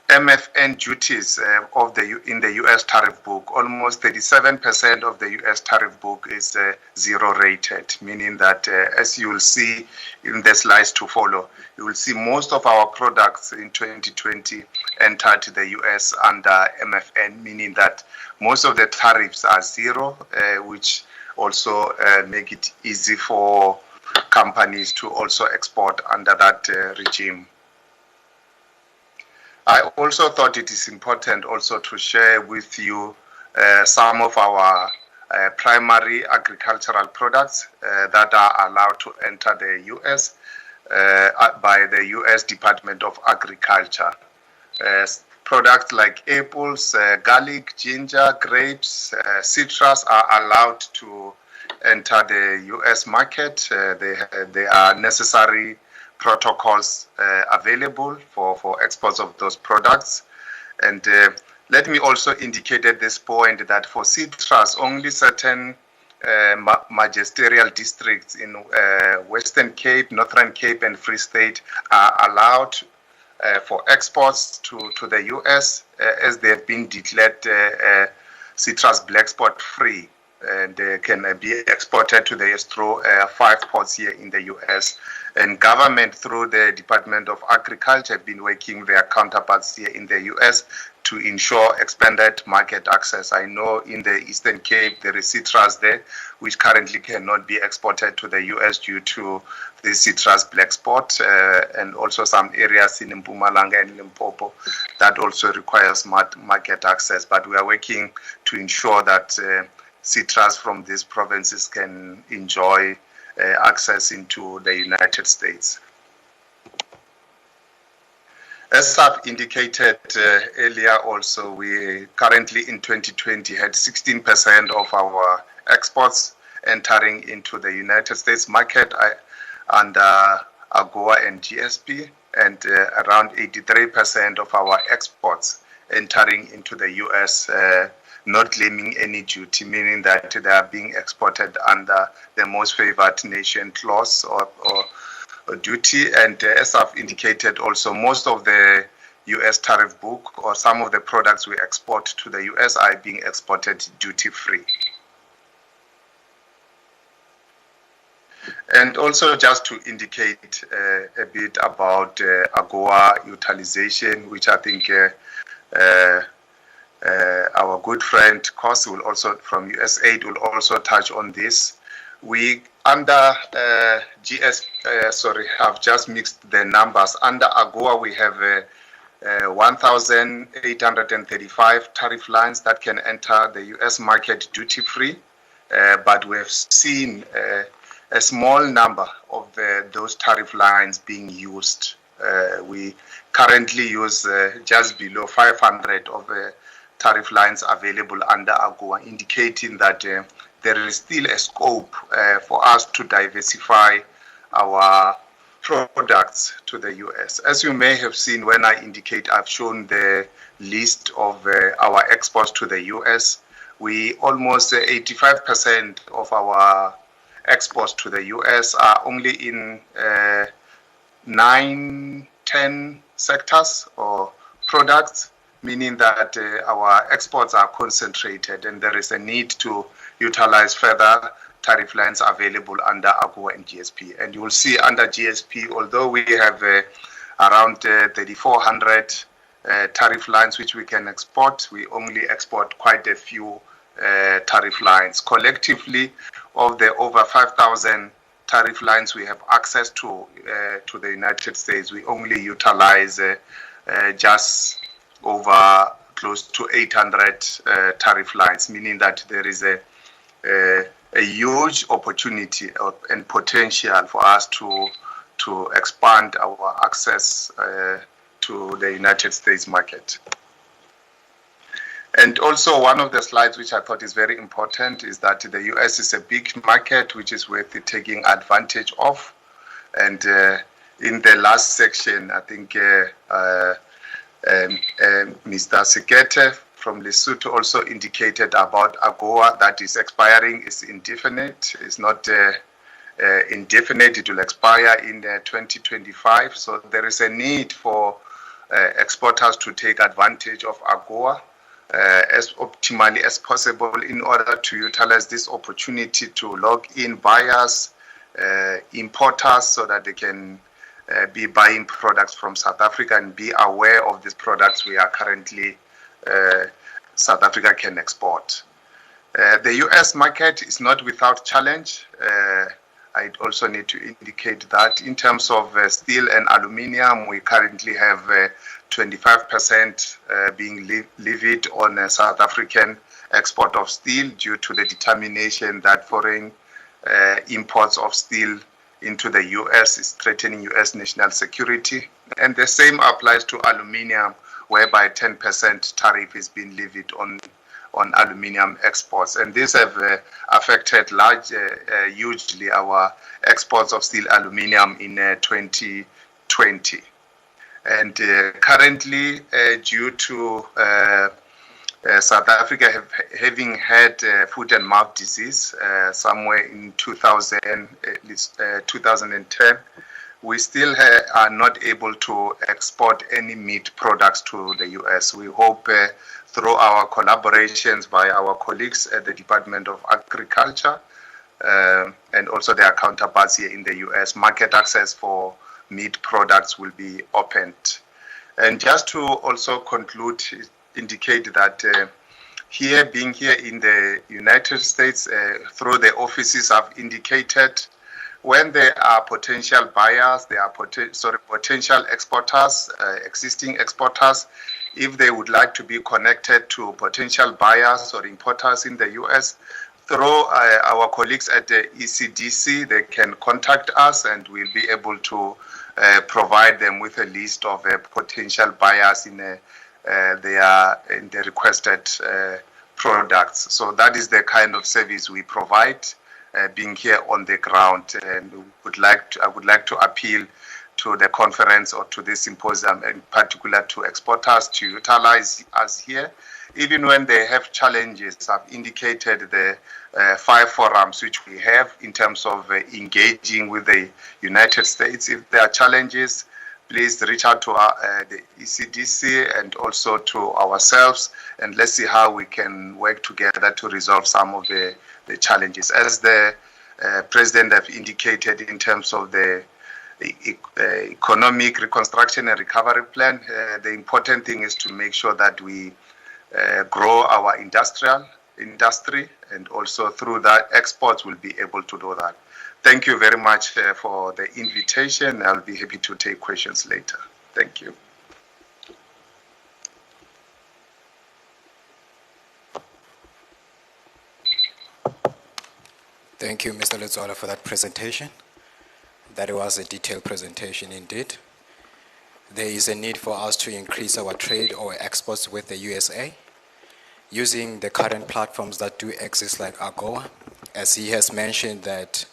S5: MFN duties in the U.S. tariff book, almost 37% of the U.S. tariff book is zero rated, meaning that as you will see in the slides to follow, you will see most of our products in 2020 entered the U.S. under MFN, meaning that most of the tariffs are zero, which also make it easy for companies to also export under that regime. I also thought it is important also to share with you some of our primary agricultural products that are allowed to enter the U.S. By the U.S. Department of Agriculture. Products like apples, garlic, ginger, grapes, citrus are allowed to enter the U.S. market. They are necessary protocols available for exports of those products. And let me also indicate at this point that for citrus, only certain magisterial districts in Western Cape, Northern Cape, and Free State are allowed for exports to the U.S. As they have been declared citrus black spot free. And they can be exported to the US through 5 ports here in the U.S. And government through the Department of Agriculture have been working their counterparts here in the U.S. to ensure expanded market access. I know in the Eastern Cape there is citrus there, which currently cannot be exported to the U.S. due to the citrus black spot, and also some areas in Mpumalanga and Limpopo that also requires market access. But we are working to ensure that citrus from these provinces can enjoy access into the United States. As I've indicated earlier also, we currently in 2020 had 16% of our exports entering into the United States market under AGOA and GSP, and around 83% of our exports entering into the U.S. Not claiming any duty, meaning that they are being exported under the most favored nation clause or duty. And as I've indicated also, most of the U.S. tariff book or some of the products we export to the U.S. are being exported duty-free. And also just to indicate a bit about AGOA utilization, which I think our good friend Kos will also from USAID will also touch on this. We under I've just mixed the numbers. Under AGOA we have 1,835 tariff lines that can enter the US market duty free, but we have seen a small number of those tariff lines being used. We currently use just below 500 of tariff lines available under AGOA, indicating that there is still a scope for us to diversify our products to the US. As you may have seen when I indicate, I've shown the list of our exports to the US. We almost 85% of our exports to the US are only in 9-10 sectors or products, meaning that our exports are concentrated and there is a need to utilize further tariff lines available under AGOA and GSP. And you will see under GSP, although we have around 3,400 tariff lines which we can export, we only export quite a few tariff lines. Collectively, of the over 5,000 tariff lines we have access to the United States, we only utilize just over close to 800 tariff lines, meaning that there is a huge opportunity and potential for us to expand our access to the United States market. And also one of the slides which I thought is very important is that the US is a big market which is worth taking advantage of. And in the last section, I think Mr. Sekete from Lesotho also indicated about AGOA that is expiring, is indefinite, it's not indefinite, it will expire in 2025. So there is a need for exporters to take advantage of AGOA as optimally as possible in order to utilize this opportunity to log in buyers, importers, so that they can be buying products from South Africa and be aware of these products we are currently South Africa can export. The US market is not without challenge. I also need to indicate that in terms of steel and aluminium, we currently have 25% being levied on South African export of steel due to the determination that foreign imports of steel into the US is threatening US national security. And the same applies to aluminium, whereby 10% tariff is being levied on aluminium exports. And these have affected hugely our exports of steel aluminium in 2020. And currently, due to South Africa having had foot and mouth disease somewhere in 2010, we still are not able to export any meat products to the US. We hope through our collaborations by our colleagues at the Department of Agriculture and also their counterparts here in the US, market access for meat products will be opened. And just to also conclude, indicate that being here in the United States, through the offices I've indicated, when there are potential buyers, there are potential exporters, existing exporters, if they would like to be connected to potential buyers or importers in the US, through our colleagues at the ECDC, they can contact us and we'll be able to provide them with a list of potential buyers in the requested products. So that is the kind of service we provide, being here on the ground. And I would like to appeal to the conference or to this symposium, in particular to exporters, to utilize us here. Even when they have challenges, I've indicated the 5 forums which we have in terms of engaging with the United States. If there are challenges, please reach out to the ECDC and also to ourselves, and let's see how we can work together to resolve some of the challenges. As the President have indicated in terms of the economic reconstruction and recovery plan, the important thing is to make sure that we grow our industry, and also through that exports will be able to do that. Thank you very much for the invitation. I'll be happy to take questions later. Thank you.
S9: Thank you, Mr. Letsola, for that presentation. That was a detailed presentation indeed. There is a need for us to increase our trade or exports with the USA using the current platforms that do exist like AGOA. As he has mentioned that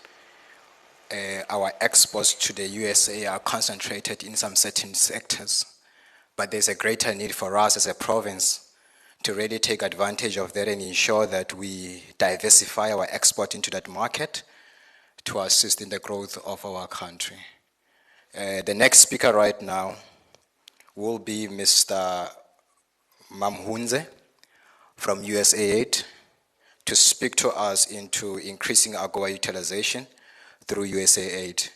S9: our exports to the USA are concentrated in some certain sectors, but there's a greater need for us as a province to really take advantage of that and ensure that we diversify our export into that market to assist in the growth of our country. The next speaker right now will be Mr. Mamhunze from USAID to speak to us into increasing AGOA utilization through USAID.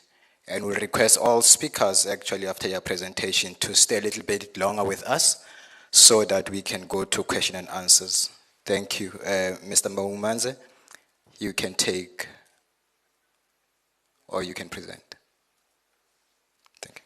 S9: And we request all speakers actually after your presentation to stay a little bit longer with us so that we can go to question and answers. Thank you. Mr. Mamhunze, you can take or you can present. Thank you.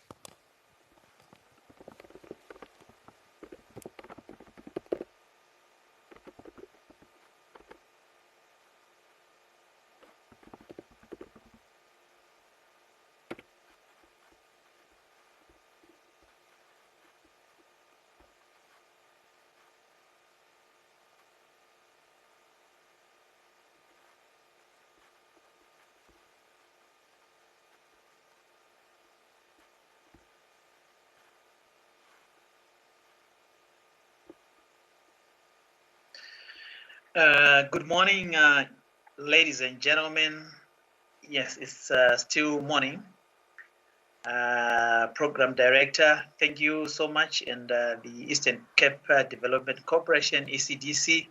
S10: Good morning, ladies and gentlemen. Yes, it's still morning. Program Director, thank you so much. And the Eastern Cape Development Corporation, ECDC,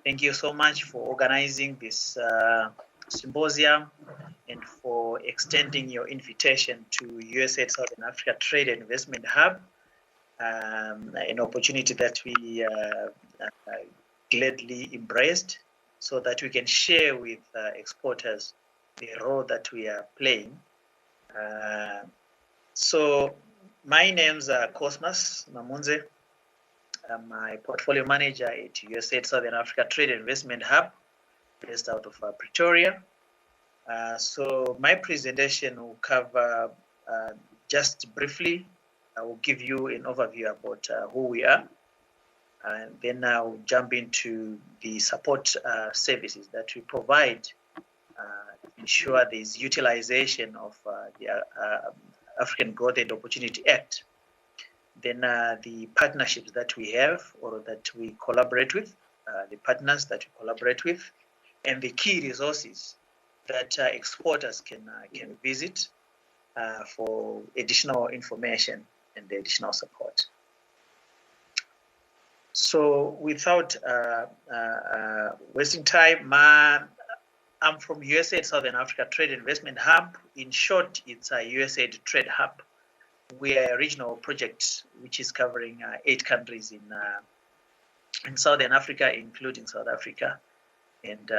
S10: thank you so much for organizing this symposium and for extending your invitation to USAID Southern Africa Trade and Investment Hub, an opportunity that we gladly embraced so that we can share with exporters the role that we are playing. So my name's Cosmas Mamunze. I'm my portfolio manager at USAID Southern Africa Trade and Investment Hub, based out of Pretoria. So my presentation will cover, just briefly, I will give you an overview about who we are. And then I'll jump into the support services that we provide to ensure there's utilization of the African Growth and Opportunity Act. Then the partnerships that we have or that we collaborate with, the partners that we collaborate with, and the key resources that exporters can visit for additional information and additional support. So without wasting time, I'm from USAID Southern Africa Trade Investment Hub. In short, it's a USAID Trade Hub. We are a regional project which is covering 8 countries in Southern Africa, including South Africa. And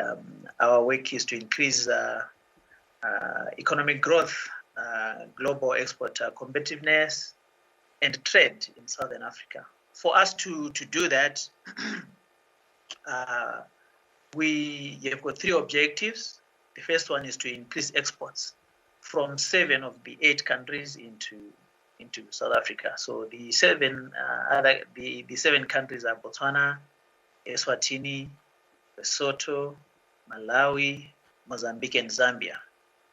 S10: our work is to increase economic growth, global export competitiveness, and trade in Southern Africa. For us to do that, we have got 3 objectives. The first one is to increase exports from 7 of the 8 countries into South Africa. So the 7 countries are Botswana, Eswatini, Lesotho, Malawi, Mozambique, and Zambia.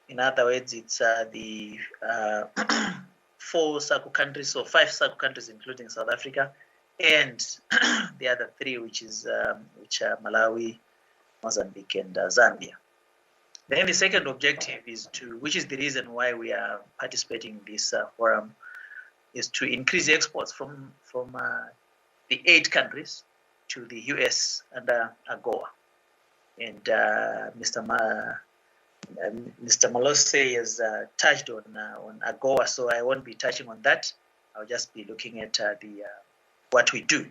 S10: In other words, it's the 4 SACU countries, so 5 SACU countries, including South Africa, and the other 3, which are Malawi, Mozambique, and Zambia. Then the second objective is which is the reason why we are participating in this forum, is to increase exports from the 8 countries to the US under AGOA. And Mr. Malose has touched on AGOA, so I won't be touching on that. I'll just be looking at what we do.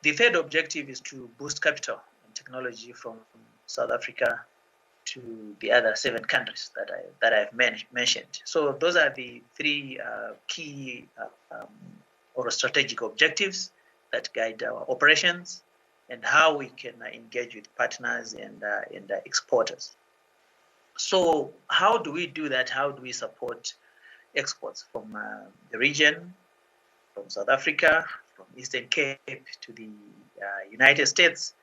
S10: The third objective is to boost capital and technology from South Africa to the other 7 countries that I've mentioned. So those are the 3 key or strategic objectives that guide our operations and how we can engage with partners and exporters. So how do we do that? How do we support exports from the region, from South Africa, from Eastern Cape to the United States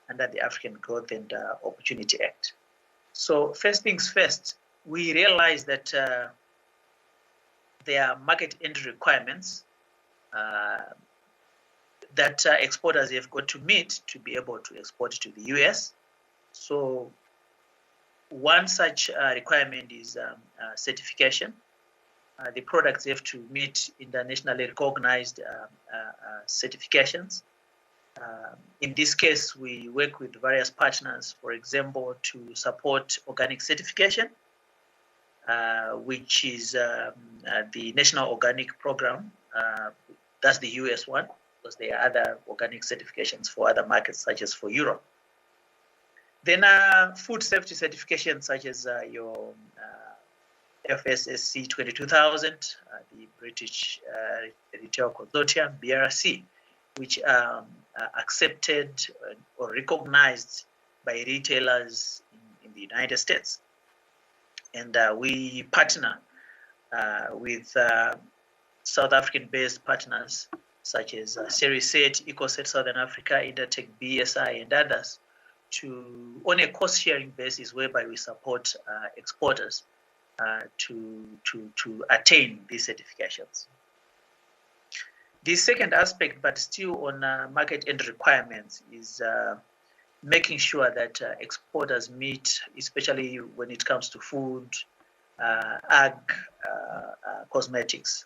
S10: under the African Growth and Opportunity Act? So first things first, we realize that there are market entry requirements that exporters have got to meet to be able to export to the US. So one such requirement is certification. The products have to meet internationally recognized certifications. In this case, we work with various partners, for example, to support organic certification, which is the National Organic Program. That's the US one, because there are other organic certifications for other markets, such as for Europe. Then food safety certifications, such as your FSSC 22000, the British Retail Consortium, BRC, which are accepted or recognized by retailers in the United States. And we partner with South African-based partners such as Seriset, EcoSet Southern Africa, Intertech BSI, and others, on a cost-sharing basis, whereby we support exporters to attain these certifications. The second aspect, but still on market entry requirements, is making sure that exporters meet, especially when it comes to food, ag, cosmetics,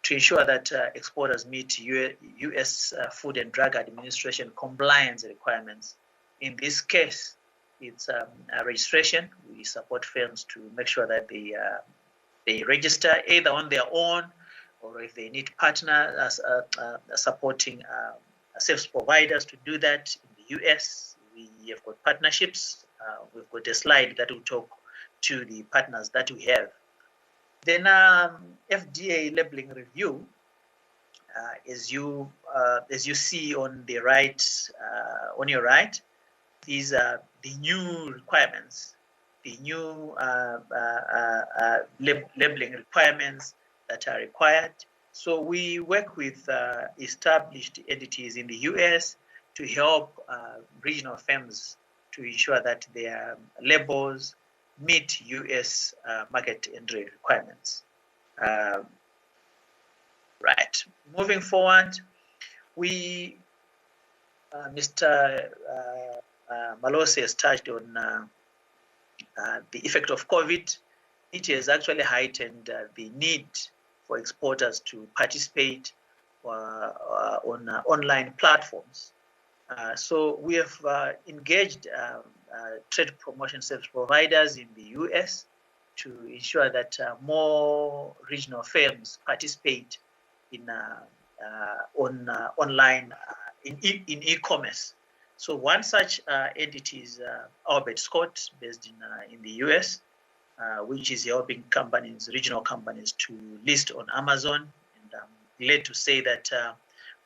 S10: to ensure that exporters meet U.S. Food and Drug Administration compliance requirements. In this case, it's a registration. We support firms to make sure that they register either on their own, or if they need partners supporting service providers to do that. In the US, we have got partnerships. We've got a slide that will talk to the partners that we have. Then FDA labeling review, as you see on the right, on your right, these are the new requirements, the new labeling requirements that are required. So we work with established entities in the US to help regional firms to ensure that their labels meet US market entry requirements. Right, moving forward, we, Mr. Malose has touched on the effect of COVID. It has actually heightened the need for exporters to participate on online platforms. So we have engaged trade promotion service providers in the US to ensure that more regional firms participate in online in e-commerce. So one such entity is Albert Scott, based in the US, which is helping companies, regional companies, to list on Amazon. And I'm glad to say that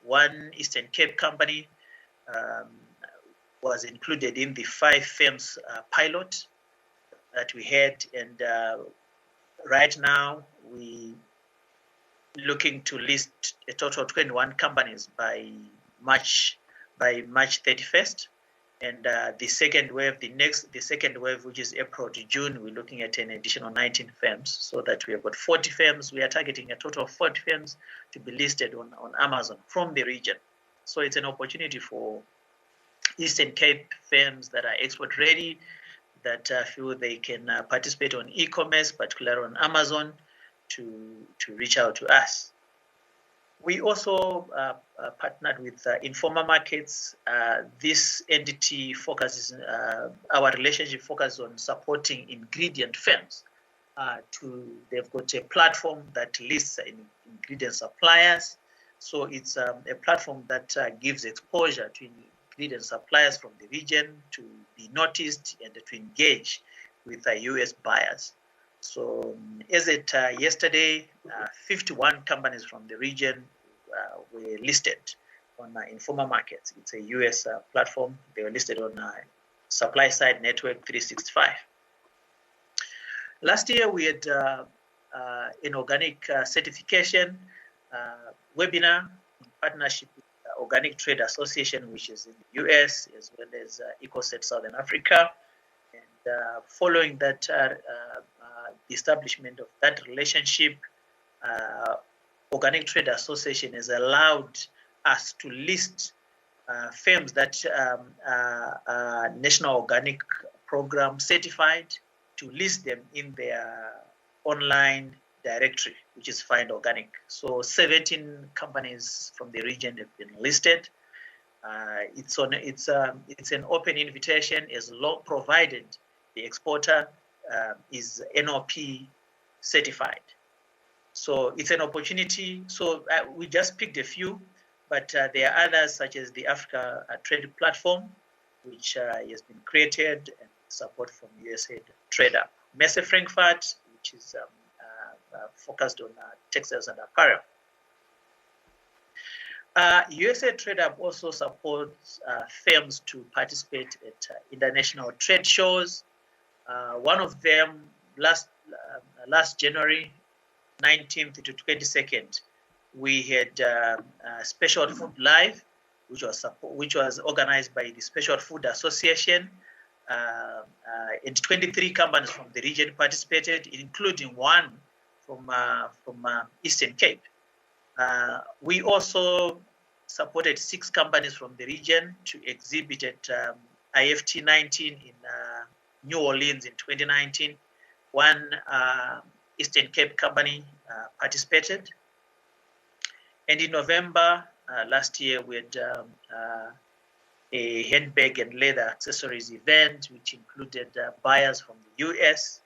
S10: one Eastern Cape company was included in the 5 firms pilot that we had, and right now we looking to list a total of 21 companies by March 31st, and the second wave, which is April to June, we're looking at an additional 19 firms, so that we have got 40 firms. We are targeting a total of 40 firms to be listed on Amazon from the region. So it's an opportunity for Eastern Cape firms that are export ready, that feel they can participate on e-commerce, particularly on Amazon, to reach out to us. We also partnered with Informa Markets. This entity focuses, our relationship focuses on supporting ingredient firms. They've got a platform that lists ingredient suppliers. So it's a platform that gives exposure to ingredient suppliers from the region to be noticed and to engage with US buyers. So as it yesterday, 51 companies from the region were listed on Informa Markets. It's a US platform. They were listed on Supply Side Network 365. Last year, we had an organic certification webinar in partnership with Organic Trade Association, which is in the US, as well as EcoSet Southern Africa. And following that establishment of that relationship, Organic Trade Association has allowed us to list firms that are National Organic Program certified, to list them in their online directory, which is Find Organic. So 17 companies from the region have been listed. It's an open invitation, as long provided the exporter is NOP certified. So it's an opportunity. So we just picked a few, but there are others, such as the Africa Trade Platform, which has been created, and support from USAID Trader. Messe Frankfurt, which is focused on textiles and apparel. USAID Trader also supports firms to participate at international trade shows. One of them, last January 19th to 22nd, we had Special Food Live, which was organized by the Special Food Association, and 23 companies from the region participated, including one from Eastern Cape. We also supported 6 companies from the region to exhibit at IFT 19 in New Orleans in 2019. One Eastern Cape company participated. And in November last year, we had a handbag and leather accessories event, which included buyers from the US.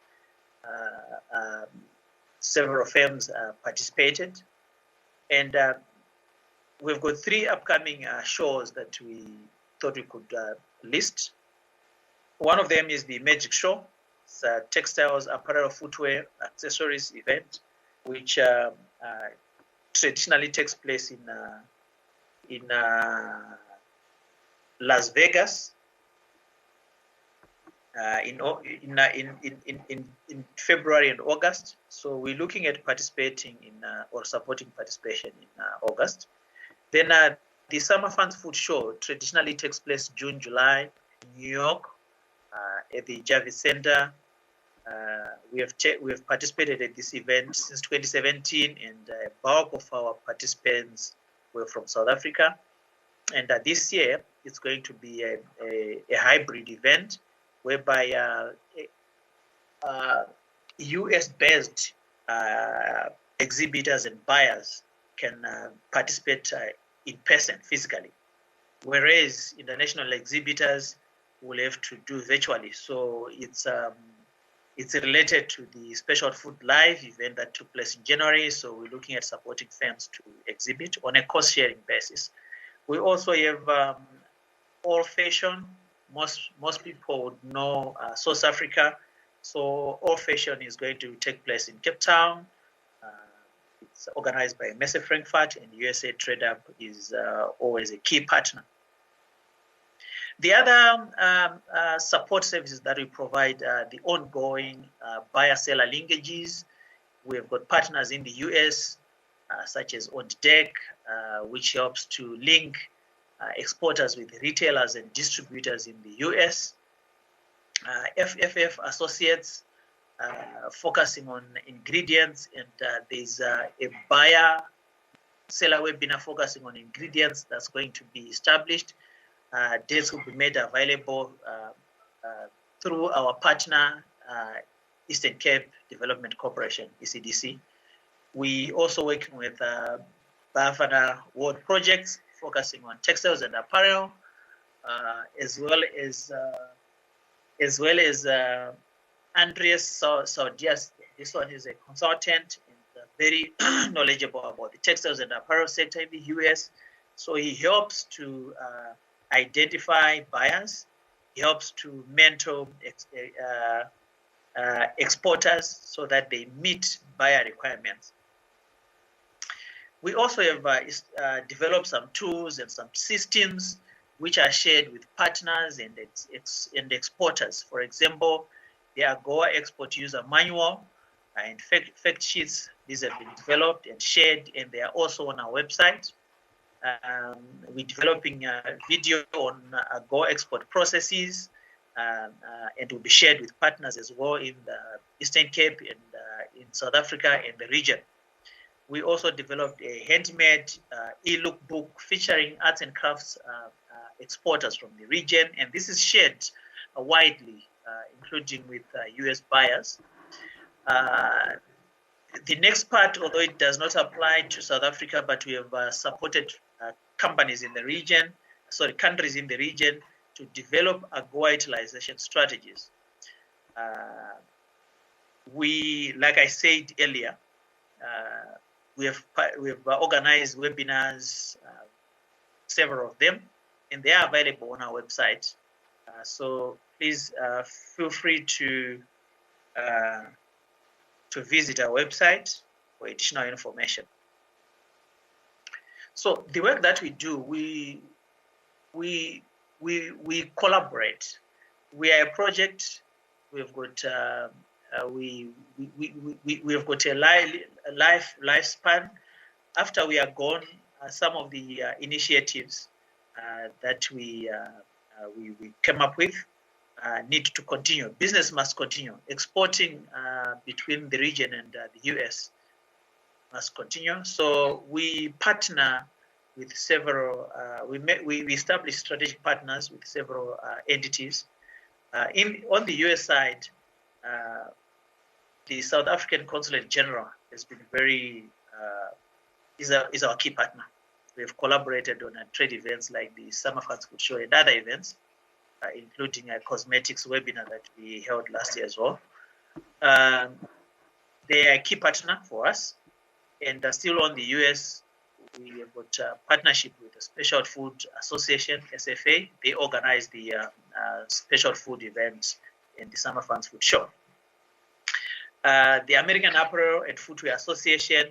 S10: Several firms participated. And we've got 3 upcoming shows that we thought we could list. One of them is the Magic Show. It's a textiles, apparel, footwear, accessories event, which traditionally takes place in Las Vegas in February and August. So we're looking at participating in or supporting participation in August. Then the Summer Funds Food Show traditionally takes place June, July in New York at the Jarvis Center. We have participated at this event since 2017, and a bulk of our participants were from South Africa. And this year, it's going to be a hybrid event whereby US-based exhibitors and buyers can participate in person, physically, whereas international exhibitors will have to do virtually. So it's related to the Special Food Live event that took place in January. So we're looking at supporting firms to exhibit on a cost-sharing basis. We also have All Fashion. Most people would know South Africa. So All Fashion is going to take place in Cape Town. It's organized by Messe Frankfurt, and USA Trade Up is always a key partner. The other support services that we provide are the ongoing buyer-seller linkages. We've got partners in the US, such as On Deck, which helps to link exporters with retailers and distributors in the US. FFF Associates, focusing on ingredients, and there's a buyer-seller webinar focusing on ingredients that's going to be established. Dates will be made available through our partner, Eastern Cape Development Corporation, ECDC. We also working with Bafana World Projects, focusing on textiles and apparel, as well as Andreas Saudias. This one is a consultant and very knowledgeable about the textiles and apparel sector in the US. So he helps to identify buyers. He helps to mentor exporters so that they meet buyer requirements. We also have developed some tools and some systems which are shared with partners and exporters. For example, the AGOA Export User Manual and fact sheets. These have been developed and shared, and they are also on our website. We're developing a video on AGOA export processes, and will be shared with partners as well in the Eastern Cape and in South Africa and the region. We also developed a handmade e-look book featuring arts and crafts exporters from the region, and this is shared widely, including with US buyers. The next part, although it does not apply to South Africa, but we have supported countries in the region to develop AGOA utilization strategies. Like I said earlier, we have organized webinars, several of them, and they are available on our website. So please feel free to visit our website for additional information. So the work that we do, we collaborate. We are a project. We've got we have got a lifespan. After we are gone, some of the initiatives that we came up with need to continue. Business must continue. Exporting between the region and the US must continue. So we partner with several, we established strategic partners with several entities. On the US side, the South African Consulate General has been is our key partner. We have collaborated on trade events like the Summer Fast Food Show and other events, including a cosmetics webinar that we held last year as well. They are a key partner for us, and still on the US, we have got a partnership with the Special Food Association, SFA. They organize the special food event in the Summer Fast Food Show. The American Apparel and Footwear Association,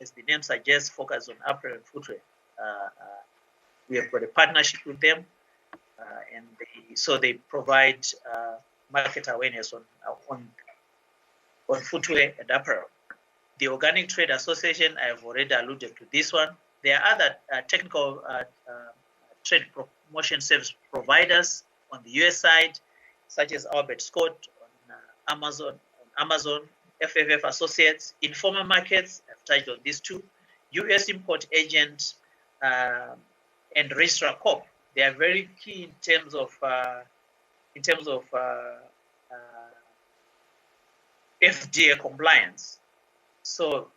S10: as the name suggests, focuses on apparel and footwear. We have got a partnership with them, and so they provide market awareness on footwear and apparel. The Organic Trade Association, I have already alluded to this one. There are other technical trade promotion service providers on the US side, such as Albert Scott on Amazon, FFF Associates. Informal markets, I've touched on these two. US Import Agent and Registrar Corp. They are very key in terms of FDA compliance. So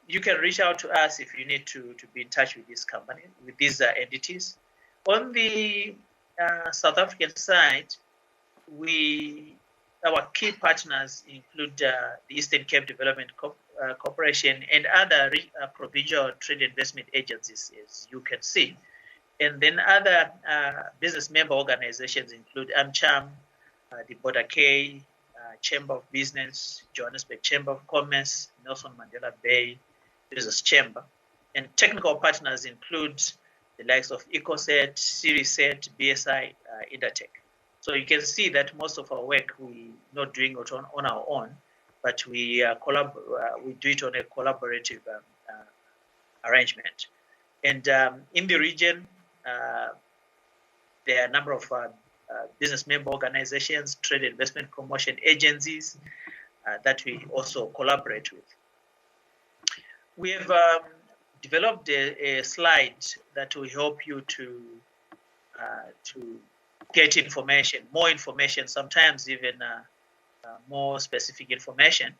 S10: you can reach out to us if you need to be in touch with this company, with these entities. On the South African side, our key partners include the Eastern Cape Development Corporation and other provincial trade investment agencies, as you can see. And then other business member organizations include AmCham, the Border K, Chamber of Business, Johannesburg Chamber of Commerce, Nelson Mandela Bay Business Chamber. And technical partners include the likes of EcoSet, SiriSet, BSI, Intertech. So you can see that most of our work we're not doing it on our own, but we do it on a collaborative arrangement. And in the region, there are a number of business member organizations, trade investment promotion agencies that we also collaborate with. We have developed a slide that will help you to get information, more information, sometimes even more specific information.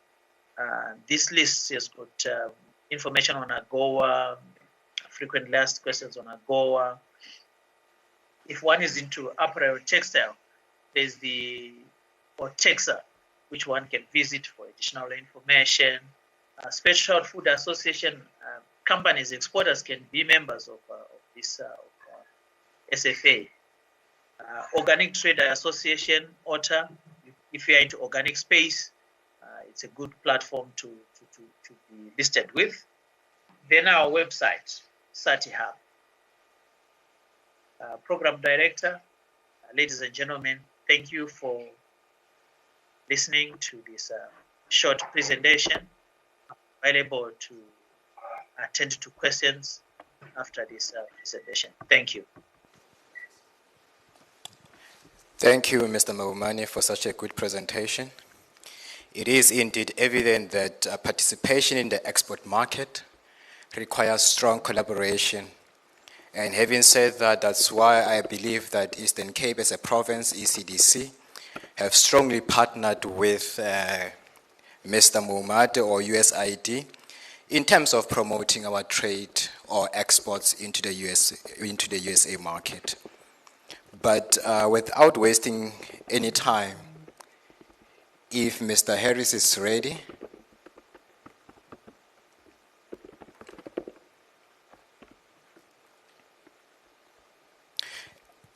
S10: This list has got information on AGOA, frequently asked questions on AGOA. If one is into apparel textile, there's the OTEXA, which one can visit for additional information. Special Food Association companies, exporters can be members of this SFA. Organic Trade Association, OTA, if you are into organic space, it's a good platform to be listed with. Then our website, SatiHub. Program Director, ladies and gentlemen, thank you for listening to this short presentation. I'm available to attend to questions after this presentation. Thank you.
S9: Thank you, Mr. Maumane, for such a good presentation. It is indeed evident that participation in the export market requires strong collaboration. And having said that, that's why I believe that Eastern Cape as a province, ECDC, have strongly partnered with Mr. Maumane or USAID in terms of promoting our trade or exports into the USA market. But without wasting any time, if Mr. Harris is ready.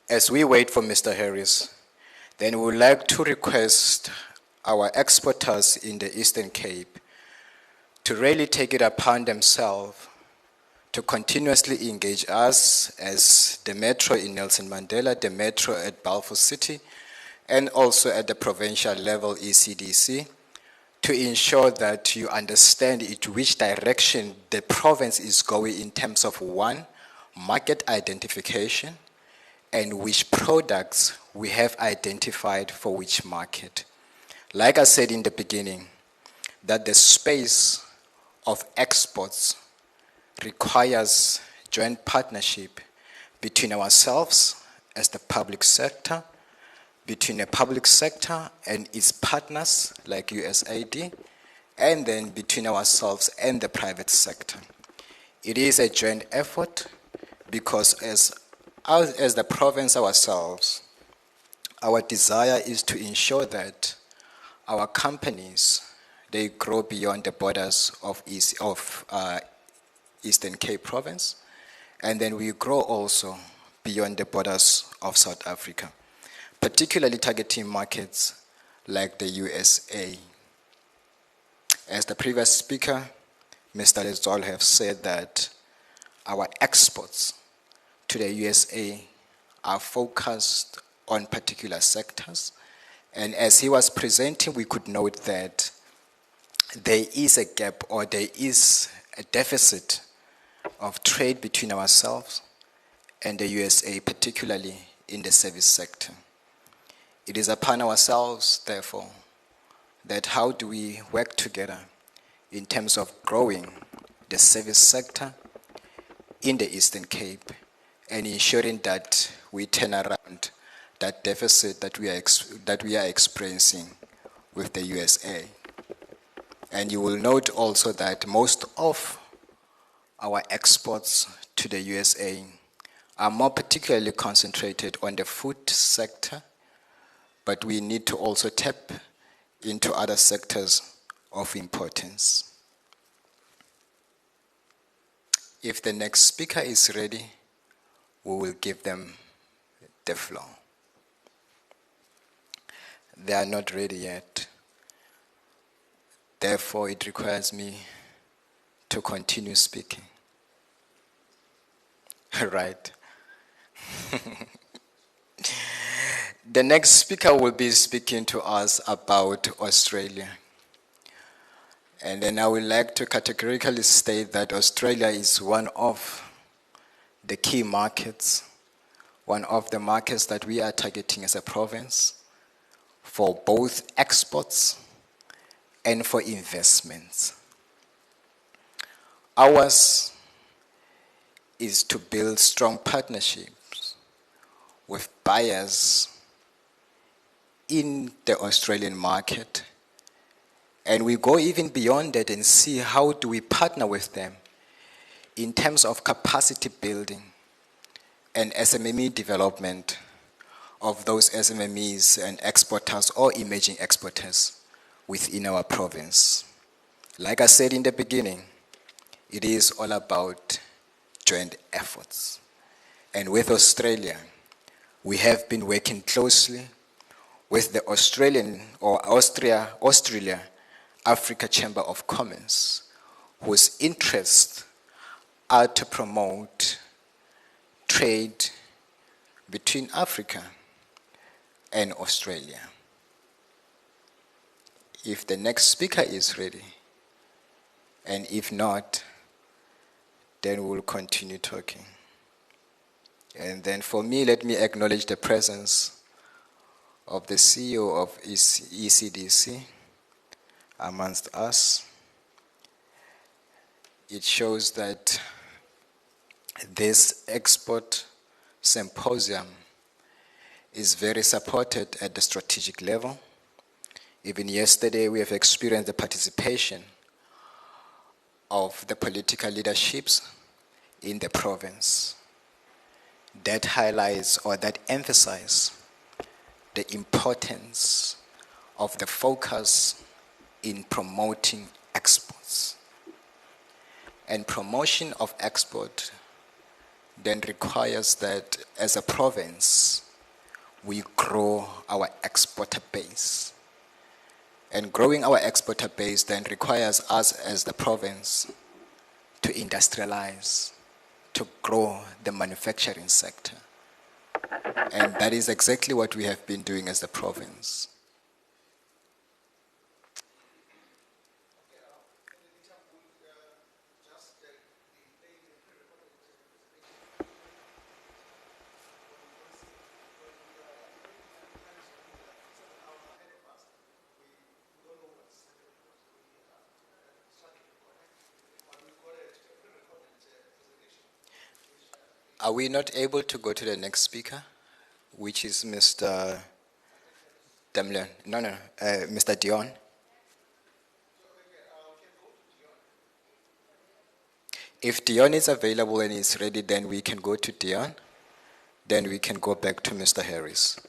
S9: As we wait for Mr. Harris, then we would like to request our exporters in the Eastern Cape to really take it upon themselves to continuously engage us as the Metro in Nelson Mandela, the Metro at Balfour City, and also at the provincial level ECDC, to ensure that you understand into which direction the province is going in terms of, one, market identification, and which products we have identified for which market. Like I said in the beginning, that the space of exports requires joint partnership between ourselves as the public sector, between the public sector and its partners like USAID, and then between ourselves and the private sector. It is a joint effort because as the province ourselves, our desire is to ensure that our companies, they grow beyond the borders of Eastern Cape province, and then we grow also beyond the borders of South Africa, particularly targeting markets like the USA. As the previous speaker, Mr. Lezol, have said that our exports to the USA are focused on particular sectors. And as he was presenting, we could note that there is a gap or there is a deficit of trade between ourselves and the USA, particularly in the service sector. It is upon ourselves, therefore, that how do we work together in terms of growing the service sector in the Eastern Cape and ensuring that we turn around that deficit that we are experiencing with the USA. And you will note also that most of our exports to the USA are more particularly concentrated on the food sector, but we need to also tap into other sectors of importance. If the next speaker is ready, we will give them the floor. They are not ready yet. Therefore, it requires me to continue speaking. Right. The next speaker will be speaking to us about Australia. And then I would like to categorically state that Australia is one of the key markets, one of the markets that we are targeting as a province for both exports and for investments. Ours is to build strong partnerships with buyers in the Australian market. And we go even beyond that and see how do we partner with them in terms of capacity building and SMME development of those SMMEs and exporters or emerging exporters within our province. Like I said in the beginning, it is all about joint efforts. And with Australia, we have been working closely with the Australia Africa Chamber of Commerce, whose interests are to promote trade between Africa and Australia. If the next speaker is ready, and if not, then we'll continue talking. And then for me, let me acknowledge the presence of the CEO of ECDC amongst us. It shows that this export symposium is very supported at the strategic level. Even yesterday, we have experienced the participation of the political leaderships in the province. That highlights or that emphasizes the importance of the focus in promoting exports. And promotion of export then requires that as a province, we grow our exporter base. And growing our exporter base then requires us as the province to industrialize, to grow the manufacturing sector. And that is exactly what we have been doing as the province. Are we not able to go to the next speaker, which is Mr. Demlen? No, Mr. Dion. If Dion is available and is ready, then we can go to Dion. Then we can go back to Mr. Harris.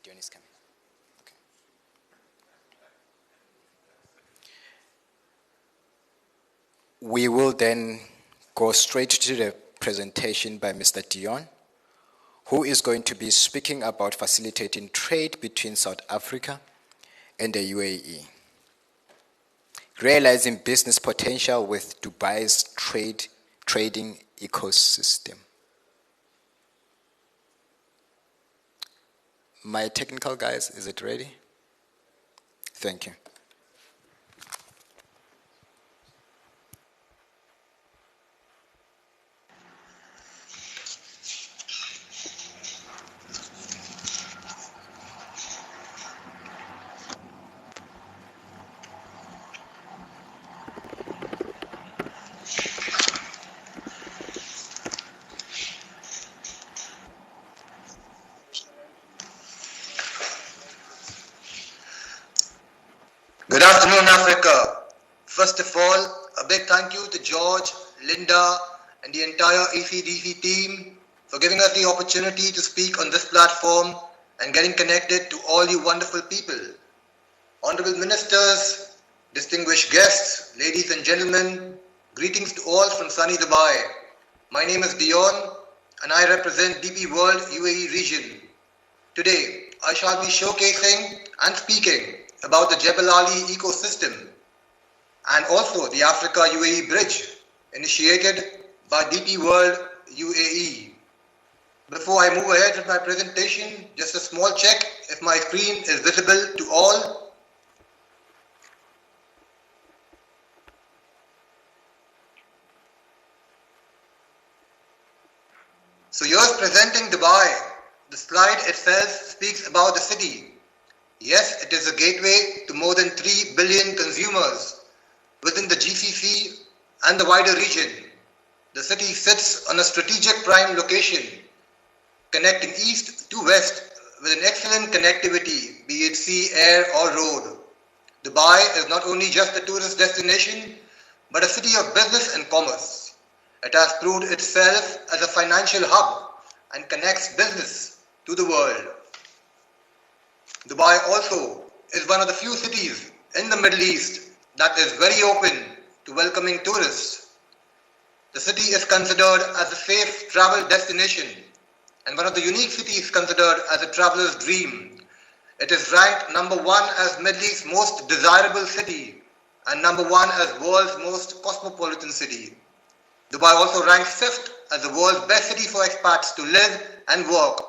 S9: Dion is coming. Okay. We will then go straight to the presentation by Mr. Dion, who is going to be speaking about facilitating trade between South Africa and the UAE, realizing business potential with Dubai's trading ecosystem. My technical guys, is it ready? Thank you.
S11: Good afternoon, Africa. First of all, a big thank you to George, Linda, and the entire ECDC team for giving us the opportunity to speak on this platform and getting connected to all you wonderful people. Honorable Ministers, distinguished guests, ladies and gentlemen, greetings to all from sunny Dubai. My name is Dion, and I represent DP World UAE region. Today, I shall be showcasing and speaking about the Jebel Ali ecosystem and also the Africa-UAE bridge initiated by DP World UAE. Before I move ahead with my presentation, just a small check if my screen is visible to all. So here's presenting Dubai. The slide itself speaks about the city. Yes, it is a gateway to more than 3 billion consumers within the GCC and the wider region. The city sits on a strategic prime location, connecting east to west with an excellent connectivity, be it sea, air or road. Dubai is not only just a tourist destination, but a city of business and commerce. It has proved itself as a financial hub and connects business to the world. Dubai also is one of the few cities in the Middle East that is very open to welcoming tourists. The city is considered as a safe travel destination and one of the unique cities considered as a traveler's dream. It is ranked number 1 as Middle East's most desirable city and number 1 as world's most cosmopolitan city. Dubai also ranks 5th as the world's best city for expats to live and work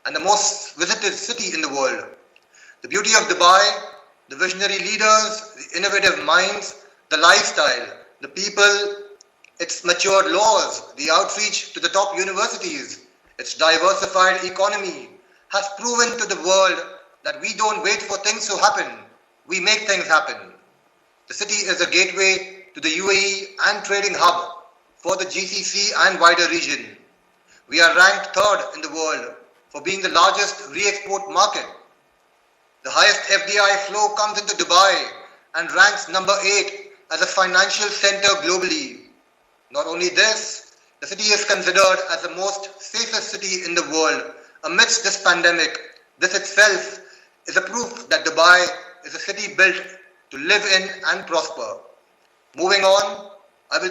S11: and the most visited city in the world. The beauty of Dubai, the visionary leaders, the innovative minds, the lifestyle, the people, its matured laws, the outreach to the top universities, its diversified economy has proven to the world that we don't wait for things to happen, we make things happen. The city is a gateway to the UAE and trading hub for the GCC and wider region. We are ranked 3rd in the world for being the largest re-export market. The highest FDI flow comes into Dubai and ranks number 8 as a financial center globally. Not only this, the city is considered as the most safest city in the world amidst this pandemic. This itself is a proof that Dubai is a city built to live in and prosper. Moving on, I'll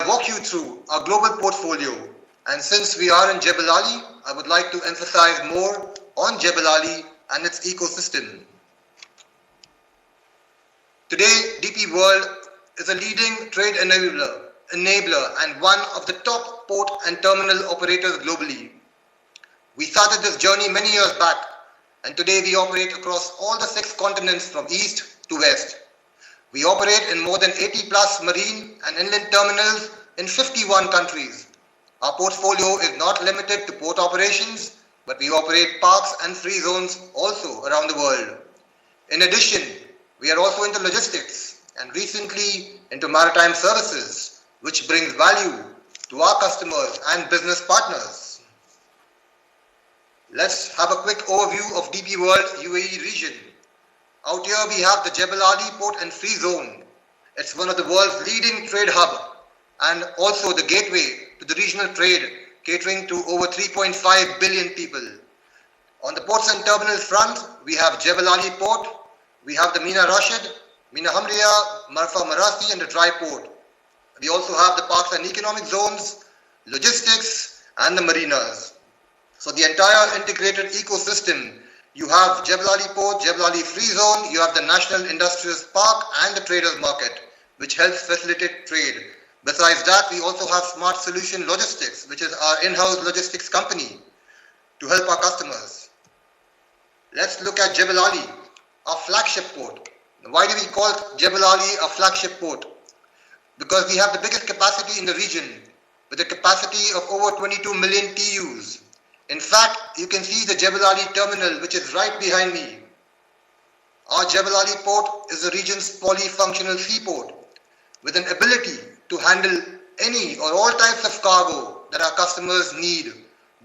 S11: walk you through our global portfolio. And since we are in Jebel Ali, I would like to emphasize more on Jebel Ali and its ecosystem. Today, DP World is a leading trade enabler and one of the top port and terminal operators globally. We started this journey many years back, and today we operate across all the 6 continents from east to west. We operate in more than 80 plus marine and inland terminals in 51 countries. Our portfolio is not limited to port operations, but we operate parks and free zones also around the world. In addition, we are also into logistics and recently into maritime services, which brings value to our customers and business partners. Let's have a quick overview of DP World UAE region. Out here we have the Jebel Ali Port and Free Zone. It's one of the world's leading trade hub and also the gateway to the regional trade, catering to over 3.5 billion people. On the ports and terminals front, we have Jebel Ali Port, we have the Mina Rashid, Mina Hamriya, Marfa Marasi and the Dry Port. We also have the parks and economic zones, logistics and the marinas. So the entire integrated ecosystem, you have Jebel Ali Port, Jebel Ali Free Zone, you have the National Industrials Park and the Traders Market, which helps facilitate trade. Besides that, we also have Smart Solution Logistics, which is our in-house logistics company to help our customers. Let's look at Jebel Ali, our flagship port. Why do we call Jebel Ali a flagship port? Because we have the biggest capacity in the region with a capacity of over 22 million TEUs. In fact, you can see the Jebel Ali terminal, which is right behind me. Our Jebel Ali port is the region's polyfunctional seaport with an ability to handle any or all types of cargo that our customers need,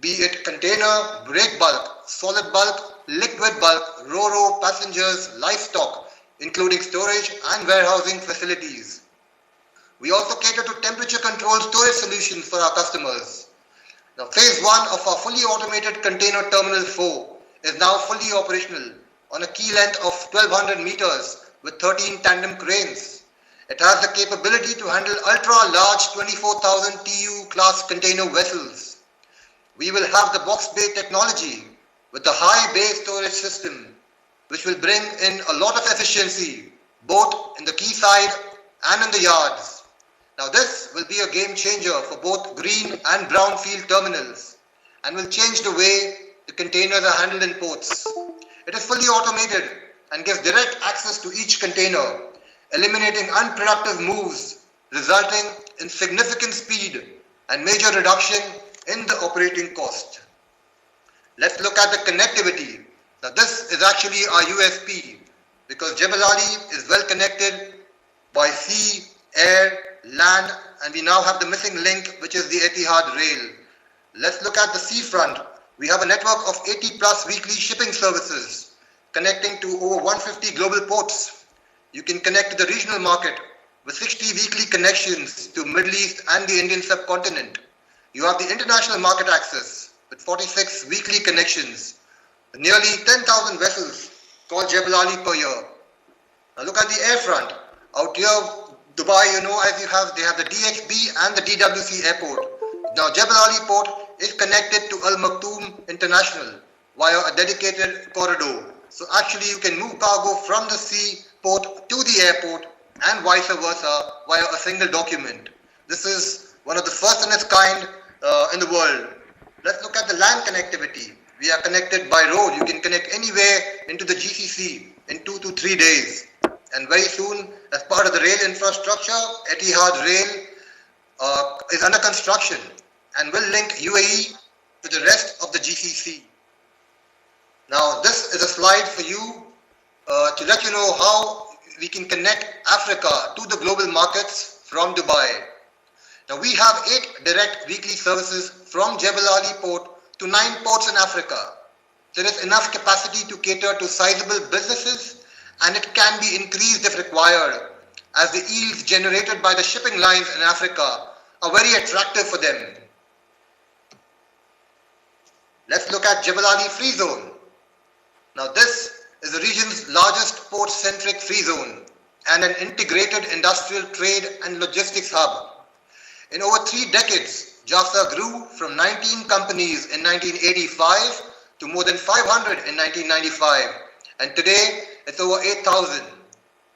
S11: be it container, break bulk, solid bulk, liquid bulk, ro-ro, passengers, livestock, including storage and warehousing facilities. We also cater to temperature-controlled storage solutions for our customers. Now, phase 1 of our fully automated container terminal 4 is now fully operational on a key length of 1200 meters with 13 tandem cranes. It has the capability to handle ultra-large 24,000 TEU class container vessels. We will have the box bay technology with the high bay storage system, which will bring in a lot of efficiency, both in the quayside and in the yards. Now this will be a game changer for both green and brownfield terminals and will change the way the containers are handled in ports. It is fully automated and gives direct access to each container, eliminating unproductive moves, resulting in significant speed and major reduction in the operating cost. Let's look at the connectivity. Now this is actually our USP because Jebel Ali is well connected by sea, air, land, and we now have the missing link, which is the Etihad rail. Let's look at the seafront. We have a network of 80 plus weekly shipping services connecting to over 150 global ports. You can connect to the regional market with 60 weekly connections to Middle East and the Indian subcontinent. You have the international market access with 46 weekly connections, nearly 10,000 vessels called Jebel Ali per year. Now look at the air front. Out here, Dubai, they have the DXB and the DWC airport. Now Jebel Ali port is connected to Al Maktoum International via a dedicated corridor. So actually you can move cargo from the sea port to the airport and vice versa via a single document. This is one of the first in its kind in the world. Let's look at the land connectivity. We are connected by road. You can connect anywhere into the GCC in 2 to 3 days. And very soon, as part of the rail infrastructure, Etihad Rail is under construction and will link UAE to the rest of the GCC. Now, this is a slide for you to let you know how we can connect Africa to the global markets from Dubai. Now we have 8 direct weekly services from Jebel Ali port to 9 ports in Africa. There is enough capacity to cater to sizable businesses and it can be increased if required, as the yields generated by the shipping lines in Africa are very attractive for them. Let's look at Jebel Ali Free Zone. Now this is the region's largest port-centric free zone and an integrated industrial trade and logistics hub. In over 3 decades, JAFSA grew from 19 companies in 1985 to more than 500 in 1995, and today it's over 8,000.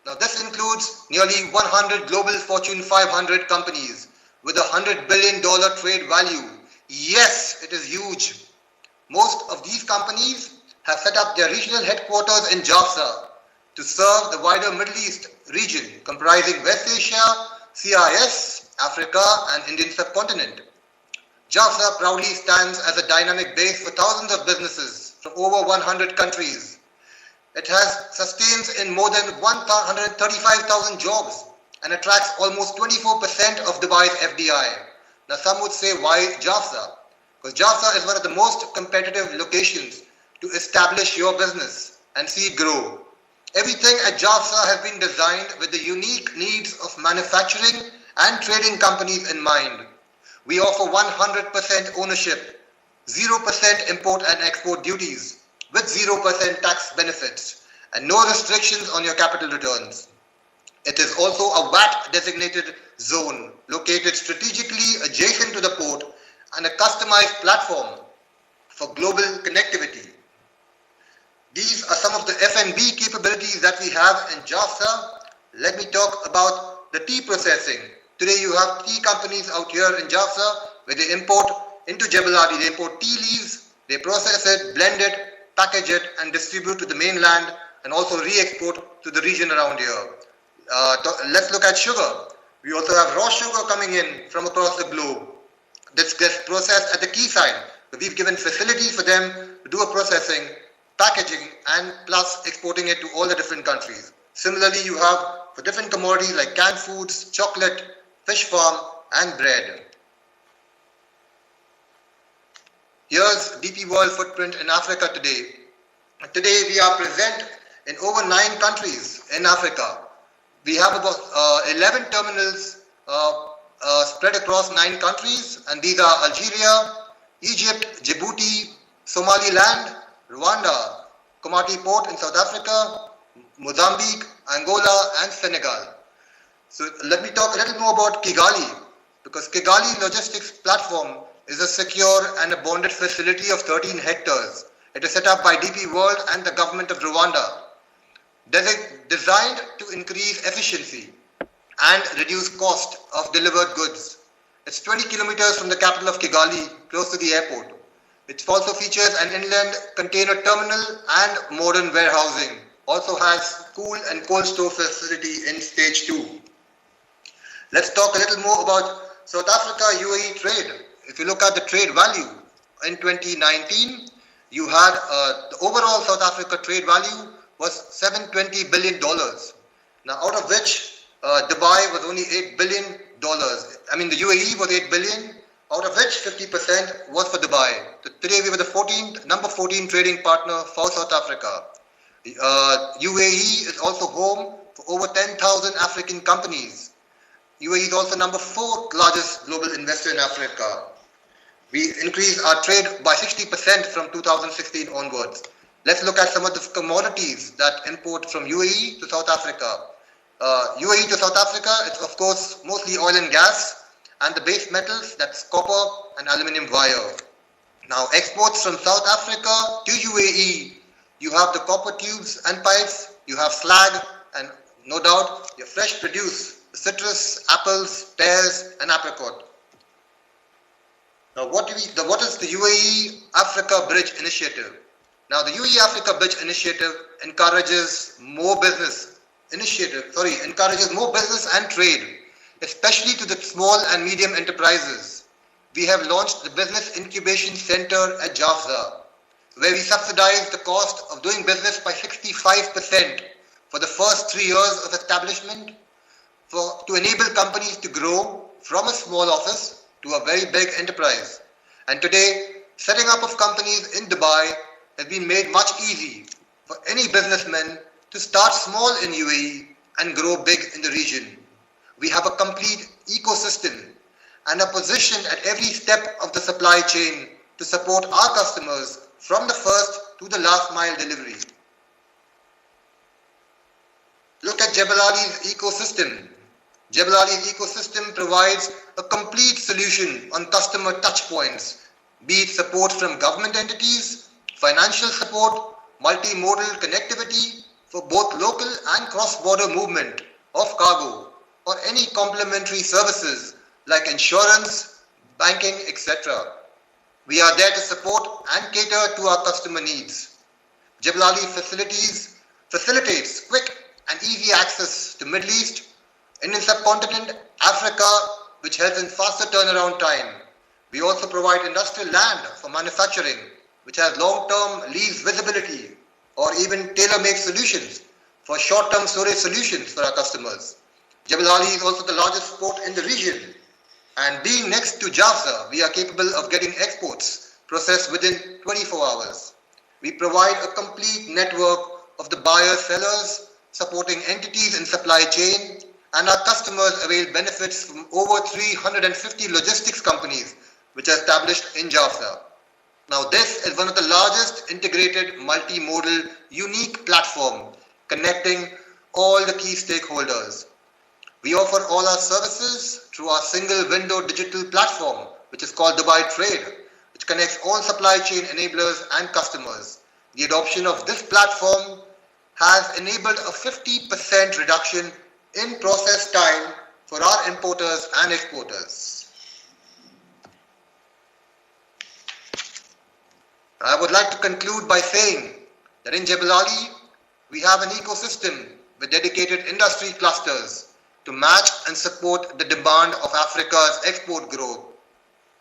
S11: Now this includes nearly 100 global Fortune 500 companies with $100 billion trade value. Yes, it is huge. Most of these companies have set up their regional headquarters in JAFSA to serve the wider Middle East region comprising West Asia, CIS, Africa and Indian subcontinent. JAFZA proudly stands as a dynamic base for thousands of businesses from over 100 countries. It sustains in more than 135,000 jobs and attracts almost 24% of Dubai's FDI. Now some would say, why JAFZA? Because JAFZA is one of the most competitive locations to establish your business and see it grow. Everything at JAFZA has been designed with the unique needs of manufacturing and trading companies in mind. We offer 100% ownership, 0% import and export duties, with 0% tax benefits, and no restrictions on your capital returns. It is also a VAT designated zone located strategically adjacent to the port and a customized platform for global connectivity. These are some of the F&B capabilities that we have in JAFZA. Let me talk about the tea processing. Today you have tea companies out here in JAFZA where they import into Jebel Ali, they import tea leaves, they process it, blend it, package it and distribute to the mainland and also re-export to the region around here. Let's look at sugar. We also have raw sugar coming in from across the globe. This gets processed at the quayside. So we've given facilities for them to do a processing, packaging and plus exporting it to all the different countries. Similarly, you have for different commodities like canned foods, chocolate, fish farm and bread. Here's DP World footprint in Africa today. Today we are present in over 9 countries in Africa. We have about 11 terminals spread across 9 countries, and these are Algeria, Egypt, Djibouti, Somaliland, Rwanda, Komati Port in South Africa, Mozambique, Angola and Senegal. So let me talk a little more about Kigali, because Kigali Logistics Platform is a secure and a bonded facility of 13 hectares. It is set up by DP World and the government of Rwanda. Designed to increase efficiency and reduce cost of delivered goods. It's 20 kilometers from the capital of Kigali, close to the airport. It also features an inland container terminal and modern warehousing. Also has cool and cold store facility in stage 2. Let's talk a little more about South Africa UAE trade. If you look at the trade value in 2019, you had the overall South Africa trade value was $720 billion. Now, out of which Dubai was only $8 billion. I mean, the UAE was $8 billion, out of which 50% was for Dubai. So today, we were the number 14 trading partner for South Africa. UAE is also home for over 10,000 African companies. UAE is also number 4 largest global investor in Africa. We increased our trade by 60% from 2016 onwards. Let's look at some of the commodities that import from UAE to South Africa. UAE to South Africa, it's of course mostly oil and gas and the base metals, that's copper and aluminium wire. Now exports from South Africa to UAE, you have the copper tubes and pipes, you have slag and no doubt your fresh produce, the citrus, apples, pears and apricot. Now what is the UAE Africa Bridge Initiative? Now, the UAE Africa Bridge Initiative encourages more business and trade, especially to the small and medium enterprises. We have launched the Business Incubation Center at JAFZA, where we subsidize the cost of doing business by 65% for the first 3 years of establishment to enable companies to grow from a small office to a very big enterprise. And today, setting up of companies in Dubai has been made much easy for any businessman to start small in UAE and grow big in the region. We have a complete ecosystem and are positioned at every step of the supply chain to support our customers from the first to the last mile delivery. Look at Jebel Ali's ecosystem. Jebel Ali's ecosystem provides a complete solution on customer touch points, be it support from government entities, financial support, multimodal connectivity for both local and cross-border movement of cargo, or any complementary services like insurance, banking, etc. We are there to support and cater to our customer needs. Jebel Ali facilitates quick and easy access to Middle East, Indian subcontinent, Africa, which has a faster turnaround time. We also provide industrial land for manufacturing, which has long-term lease visibility or even tailor-made solutions for short-term storage solutions for our customers. Jebel Ali is also the largest port in the region, and being next to Jafza, we are capable of getting exports processed within 24 hours. We provide a complete network of the buyers, sellers, supporting entities in supply chain, and our customers avail benefits from over 350 logistics companies which are established in Jafza. Now, this is one of the largest integrated multimodal unique platform connecting all the key stakeholders. We offer all our services through our single window digital platform, which is called Dubai Trade, which connects all supply chain enablers and customers. The adoption of this platform has enabled a 50% reduction in process time for our importers and exporters. I would like to conclude by saying that in Jebel Ali, we have an ecosystem with dedicated industry clusters to match and support the demand of Africa's export growth.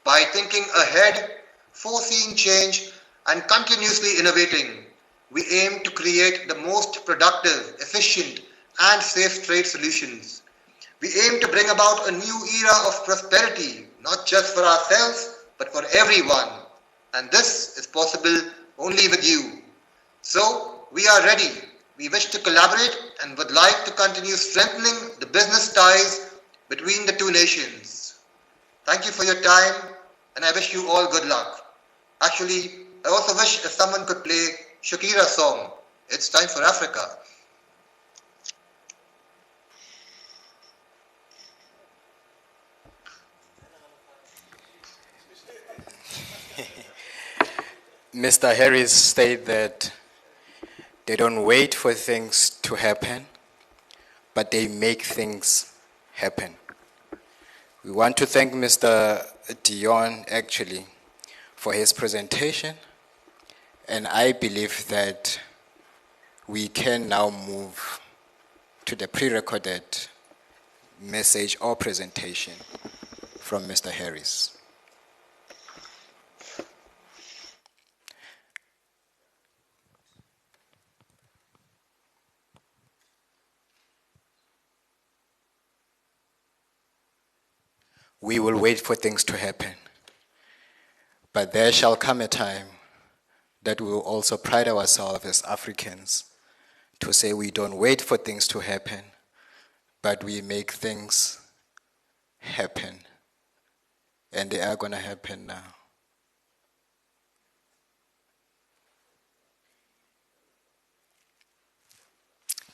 S11: By thinking ahead, foreseeing change, and continuously innovating, we aim to create the most productive, efficient, and safe trade solutions. We aim to bring about a new era of prosperity, not just for ourselves, but for everyone. And this is possible only with you. So, we are ready. We wish to collaborate and would like to continue strengthening the business ties between the two nations. Thank you for your time, and I wish you all good luck. Actually, I also wish if someone could play Shakira's song, It's Time for Africa.
S9: Mr. Harris stated that they don't wait for things to happen, but they make things happen. We want to thank Mr. Dion actually for his presentation, and I believe that we can now move to the pre-recorded message or presentation from Mr. Harris. We will wait for things to happen, but there shall come a time that we will also pride ourselves as Africans to say we don't wait for things to happen, but we make things happen. And they are going to happen now.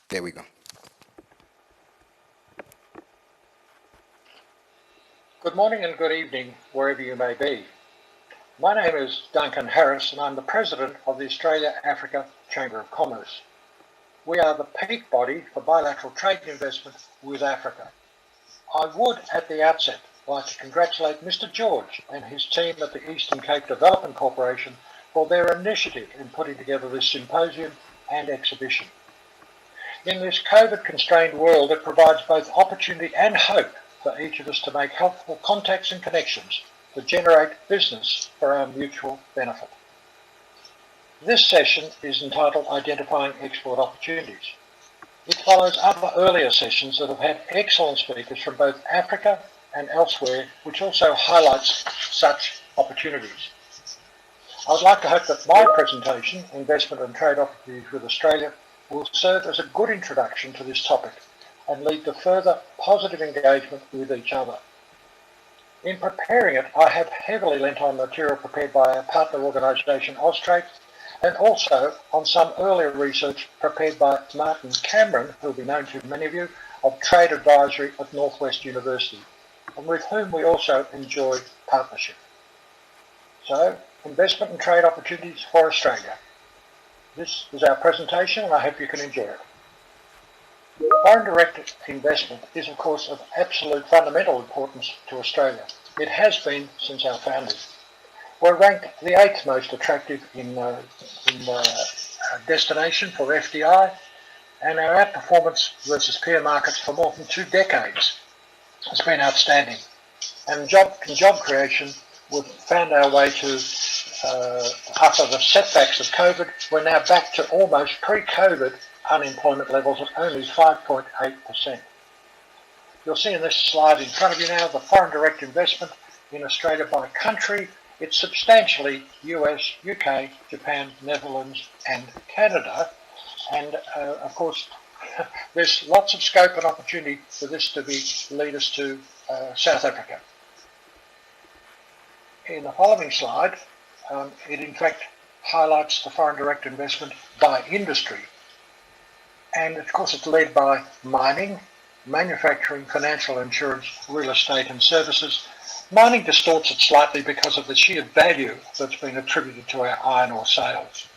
S9: There we go.
S12: Good morning and good evening, wherever you may be. My name is Duncan Harris, and I'm the President of the Australia-Africa Chamber of Commerce. We are the peak body for bilateral trade and investment with Africa. I would, at the outset, like to congratulate Mr. George and his team at the Eastern Cape Development Corporation for their initiative in putting together this symposium and exhibition. In this COVID-constrained world, it provides both opportunity and hope for each of us to make helpful contacts and connections to generate business for our mutual benefit. This session is entitled Identifying Export Opportunities. It follows other earlier sessions that have had excellent speakers from both Africa and elsewhere, which also highlights such opportunities. I would like to hope that my presentation, Investment and Trade Opportunities with Australia, will serve as a good introduction to this topic and lead to further positive engagement with each other. In preparing it, I have heavily lent on material prepared by our partner organisation Austrade, and also on some earlier research prepared by Martin Cameron, who will be known to many of you, of Trade Advisory at Northwest University, and with whom we also enjoy partnership. So, investment and trade opportunities for Australia. This is our presentation, and I hope you can enjoy it. Foreign direct investment is, of course, of absolute fundamental importance to Australia. It has been since our founding. We're ranked the 8th most attractive in destination for FDI, and our outperformance versus peer markets for more than 2 decades has been outstanding. And in job creation, we've found our way to, after the setbacks of COVID, we're now back to almost pre-COVID unemployment levels of only 5.8%. You'll see in this slide in front of you now the foreign direct investment in Australia by country. It's substantially US, UK, Japan, Netherlands and Canada. And of course, there's lots of scope and opportunity for this to lead us to South Africa. In the following slide, it in fact highlights the foreign direct investment by industry. And of course it's led by mining, manufacturing, financial insurance, real estate and services. Mining distorts it slightly because of the sheer value that's been attributed to our iron ore sales.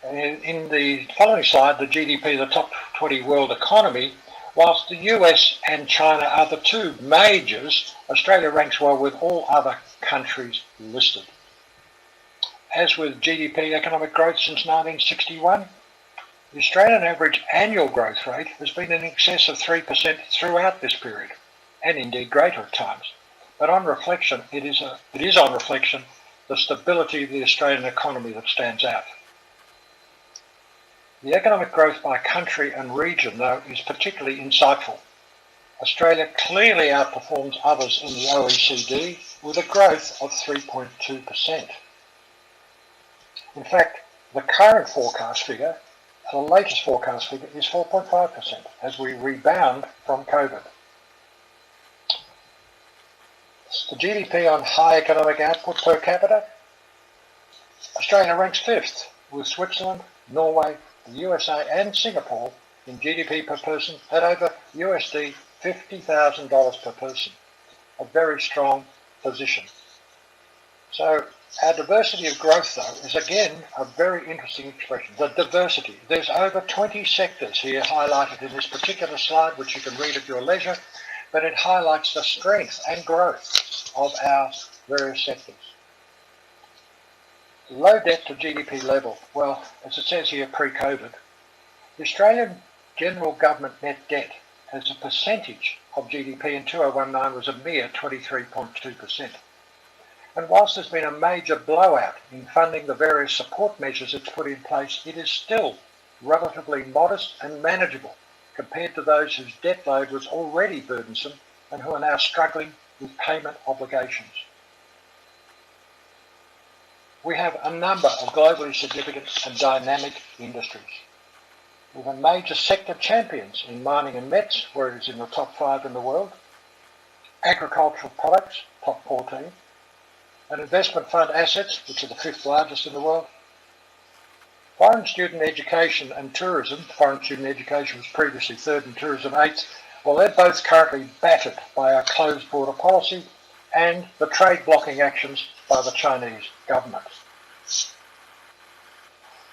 S12: In the following slide, the GDP, the top 20 world economy, whilst the US and China are the two majors, Australia ranks well with all other countries listed. As with GDP economic growth since 1961, the Australian average annual growth rate has been in excess of 3% throughout this period, and indeed greater at times. But on reflection, it is on reflection the stability of the Australian economy that stands out. The economic growth by country and region, though, is particularly insightful. Australia clearly outperforms others in the OECD with a growth of 3.2%. In fact, the current forecast figure, the latest forecast figure, is 4.5% as we rebound from COVID. The GDP on high economic output per capita, Australia ranks 5th, with Switzerland, Norway, the USA and Singapore in GDP per person at over USD $50,000 per person. A very strong position. So our diversity of growth, though, is again a very interesting expression. The diversity. There's over 20 sectors here highlighted in this particular slide, which you can read at your leisure, but it highlights the strength and growth of our various sectors. Low debt to GDP level. Well, as it says here, pre-COVID, the Australian general government net debt as a percentage of GDP in 2019 was a mere 23.2%. And whilst there's been a major blowout in funding the various support measures it's put in place, it is still relatively modest and manageable compared to those whose debt load was already burdensome and who are now struggling with payment obligations. We have a number of globally significant and dynamic industries. We have major sector champions in mining and mets, where it is in the top 5 in the world, agricultural products, top 14, and investment fund assets, which are the 5th largest in the world. Foreign student education and tourism, foreign student education was previously 3rd and tourism 8th, well, they're both currently battered by our closed border policy and the trade blocking actions by the Chinese government.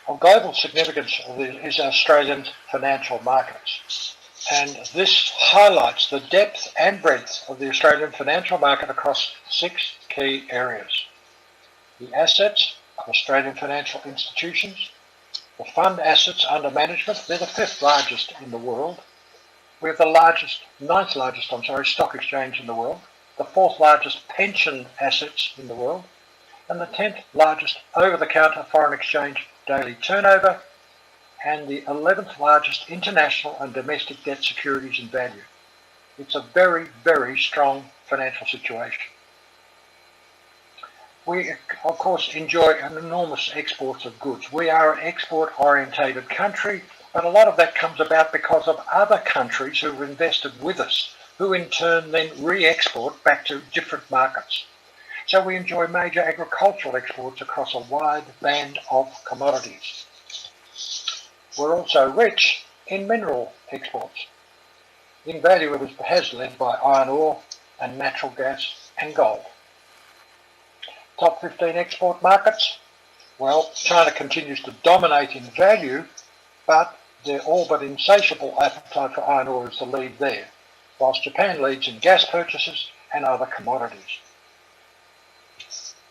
S12: Of global significance is Australian financial markets, and this highlights the depth and breadth of the Australian financial market across 6 key areas. The assets of Australian financial institutions, the fund assets under management, they're the 5th largest in the world. We have the 9th largest stock exchange in the world, the 4th largest pension assets in the world, and the 10th largest over-the-counter foreign exchange daily turnover, and the 11th largest international and domestic debt securities in value. It's a very, very strong financial situation. We, of course, enjoy an enormous exports of goods. We are an export-orientated country, but a lot of that comes about because of other countries who have invested with us, who in turn then re-export back to different markets. So we enjoy major agricultural exports across a wide band of commodities. We're also rich in mineral exports. In value, it has led by iron ore and natural gas and gold. Top 15 export markets? Well, China continues to dominate in value, but their all but insatiable appetite for iron ore is the lead there, whilst Japan leads in gas purchases and other commodities.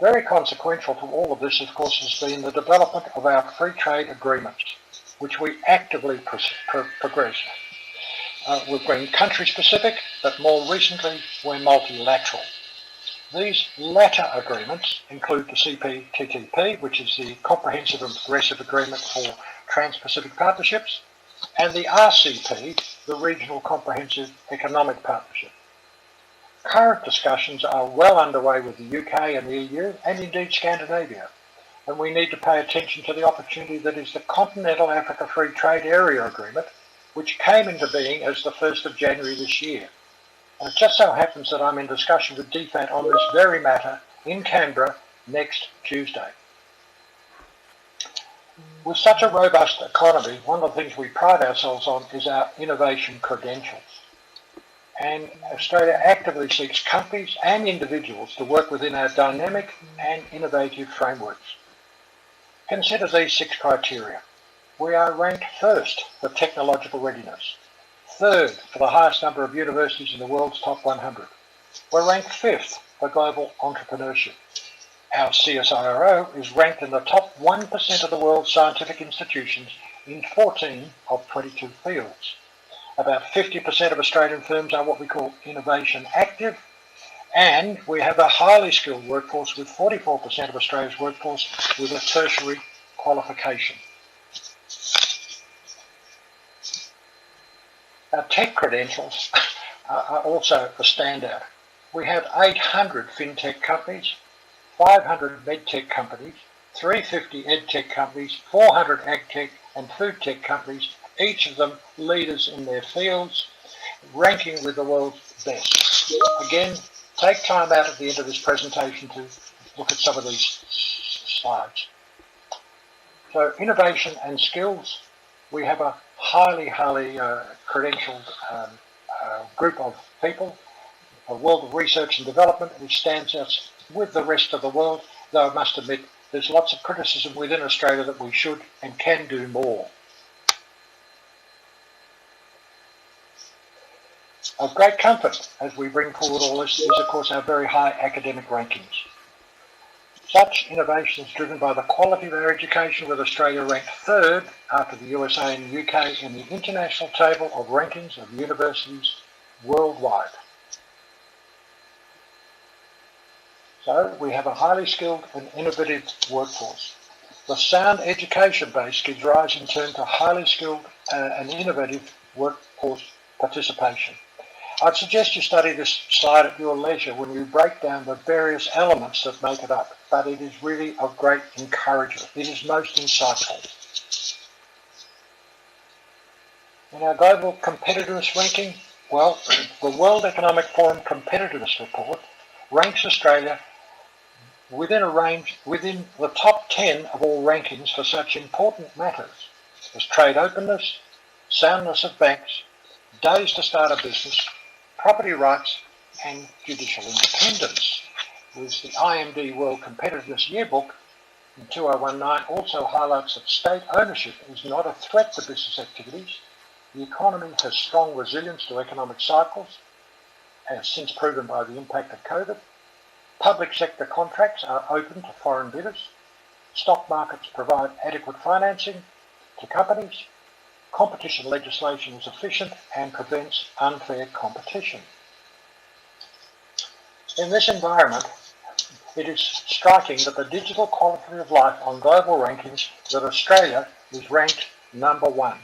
S12: Very consequential to all of this, of course, has been the development of our free trade agreements, which we actively progress. We've been country-specific, but more recently, we're multilateral. These latter agreements include the CPTPP, which is the Comprehensive and Progressive Agreement for Trans-Pacific Partnerships, and the RCP, the Regional Comprehensive Economic Partnership. Current discussions are well underway with the UK and the EU, and indeed Scandinavia, and we need to pay attention to the opportunity that is the Continental Africa Free Trade Area Agreement, which came into being as the 1st of January this year. And it just so happens that I'm in discussion with DFAT on this very matter in Canberra next Tuesday. With such a robust economy, one of the things we pride ourselves on is our innovation credentials. And Australia actively seeks companies and individuals to work within our dynamic and innovative frameworks. Consider these 6 criteria. We are ranked first for technological readiness, third for the highest number of universities in the world's top 100. We're ranked 5th for global entrepreneurship. Our CSIRO is ranked in the top 1% of the world's scientific institutions in 14 of 22 fields. About 50% of Australian firms are what we call innovation active, and we have a highly skilled workforce with 44% of Australia's workforce with a tertiary qualification. Our tech credentials are also a standout. We have 800 fintech companies, 500 medtech companies, 350 edtech companies, 400 agtech and food tech companies, each of them leaders in their fields, ranking with the world's best. Again, take time out at the end of this presentation to look at some of these slides. So innovation and skills, we have a highly credentialed group of people, a world of research and development which stands us with the rest of the world, though I must admit there's lots of criticism within Australia that we should and can do more. Of great comfort as we bring forward all this is of course our very high academic rankings. Such innovation is driven by the quality of our education, with Australia ranked 3rd after the USA and the UK in the international table of rankings of universities worldwide. So we have a highly skilled and innovative workforce. The sound education base gives rise in turn to highly skilled and innovative workforce participation. I'd suggest you study this slide at your leisure when you break down the various elements that make it up, but it is really of great encouragement. It is most insightful. In our global competitiveness ranking, well, the World Economic Forum Competitiveness Report ranks Australia within the top 10 of all rankings for such important matters as trade openness, soundness of banks, days to start a business, property rights and judicial independence. With the IMD World Competitiveness Yearbook in 2019 also highlights that state ownership is not a threat to business activities. The economy has strong resilience to economic cycles, as since proven by the impact of COVID. Public sector contracts are open to foreign bidders. Stock markets provide adequate financing to companies. Competition legislation is efficient and prevents unfair competition. In this environment, it is striking that the digital quality of life on global rankings that Australia is ranked number 1,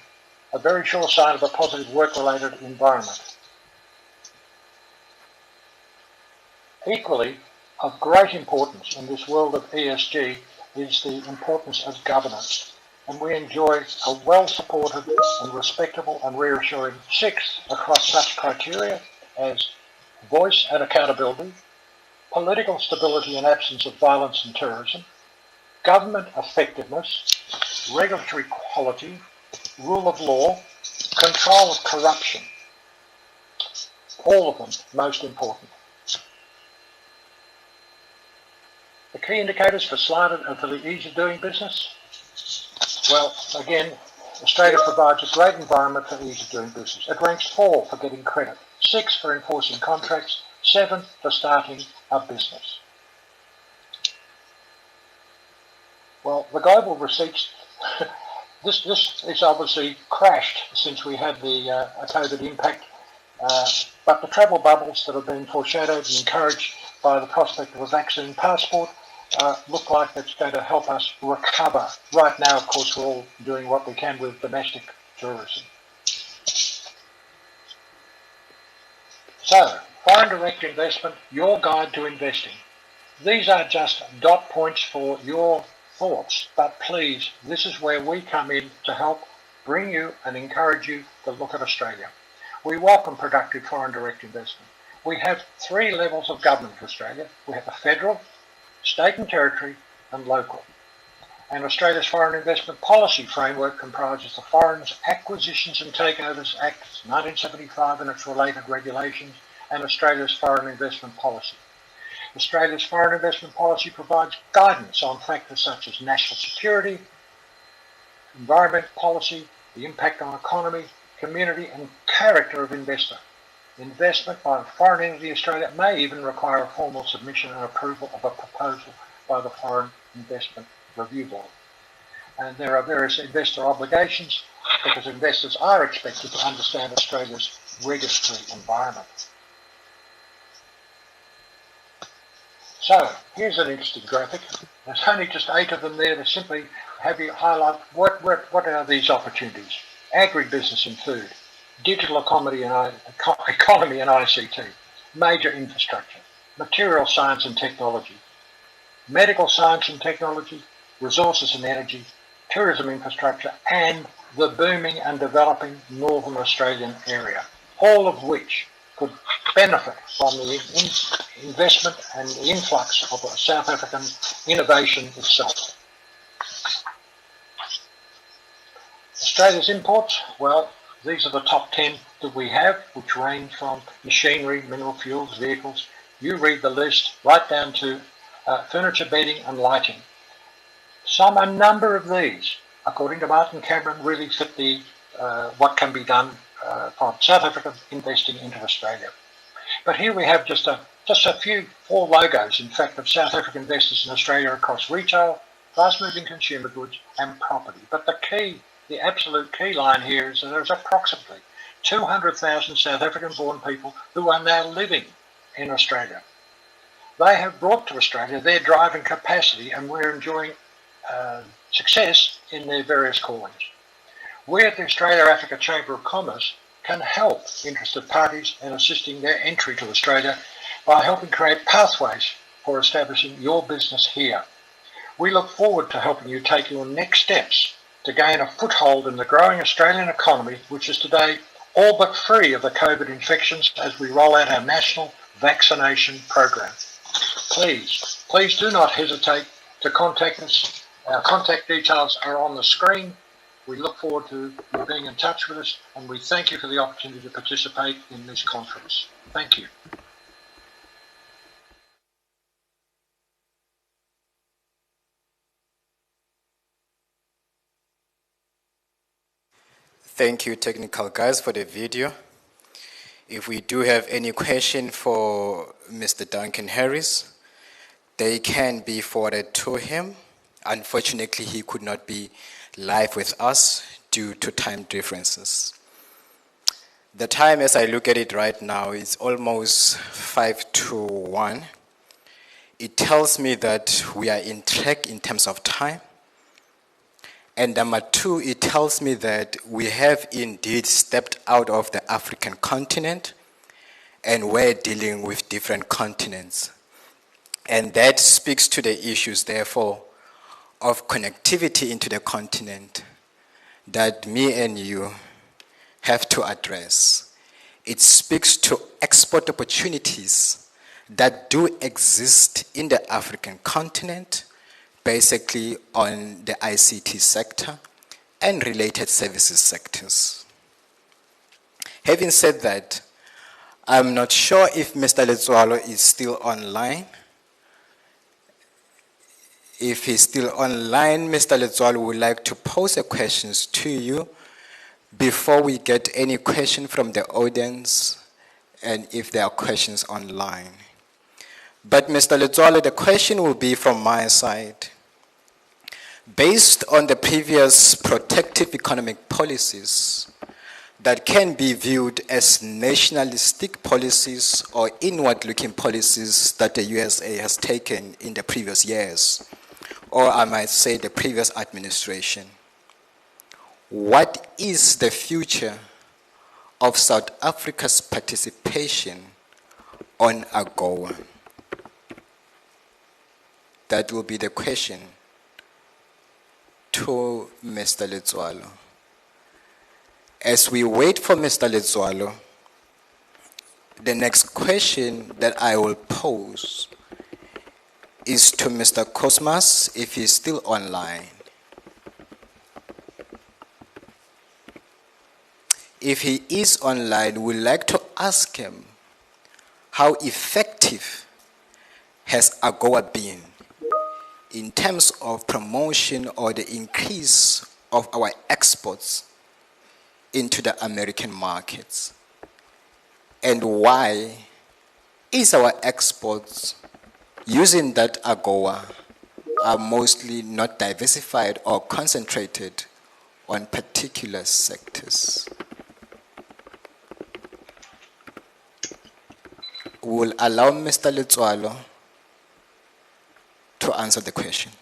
S12: a very sure sign of a positive work-related environment. Equally, of great importance in this world of ESG is the importance of governance. And we enjoy a well-supported and respectable and reassuring 6 across such criteria as voice and accountability, political stability and absence of violence and terrorism, government effectiveness, regulatory quality, rule of law, control of corruption. All of them most important. The key indicators for the ease of doing business. Well, again, Australia provides a great environment for ease of doing business. It ranks 4 for getting credit, 6 for enforcing contracts, 7 for starting a business. Well, the global receipts, this is obviously crashed since we had the COVID impact, but the travel bubbles that have been foreshadowed and encouraged by the prospect of a vaccine passport look like it's going to help us recover. Right now, of course, we're all doing what we can with domestic tourism. So, foreign direct investment, your guide to investing. These are just dot points for your thoughts, but please, this is where we come in to help bring you and encourage you to look at Australia. We welcome productive foreign direct investment. We have 3 levels of government for Australia. We have the federal, state and territory, and local. And Australia's Foreign Investment Policy Framework comprises the Foreign Acquisitions and Takeovers Act 1975 and its related regulations, and Australia's Foreign Investment Policy. Australia's foreign investment policy provides guidance on factors such as national security, environment policy, the impact on economy, community and character of investor. Investment by a foreign entity Australia may even require a formal submission and approval of a proposal by the Foreign Investment Review Board. And there are various investor obligations because investors are expected to understand Australia's regulatory environment. So, here's an interesting graphic. There's only just 8 of them there to simply have you highlight what are these opportunities. Agribusiness and food, digital economy and ICT, major infrastructure, material science and technology, medical science and technology, resources and energy, tourism infrastructure, and the booming and developing Northern Australian area, all of which could benefit from the investment and the influx of South African innovation itself. Australia's imports, well, these are the top 10 that we have, which range from machinery, mineral fuels, vehicles. You read the list right down to furniture, bedding and lighting. A number of these, according to Martin Cameron, really fit the what can be done from South Africa investing into Australia. But here we have just a few 4 logos, in fact, of South African investors in Australia across retail, fast-moving consumer goods and property. But the absolute key line here is that there's approximately 200,000 South African-born people who are now living in Australia. They have brought to Australia their driving capacity and we're enjoying success in their various callings. We at the Australia-Africa Chamber of Commerce can help interested parties in assisting their entry to Australia by helping create pathways for establishing your business here. We look forward to helping you take your next steps to gain a foothold in the growing Australian economy, which is today all but free of the COVID infections as we roll out our national vaccination program. Please do not hesitate to contact us. Our contact details are on the screen. We look forward to you being in touch with us, and we thank you for the opportunity to participate in this conference. Thank you.
S9: Thank you, technical guys, for the video. If we do have any question for Mr. Duncan Harris, they can be forwarded to him. Unfortunately, he could not be live with us due to time differences. The time, as I look at it right now, is almost 5:01. It tells me that we are in track in terms of time. And number 2, it tells me that we have indeed stepped out of the African continent and we're dealing with different continents. And that speaks to the issues, therefore, of connectivity into the continent that me and you have to address. It speaks to export opportunities that do exist in the African continent, basically on the ICT sector and related services sectors. Having said that, I'm not sure if Mr. Letsoalo is still online. If he's still online, Mr. Letsoalo would like to pose a question to you before we get any question from the audience and if there are questions online. But Mr. Letsoalo, the question will be from my side. Based on the previous protective economic policies that can be viewed as nationalistic policies or inward-looking policies that the USA has taken in the previous years, or I might say the previous administration. What is the future of South Africa's participation on AGOA? That will be the question to Mr. Letsoalo. As we wait for Mr. Letsoalo, the next question that I will pose is to Mr. Cosmas, if he's still online. If he is online, we'd like to ask him, how effective has AGOA been in terms of promotion or the increase of our exports into the American markets? And why is our exports using that AGOA are mostly not diversified or concentrated on particular sectors? We will allow Mr. Letsoalo to answer the question.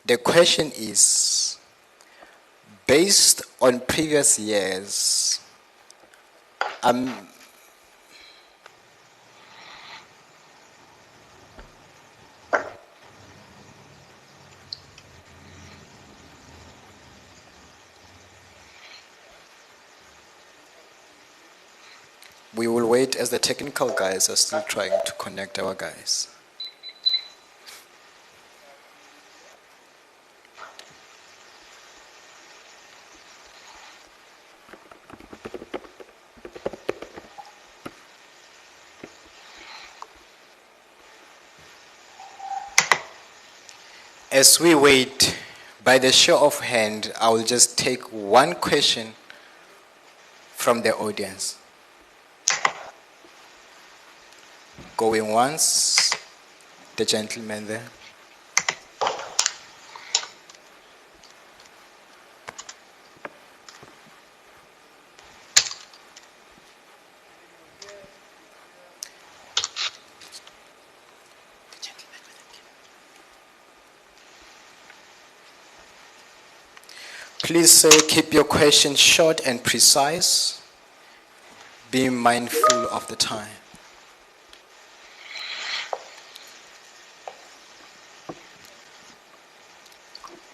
S9: The question is, based on previous years, we will wait as the technical guys are still trying to connect our guys. As we wait, by the show of hand, I will just take one question from the audience. Going once, the gentleman there. Please, sir, keep your questions short and precise. Be mindful of the time.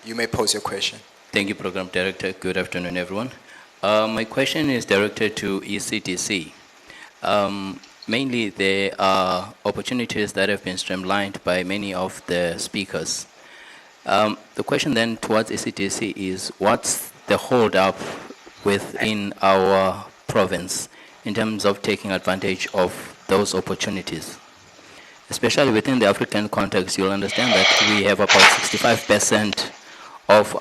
S9: You may pose your question.
S13: Thank you, Program Director. Good afternoon, everyone. My question is directed to ECDC. Mainly, there are opportunities that have been streamlined by many of the speakers. The question then towards ECDC is, what's the hold-up within our province in terms of taking advantage of those opportunities? Especially within the African context, you'll understand that we have about 65% of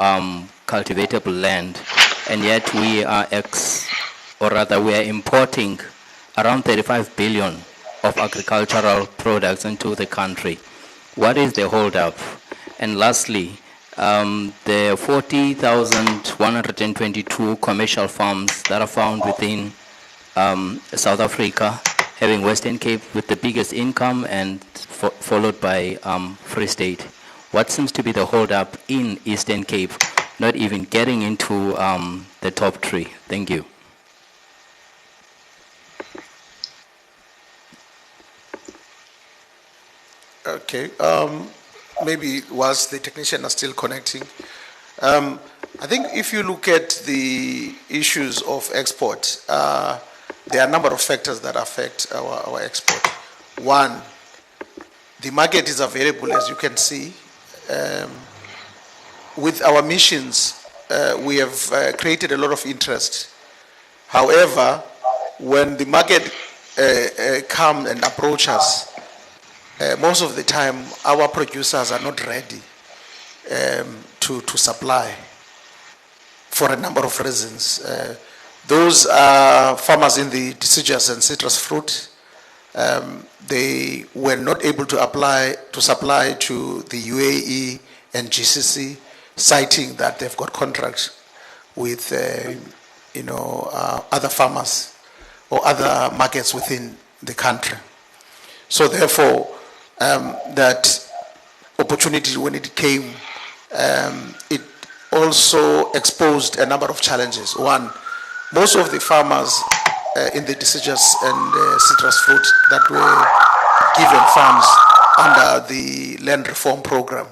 S13: cultivatable land, and yet we are we are importing around 35 billion of agricultural products into the country. What is the hold-up? And lastly, the 40,122 commercial farms that are found within South Africa, having Western Cape with the biggest income and followed by Free State. What seems to be the hold-up in Eastern Cape, not even getting into the top three? Thank you.
S4: Okay. Maybe whilst the technician are still connecting, I think if you look at the issues of export, there are a number of factors that affect our export. One, the market is available, as you can see. With our missions, we have created a lot of interest. However, when the market come and approach us, most of the time our producers are not ready to supply for a number of reasons. Those are farmers in the deciduous and citrus fruit, They were not able to supply to the UAE and GCC, citing that they've got contracts with, other farmers or other markets within the country. So therefore, that opportunity, when it came, it also exposed a number of challenges. One, most of the farmers in the deciduous and citrus fruit that were given farms under the land reform program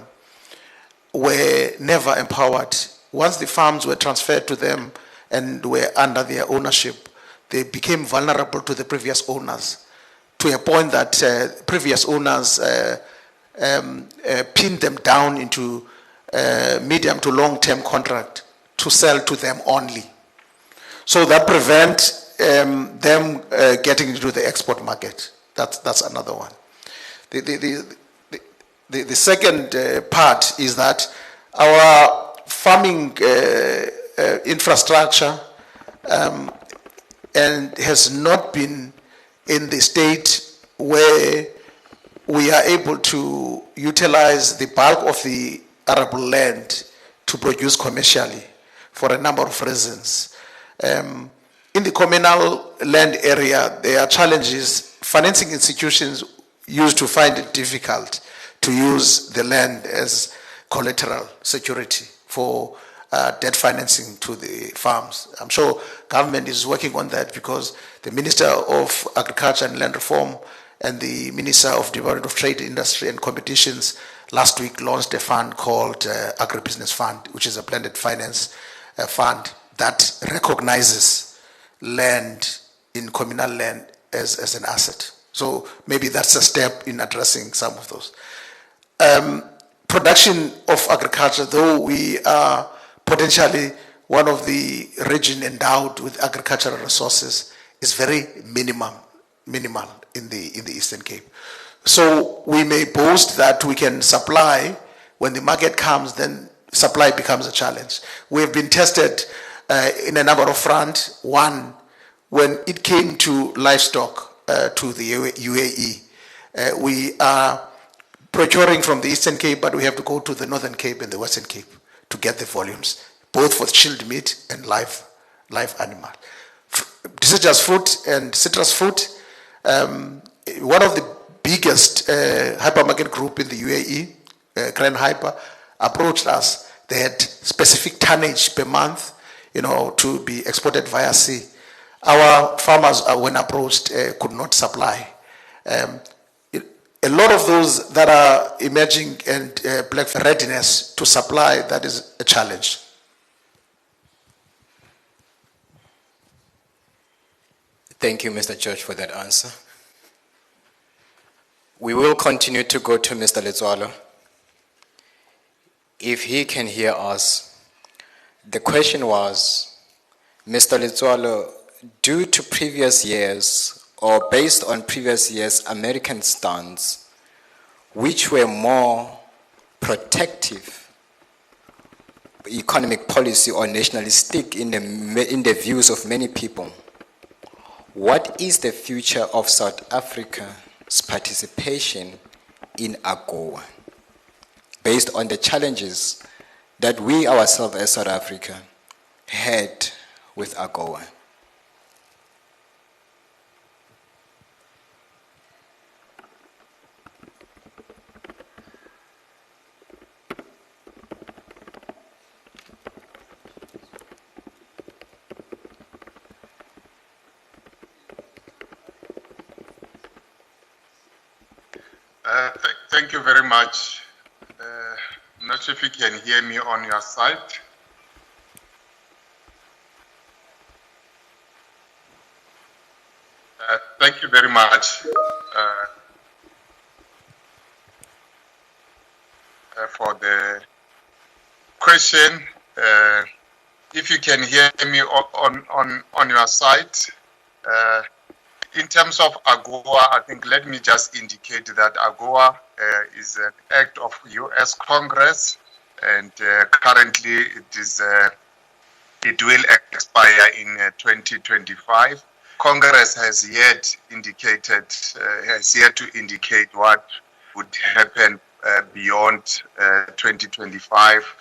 S4: were never empowered. Once the farms were transferred to them and were under their ownership, they became vulnerable to the previous owners, to a point that previous owners pinned them down into medium to long-term contract to sell to them only. So that prevent them getting into the export market. That's another one. The second part is that our farming infrastructure and has not been in the state where we are able to utilize the bulk of the arable land to produce commercially for a number of reasons. In the communal land area, there are challenges. Financing institutions used to find it difficult to use the land as collateral security for debt financing to the farms. I'm sure government is working on that, because the Minister of Agriculture and Land Reform and the Minister of Development of Trade, Industry and Competitions last week launched a fund called Agribusiness Fund, which is a blended finance fund that recognizes land in communal land as an asset. So maybe that's a step in addressing some of those. Production of agriculture, though we are potentially one of the region endowed with agricultural resources, is very minimal in the Eastern Cape. So we may boast that we can supply. When the market comes, then supply becomes a challenge. We have been tested in a number of fronts. One, when it came to livestock to the UAE, we are procuring from the Eastern Cape, but we have to go to the Northern Cape and the Western Cape to get the volumes, both for chilled meat and live animal. Deciduous fruit and citrus fruit, one of the biggest hypermarket group in the UAE, Grand Hyper, approached us. They had specific tonnage per month, to be exported via sea. Our farmers, when approached, could not supply. A lot of those that are emerging and lack readiness to supply, that is a challenge.
S9: Thank you, Mr. George, for that answer. We will continue to go to Mr. Letswalo. If he can hear us, the question was, Mr. Letswalo, due to previous years or based on previous years' American stance, which were more protective economic policy or nationalistic in the views of many people, what is the future of South Africa's participation in AGOA based on the challenges that we ourselves as South Africa had with AGOA?
S5: Thank you very much. I'm not sure if you can hear me on your side. Thank you very much for the question. If you can hear me on your side. In terms of AGOA, I think let me just indicate that AGOA is an act of U.S. Congress, and currently it will expire in 2025. Congress has yet to indicate what would happen beyond 2025.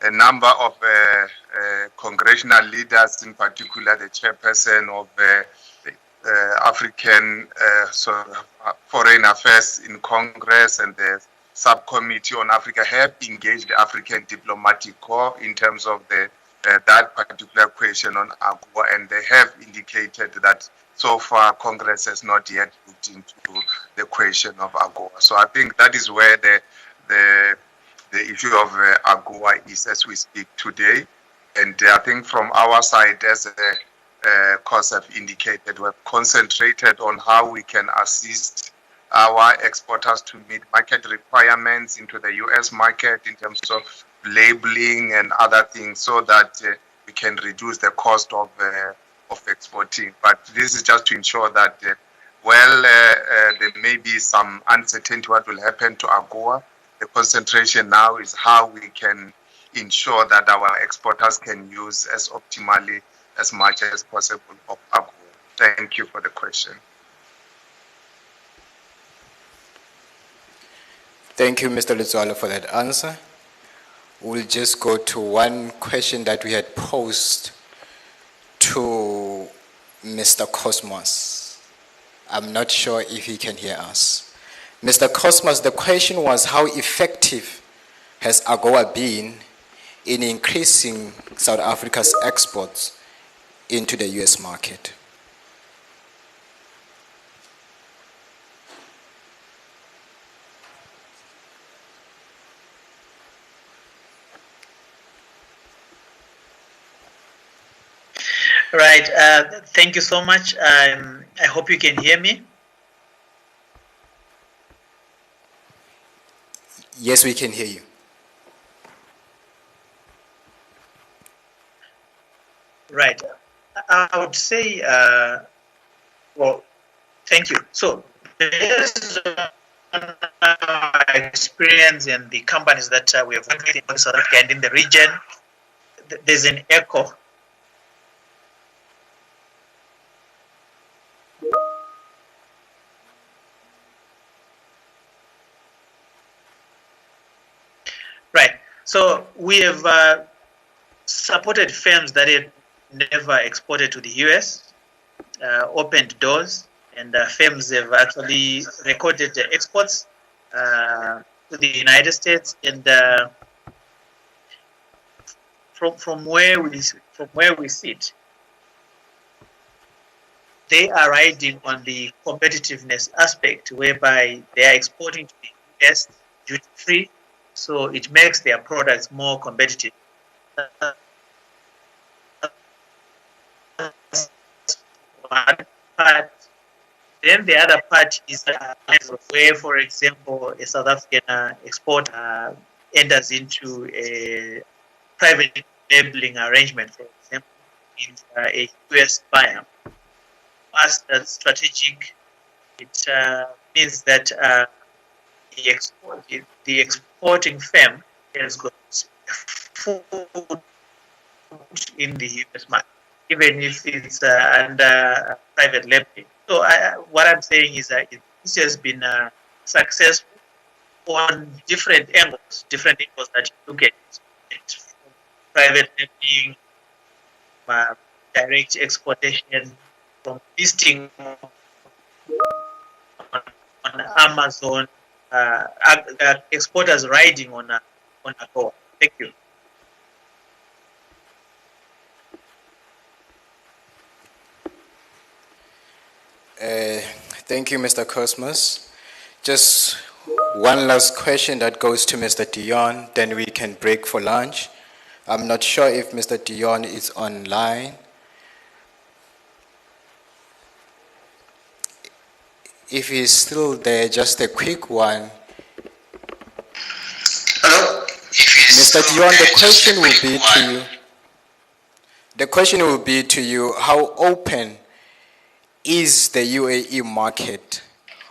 S5: A number of congressional leaders, in particular the chairperson of the African Foreign Affairs in Congress and the Subcommittee on Africa, have engaged the African Diplomatic Corps in terms of that particular question on AGOA, and they have indicated that so far Congress has not yet looked into the question of AGOA. So I think that is where the issue of AGOA is as we speak today. And I think from our side, as course have indicated, we have concentrated on how we can assist our exporters to meet market requirements into the US market in terms of labeling and other things, so that we can reduce the cost of exporting. But this is just to ensure that there may be some uncertainty what will happen to AGOA. The concentration now is how we can ensure that our exporters can use as optimally as much as possible of AGOA. Thank you for the question.
S9: Thank you, Mr. Lutzola, for that answer. We'll just go to one question that we had posed to Mr. Cosmos. I'm not sure if he can hear us. Mr. Cosmos, the question was, how effective has AGOA been in increasing South Africa's exports into the US market?
S10: Right. Thank you so much. I hope you can hear me.
S9: Yes, we can hear you.
S10: Right. I would say, well, thank you. So, based on our experience in the companies that we have worked with in South Africa and in the region, there's an echo. Right. So we have supported firms that had never exported to the US, opened doors, and firms have actually recorded the exports to the United States. And from where we sit, they are riding on the competitiveness aspect, whereby they are exporting to the US duty free. So it makes their products more competitive. One part. Then the other part is where, for example, a South African exporter enters into a private labeling arrangement, for example, with a US buyer. As that's strategic, it means that the exporting firm has got food in the US market, even if it's under private labeling. So what I'm saying is that this has been successful on different angles that you look at it, from private labeling, direct exportation, from listing on Amazon, exporters riding on a go. Thank you.
S9: Thank you, Mr. Cosmos. Just one last question that goes to Mr. Dion, then we can break for lunch. I'm not sure if Mr. Dion is online. If he's still there, just a quick one.
S11: Hello?
S9: Mr. Dion, the question will be to you. The question will be to you, how open is the UAE market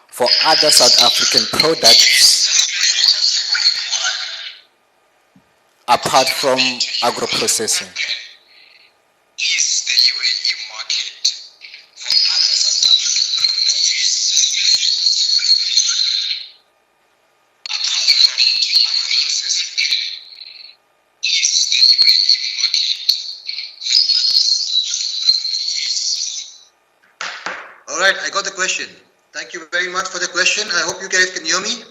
S9: for other South African products apart from agro-processing?
S11: Is the UAE market for All right, I got the question. Thank you very much for the question. I hope you guys can hear me.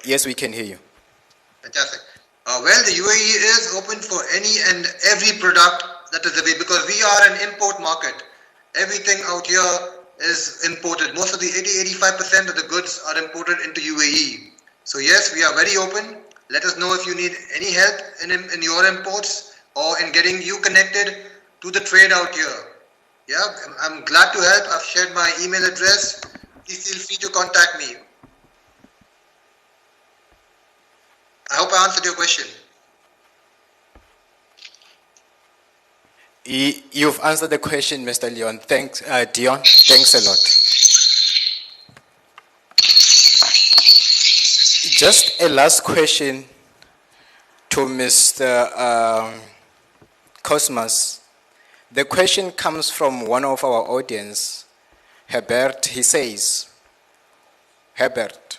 S9: Yes, we can hear you.
S11: Fantastic. Well, the UAE is open for any and every product that is available because we are an import market. Everything out here is imported. Most of the 80-85% of the goods are imported into UAE. So yes, we are very open. Let us know if you need any help in your imports or in getting you connected to the trade out here. Yeah, I'm glad to help. I've shared my email address. Please feel free to contact me. I hope I answered your question.
S9: You've answered the question, Mr. Leon. Thanks, Dion. Thanks a lot. Just a last question to Mr. Cosmas. The question comes from one of our audience, Herbert. He says, Herbert,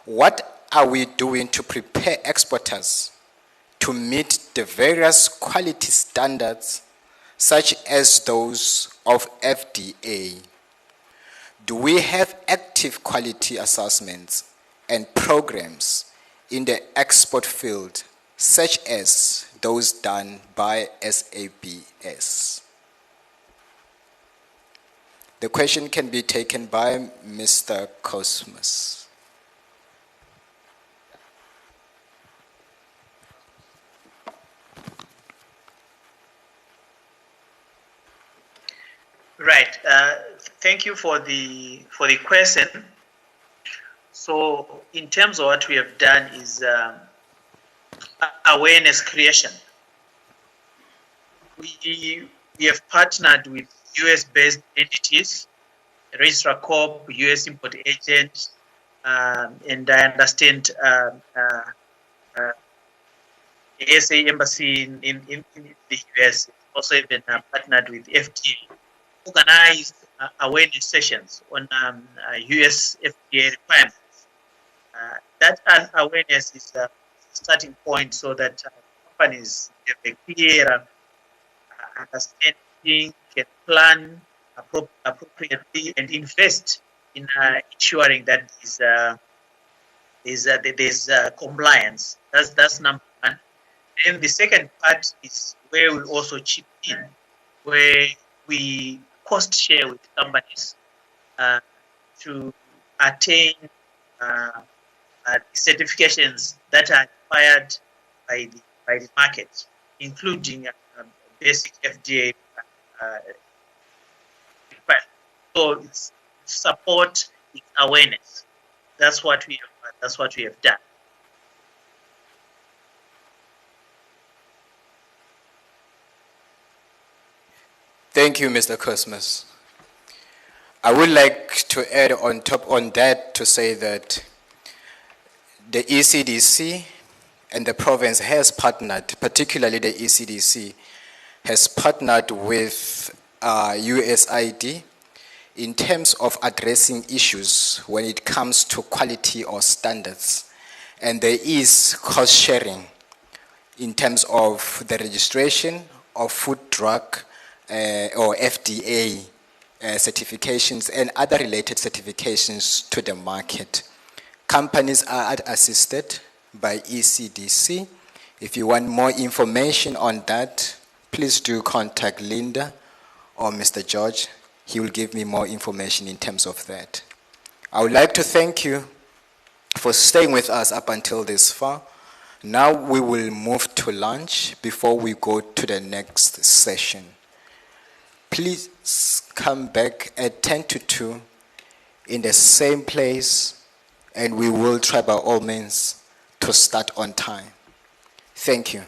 S9: what are we doing to prepare exporters to meet the various quality standards such as those of FDA? Do we have active quality assessments and programs in the export field such as those done by SABS? The question can be taken by Mr. Cosmas.
S10: Right. Thank you for the question. So, in terms of what we have done is awareness creation. We have partnered with US-based entities, Registrar Corp, US Import Agent, and I understand SA Embassy in the US also even partnered with FDA. Organized awareness sessions on US FDA requirements. That awareness is a starting point so that companies have a clear understanding, can plan appropriately and invest in ensuring that there's compliance. That's number one. Then the second part is where we also chip in, where we cost share with companies to attain certifications that are required by the market, including basic FDA requirements. So it's support, it's awareness. That's what we have done.
S9: Thank you, Mr. Cosmas. I would like to add on top on that to say that the ECDC and the province has partnered, particularly the ECDC, has partnered with USAID in terms of addressing issues when it comes to quality or standards. And there is cost sharing in terms of the registration of food, drug, or FDA certifications and other related certifications to the market. Companies are assisted by ECDC. If you want more information on that, please do contact Linda or Mr. George. He will give me more information in terms of that. I would like to thank you for staying with us up until this far. Now we will move to lunch before we go to the next session. Please come back at 10 to 2 in the same place, and we will try by all means to start on time. Thank you.